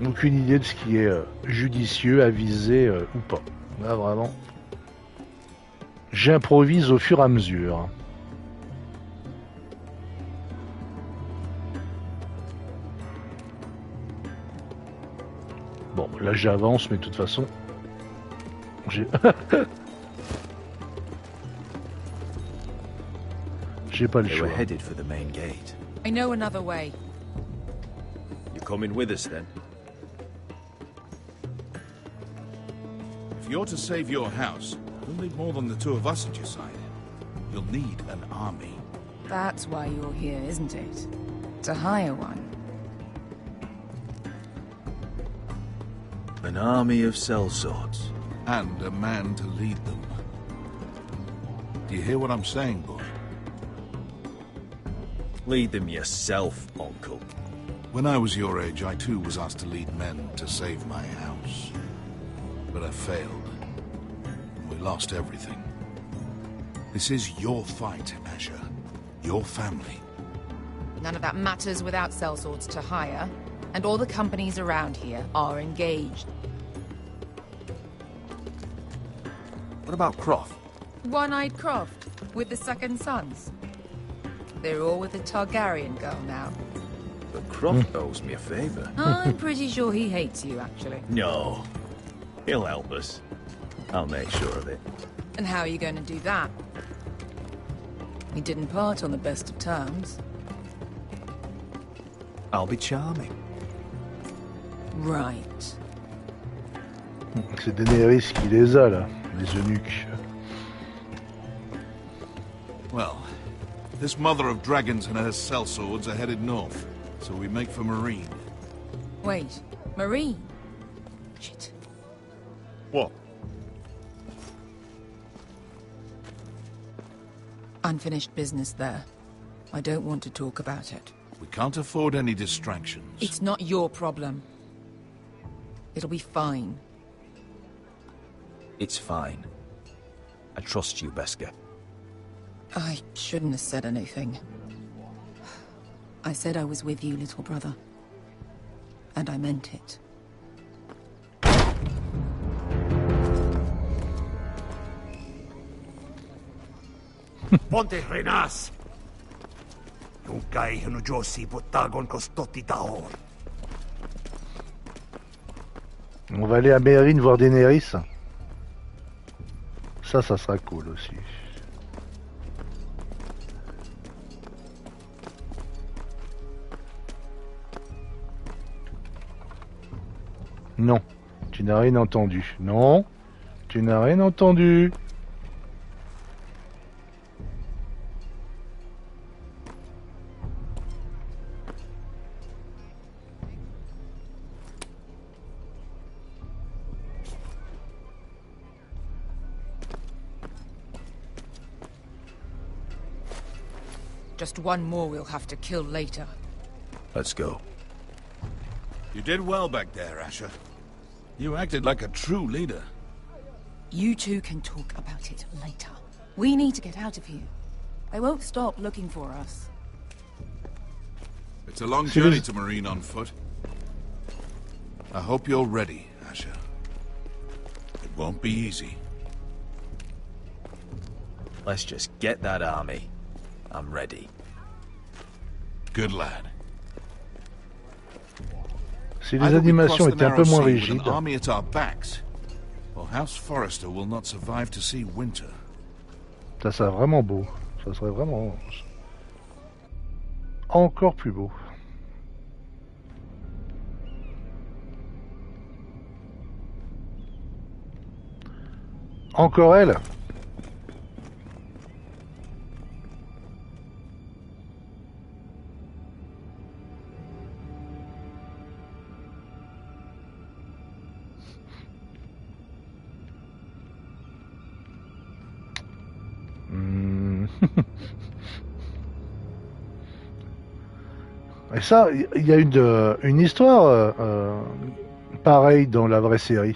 Aucune idée de ce qui est judicieux, avisé ou pas. Là vraiment, j'improvise au fur et à mesure. Bon, là j'avance, mais de toute façon, j'ai pas le choix. We're headed for the main gate. I know another way. You're coming with us then? If you're to save your house, you'll need more than the two of us at your side. You'll need an army. That's why you're here, isn't it? To hire one. An army of sellswords. And a man to lead them. Do you hear what I'm saying, boy? Lead them yourself, Uncle. When I was your age, I too was asked to lead men to save my house. But I failed. We lost everything. This is your fight, Asher. Your family. None of that matters without sellswords to hire, and all the companies around here are engaged. What about Croft? One-eyed Croft, with the second sons. They're all with the Targaryen girl now. But Croft owes me a favor. I'm pretty sure he hates you, actually. No. He'll help us. I'll make sure of it. And how are you going to do that? We didn't part on the best of terms. I'll be charming. Right. C'est Daenerys qui les a là, les eunuques. Well, this mother of dragons and her sellswords are headed north, so we make for Marine. Wait, Marine? Shit. What? Unfinished business there. I don't want to talk about it. We can't afford any distractions. It's not your problem. It'll be fine. It's fine. I trust you, Beskar. I shouldn't have said anything. I said I was with you, little brother. And I meant it. Ponte Renas! Yung kay Josi Botagon Kostotti Taon. On va aller à Mérine voir Daenerys. Ça sera cool aussi. Non, tu n'as rien entendu. Non, tu n'as rien entendu. Just one more we'll have to kill later. Let's go. You did well back there, Asher. You acted like a true leader. You two can talk about it later. We need to get out of here. They won't stop looking for us. It's a long journey to Marine on foot. I hope you're ready, Asher. It won't be easy. Let's just get that army. I'm ready. Good lad. Si les animations étaient un peu moins rigides. Army at our backs, or House Forrester will not survive to see winter. Ça serait vraiment beau. Ça serait vraiment encore plus beau. Encore elle. Et ça, il y a une histoire pareille dans la vraie série.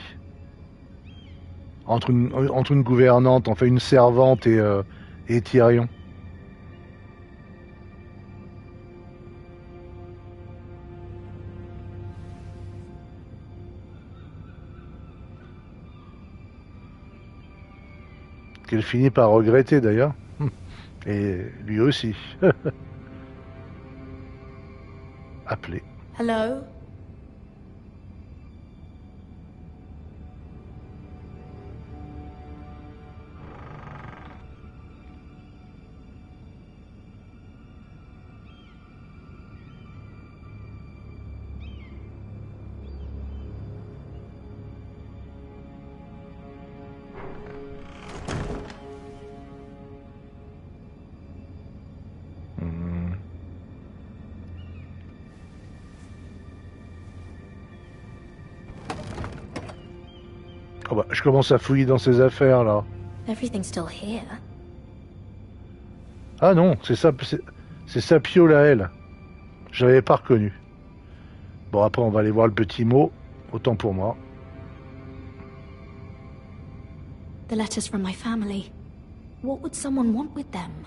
Entre une gouvernante, enfin une servante et Tyrion. Qu'elle finit par regretter d'ailleurs. Et lui aussi. Appelé. Hello? Oh bah, je commence à fouiller dans ses affaires là. Everything's still here. Ah non, c'est sa piole à elle. Je l'avais pas reconnu. Bon, après on va aller voir le petit mot. Autant pour moi. The letters from my family. What would someone want with them?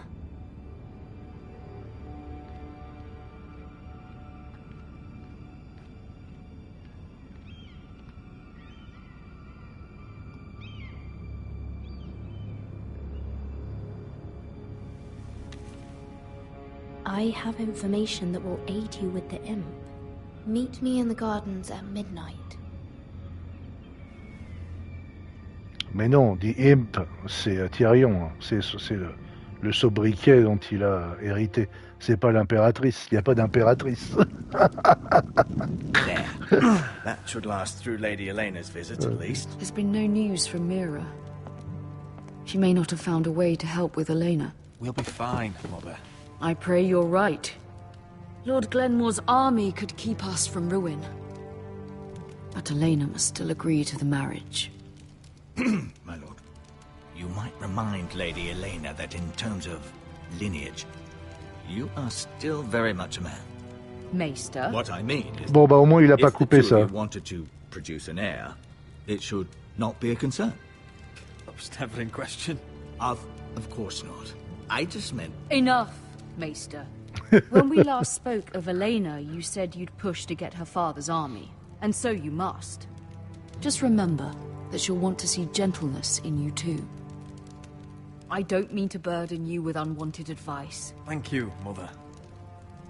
I have information that will aid you with the imp. Meet me in the gardens at midnight. Mais non, The Imp, c'est Tyrion. Hein. C'est le sobriquet dont il a hérité. C'est pas l'impératrice. Il n'y a pas d'impératrice. There. That should last through Lady Elena's visit, at least. There's been no news from Mira. She may not have found a way to help with Elena. We'll be fine, Mother. I pray you're right. Lord Glenmore's army could keep us from ruin. But Elena must still agree to the marriage. My lord, you might remind Lady Elena that in terms of lineage, you are still very much a man. Maester? What I mean is, bon, bah au moins il a pas if coupé the two ça. of you wanted to produce an heir, it should not be a concern. That was never in question. Of course not. I just meant... Enough, Maester. When we last spoke of Elena, you said you'd push to get her father's army. And so you must. Just remember that she'll want to see gentleness in you too. I don't mean to burden you with unwanted advice. Thank you, Mother.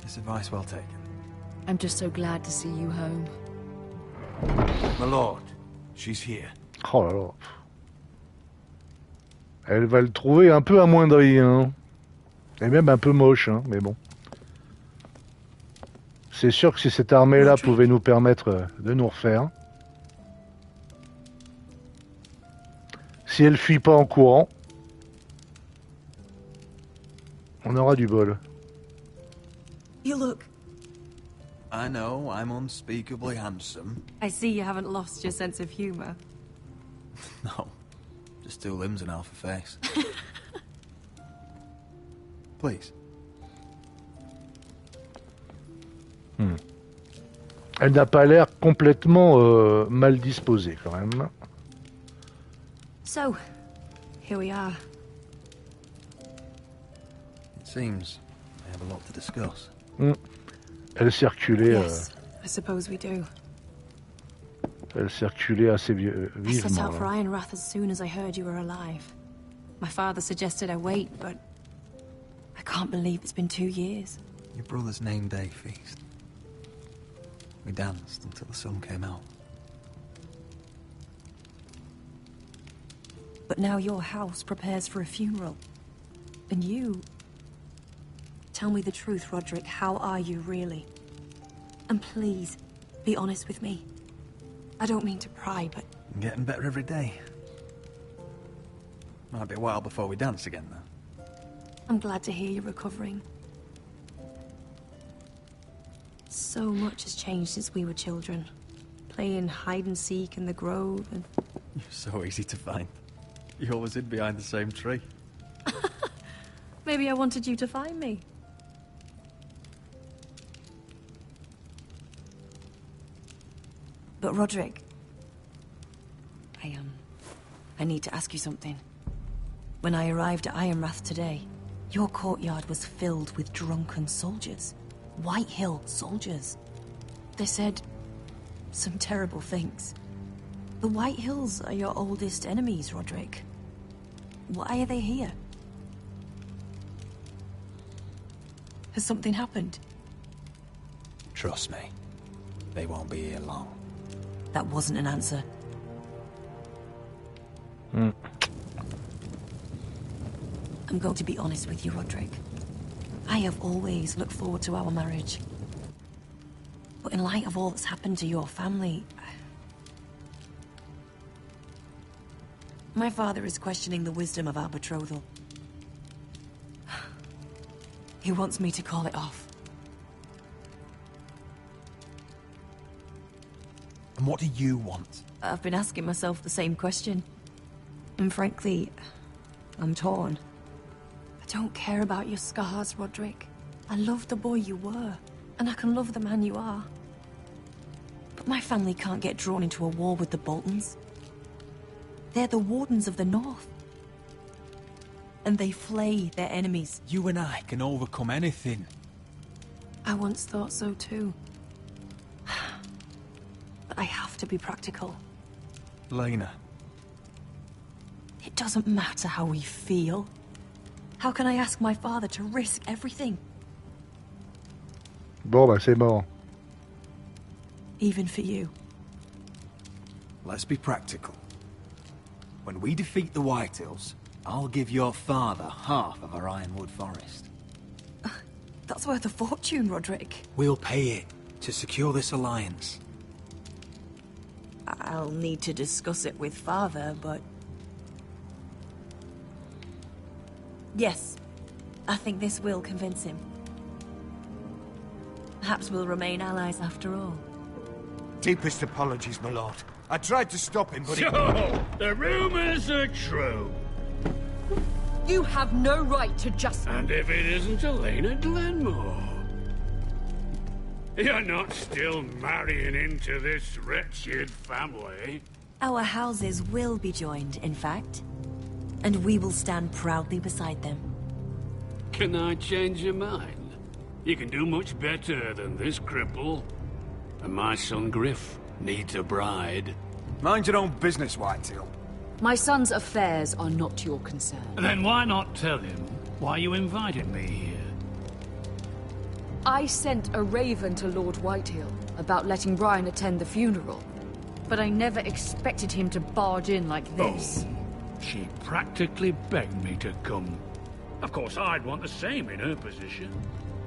This advice well taken. I'm just so glad to see you home. My lord, she's here. Oh là là. Elle va le trouver un peu amoindri, hein. Et même un peu moche, hein, mais bon. C'est sûr que si cette armée-là pouvait nous permettre de nous refaire... Si elle fuit pas en courant, on aura du bol. You look... I know, I'm unspeakably handsome. I see you haven't lost your sense of humor. No, just two limbs and half a face. Please. Elle n'a pas l'air complètement mal disposée quand même. So, here we are. It seems I have a lot to discuss. Elle circulait. Yes, I suppose we do. Elle circulait assez I set vivement. out for Ironrath as soon as I heard you were alive. My father suggested I wait, but I can't believe it's been 2 years. Your brother's name day feast. We danced until the sun came out. But now your house prepares for a funeral. And you... Tell me the truth, Roderick. How are you, really? And please, be honest with me. I don't mean to pry, but... I'm getting better every day. Might be a while before we dance again, though. I'm glad to hear you're recovering. So much has changed since we were children. Playing hide-and-seek in the grove and... You're so easy to find. You always hid behind the same tree. Maybe I wanted you to find me. But Roderick... I need to ask you something. When I arrived at Ironrath today, your courtyard was filled with drunken soldiers. White Hill soldiers. They said some terrible things. The White Hills are your oldest enemies, Roderick. Why are they here? Has something happened? Trust me, they won't be here long. That wasn't an answer. I'm going to be honest with you, Roderick. I have always looked forward to our marriage. But in light of all that's happened to your family... My father is questioning the wisdom of our betrothal. He wants me to call it off. And what do you want? I've been asking myself the same question. And frankly, I'm torn. I don't care about your scars, Roderick. I love the boy you were, and I can love the man you are. But my family can't get drawn into a war with the Boltons. They're the Wardens of the North. And they flay their enemies. You and I can overcome anything. I once thought so too. But I have to be practical. Lena. It doesn't matter how we feel. How can I ask my father to risk everything? Bon, bah c'est mort. Even for you. Let's be practical. When we defeat the Whitehills, I'll give your father half of our Ironwood Forest. That's worth a fortune, Roderick. We'll pay it to secure this alliance. I'll need to discuss it with father, but... Yes, I think this will convince him. Perhaps we'll remain allies after all. Deepest apologies, my lord. I tried to stop him, but So, the rumors are true. You have no right to just... And if it isn't Elena Glenmore? You're not still marrying into this wretched family. Our houses will be joined, in fact. And we will stand proudly beside them. Can I change your mind? You can do much better than this cripple. And my son Griff needs a bride. Mind your own business, Whitetail. My son's affairs are not your concern. Then why not tell him why you invited me here? I sent a raven to Lord Whitehill about letting Brian attend the funeral. But I never expected him to barge in like this. Oh, she practically begged me to come. Of course, I'd want the same in her position.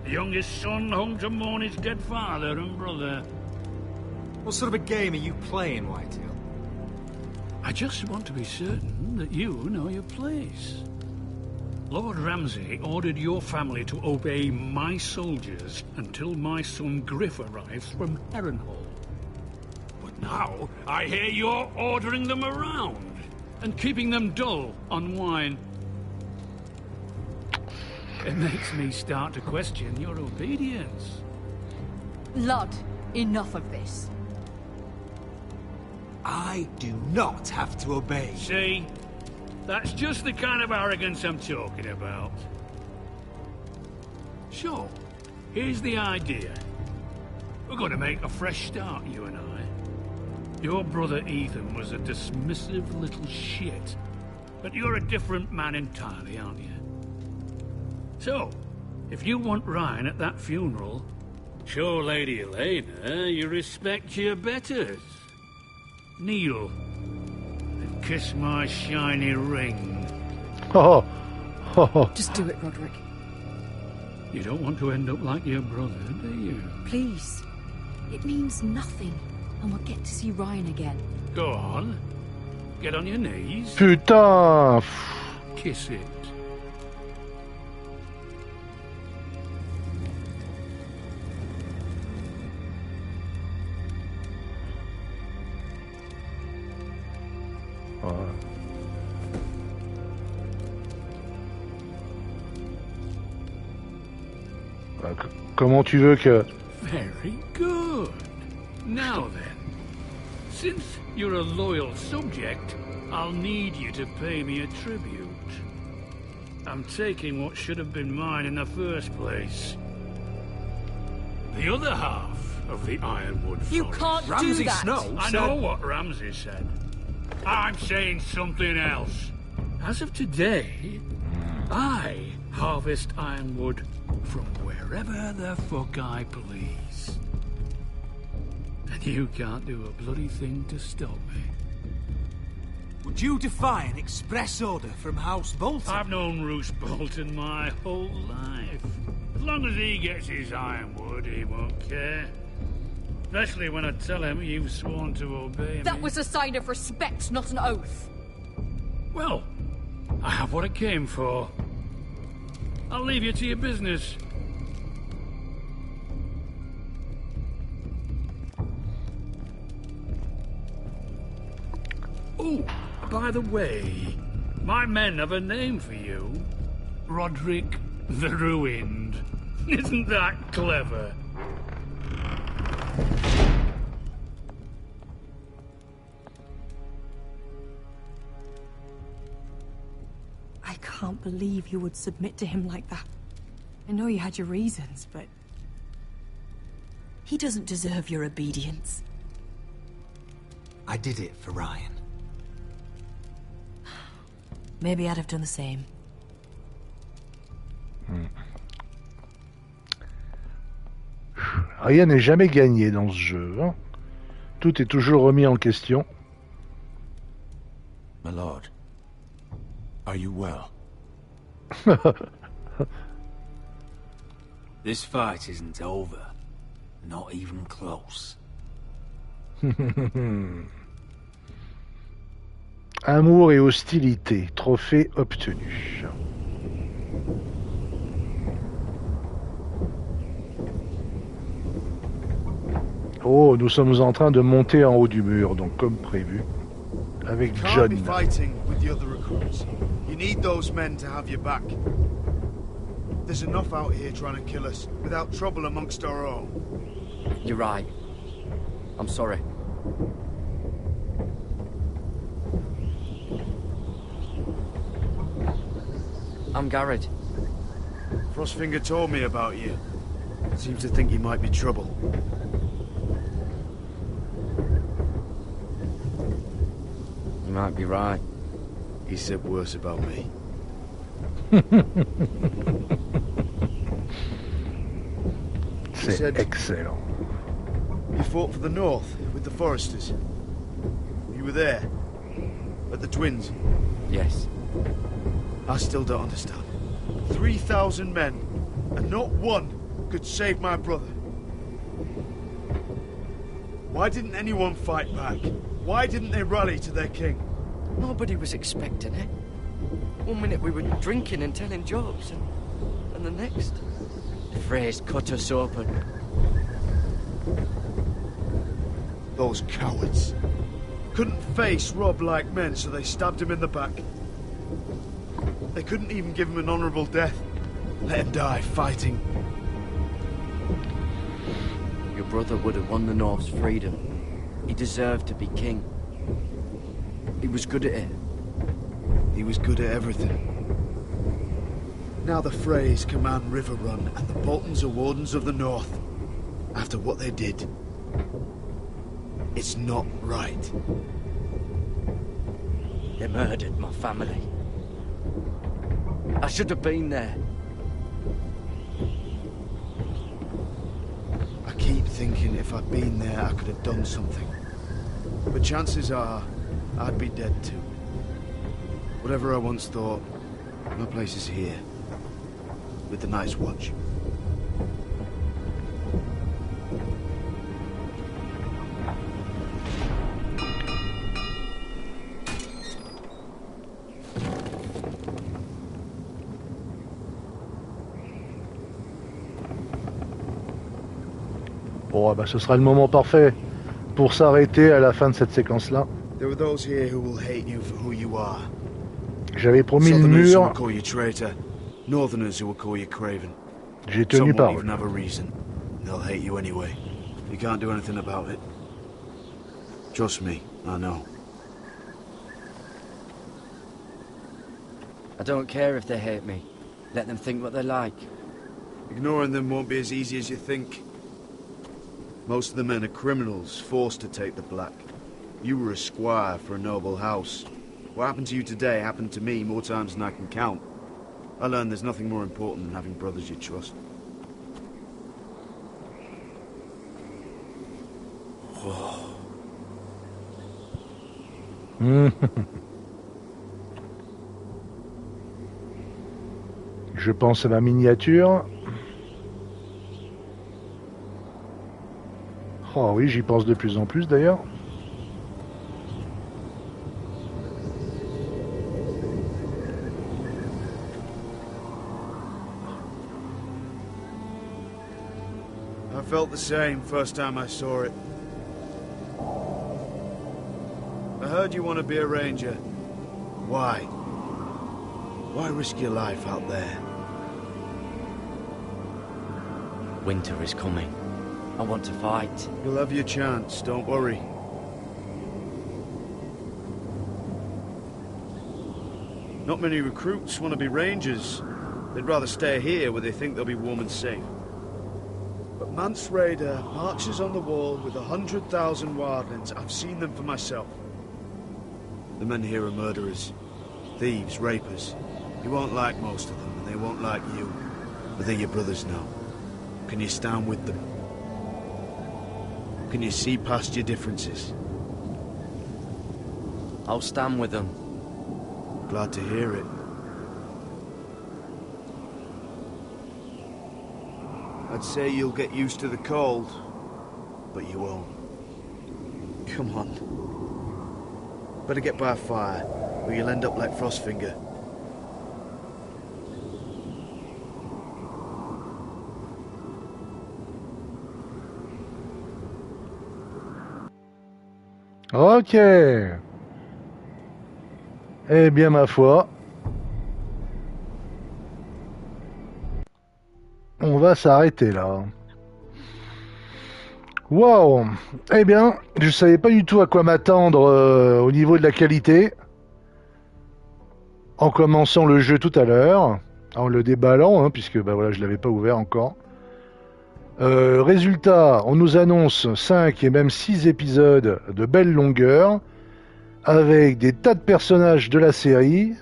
The youngest son home to mourn his dead father and brother. What sort of a game are you playing, Whitetail? I just want to be certain that you know your place. Lord Ramsay ordered your family to obey my soldiers until my son Griff arrives from Harrenhal. But now, I hear you're ordering them around and keeping them dull on wine. It makes me start to question your obedience. Lud, enough of this. I do not have to obey. See? That's just the kind of arrogance I'm talking about. So, here's the idea. We're going to make a fresh start, you and I. Your brother Ethan was a dismissive little shit. But you're a different man entirely, aren't you? So, if you want Ryan at that funeral, Show Lady Elena you respect your betters. Kneel and kiss my shiny ring. Oh, oh, oh. Just do it, Roderick. You don't want to end up like your brother, do you? Please. It means nothing, and we'll get to see Ryan again. Go on. Get on your knees. Putain. Kiss it. Comment tu veux que... Very good. Now then, since you're a loyal subject, I'll need you to pay me a tribute. I'm taking what should have been mine in the first place. The other half of the Ironwood Forest. You can't Ramsay do that! Snow I know what Ramsay said. I'm saying something else. As of today, I harvest ironwood from wherever the fuck I please. And you can't do a bloody thing to stop me. Would you defy an express order from House Bolton? I've known Roose Bolton my whole life. As long as he gets his ironwood, he won't care. Especially when I tell him you've sworn to obey me. That was a sign of respect, not an oath. Well, I have what I came for. I'll leave you to your business. Oh, by the way, my men have a name for you. Roderick the Ruined. Isn't that clever? I can't believe you would submit to him like that. I know you had your reasons, but... he doesn't deserve your obedience. I did it for Ryan. Maybe I'd have done the same. Rien n'est jamais gagné dans ce jeu. Hein. Tout est toujours remis en question. My lord, are you well? This fight isn't over. Not even close. Amour et hostilité, trophée obtenu. Oh, nous sommes en train de monter en haut du mur, donc comme prévu, avec John. Can't be fighting with the other recruits. You need those men to have your back. There's enough out here trying to kill us without trouble amongst our own. You're right. I'm sorry. I'm Garrett. Frostfinger told me about you. Seems to think you might be trouble. You might be right. He said worse about me. C'est excellent. You fought for the North with the Foresters. You were there at the Twins. Yes. I still don't understand. 3,000 men, and not one could save my brother. Why didn't anyone fight back? Why didn't they rally to their king? Nobody was expecting it. One minute we were drinking and telling jokes, and the next, the Freys cut us open. Those cowards. Couldn't face Rob like men, so they stabbed him in the back. They couldn't even give him an honorable death. Let him die fighting. Your brother would have won the North's freedom. He deserved to be king. He was good at it. He was good at everything. Now the Freys command River Run, and the Boltons are wardens of the North. After what they did. It's not right. They murdered my family. I should have been there. thinking if I'd been there, I could have done something. But chances are, I'd be dead too. Whatever I once thought, my place is here. With the Night's Watch. Bon, bah, ce sera le moment parfait pour s'arrêter à la fin de cette séquence-là. There were those here who will hate you for who you are. J'avais promis le Southerners who will mur. call you traitor. Northerners who will call you craven. J'ai tenu Some parole. won't even have a reason. They'll hate you anyway. You can't do anything about it. Trust me, I know. I don't care if they hate me. Let them think what they like. Ignoring them won't be as easy as you think. Most of the men are criminals, forced to take the black. You were a squire for a noble house. What happened to you today happened to me more times than I can count. I learned there's nothing more important than having brothers you trust. Je pense à ma miniature. Oh oui, j'y pense de plus en plus d'ailleurs. I felt the same first time I saw it. I heard you want to be a ranger. Why? Why risk your life out there? Winter is coming. I want to fight. You'll have your chance, don't worry. Not many recruits want to be rangers. They'd rather stay here where they think they'll be warm and safe. But Mance Raider marches on the wall with 100,000 wildlings. I've seen them for myself. The men here are murderers. Thieves, rapers. You won't like most of them, and they won't like you. But they're your brothers now. Can you stand with them? Can you see past your differences? I'll stand with them. Glad to hear it. I'd say you'll get used to the cold, but you won't. Come on. Better get by a fire, or you'll end up like Frostfinger. Ok. Eh bien, ma foi, on va s'arrêter là. Waouh. Eh bien, je savais pas du tout à quoi m'attendre au niveau de la qualité. En commençant le jeu tout à l'heure, en le déballant, hein, puisque bah, voilà, je l'avais pas ouvert encore. Résultat, on nous annonce 5 et même 6 épisodes de belle longueur, avec des tas de personnages de la série,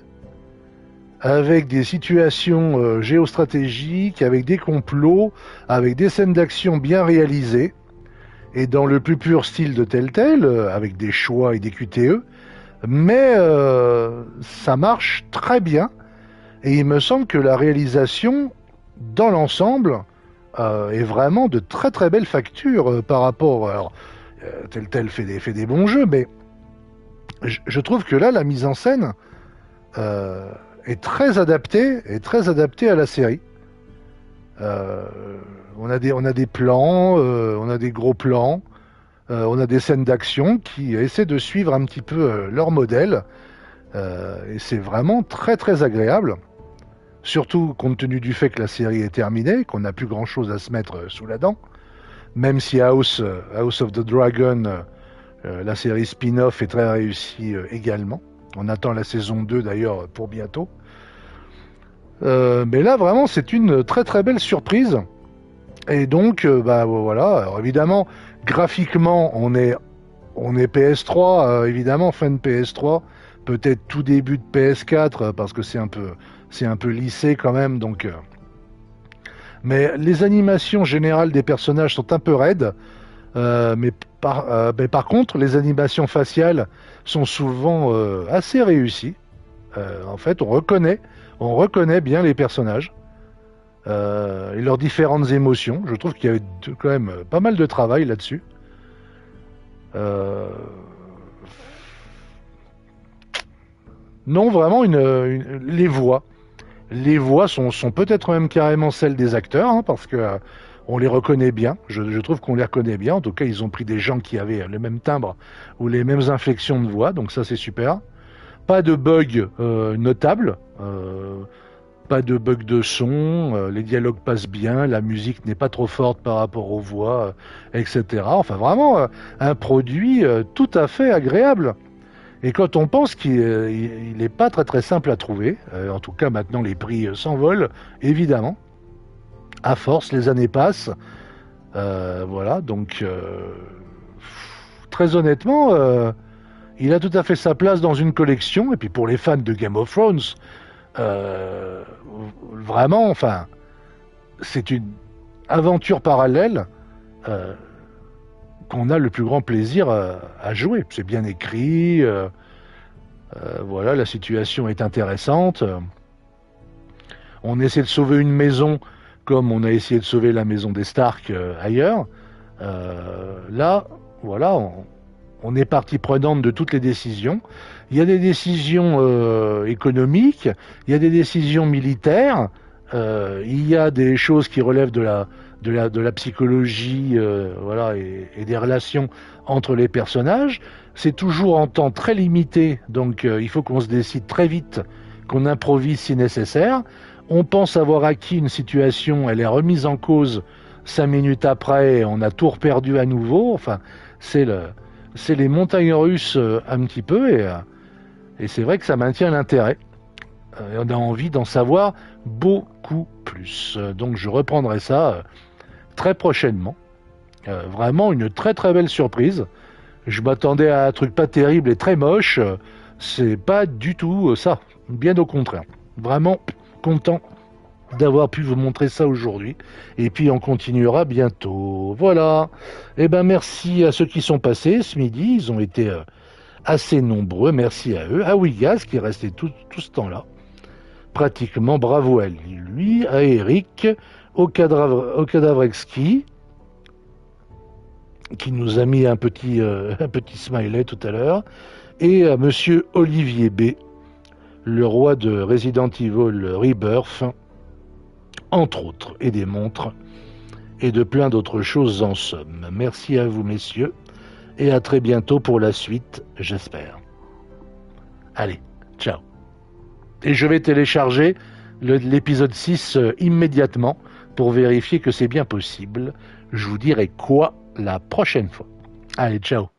avec des situations géostratégiques, avec des complots, avec des scènes d'action bien réalisées, et dans le plus pur style de Telltale, avec des choix et des QTE, mais ça marche très bien, et il me semble que la réalisation, dans l'ensemble, est vraiment de très très belle facture par rapport... Alors, Telltale fait des bons jeux, mais je trouve que là, la mise en scène est très adaptée à la série. On a des plans, on a des gros plans, on a des scènes d'action qui essaient de suivre un petit peu leur modèle, et c'est vraiment très très agréable. Surtout compte tenu du fait que la série est terminée, qu'on n'a plus grand chose à se mettre sous la dent, même si House of the Dragon, la série spin-off est très réussie également. On attend la saison 2 d'ailleurs pour bientôt. Mais là vraiment c'est une très très belle surprise. Et donc bah voilà, alors évidemment graphiquement on est PS3, évidemment fin de PS3, peut-être tout début de PS4 parce que c'est un peu lissé quand même, donc Mais les animations générales des personnages sont un peu raides. Mais par contre, les animations faciales sont souvent assez réussies. En fait, on reconnaît bien les personnages et leurs différentes émotions. Je trouve qu'il y avait quand même pas mal de travail là-dessus. Non, vraiment, les voix. Les voix sont peut-être même carrément celles des acteurs, hein, parce que on les reconnaît bien. Je trouve qu'on les reconnaît bien. En tout cas, ils ont pris des gens qui avaient le même timbre ou les mêmes inflexions de voix, donc ça c'est super. Pas de bugs notables, pas de bugs de son, les dialogues passent bien, la musique n'est pas trop forte par rapport aux voix, etc. Enfin vraiment un produit tout à fait agréable. Et quand on pense qu'il n'est pas très très simple à trouver, en tout cas maintenant les prix s'envolent, évidemment. À force, les années passent. Voilà, donc très honnêtement, il a tout à fait sa place dans une collection. Et puis pour les fans de Game of Thrones, vraiment, enfin, c'est une aventure parallèle qu'on a le plus grand plaisir à jouer. C'est bien écrit. Voilà, la situation est intéressante. On essaie de sauver une maison comme on a essayé de sauver la maison des Stark ailleurs. Là, voilà, on est partie prenante de toutes les décisions. Il y a des décisions économiques, il y a des décisions militaires, il y a des choses qui relèvent de la psychologie, voilà, et des relations entre les personnages. C'est toujours en temps très limité, donc il faut qu'on se décide très vite, qu'on improvise si nécessaire. On pense avoir acquis une situation, elle est remise en cause 5 minutes après, on a tout perdu à nouveau. Enfin, c'est les montagnes russes un petit peu, et c'est vrai que ça maintient l'intérêt. On a envie d'en savoir beaucoup plus. Donc je reprendrai ça très prochainement. Vraiment une très très belle surprise. Je m'attendais à un truc pas terrible et très moche. C'est pas du tout ça. Bien au contraire. Vraiment content d'avoir pu vous montrer ça aujourd'hui. Et puis on continuera bientôt. Voilà. Eh ben merci à ceux qui sont passés ce midi. Ils ont été assez nombreux. Merci à eux. À Wigas qui est resté tout ce temps-là. Pratiquement. Bravo à lui. À Eric. Au Cadavrexki qui nous a mis un petit smiley tout à l'heure. Et à monsieur Olivier B, le roi de Resident Evil Rebirth, entre autres, et des montres, et de plein d'autres choses en somme. Merci à vous, messieurs, et à très bientôt pour la suite, j'espère. Allez, ciao. Et je vais télécharger l'épisode 6 immédiatement pour vérifier que c'est bien possible. Je vous dirai quoi la prochaine fois. Allez, ciao.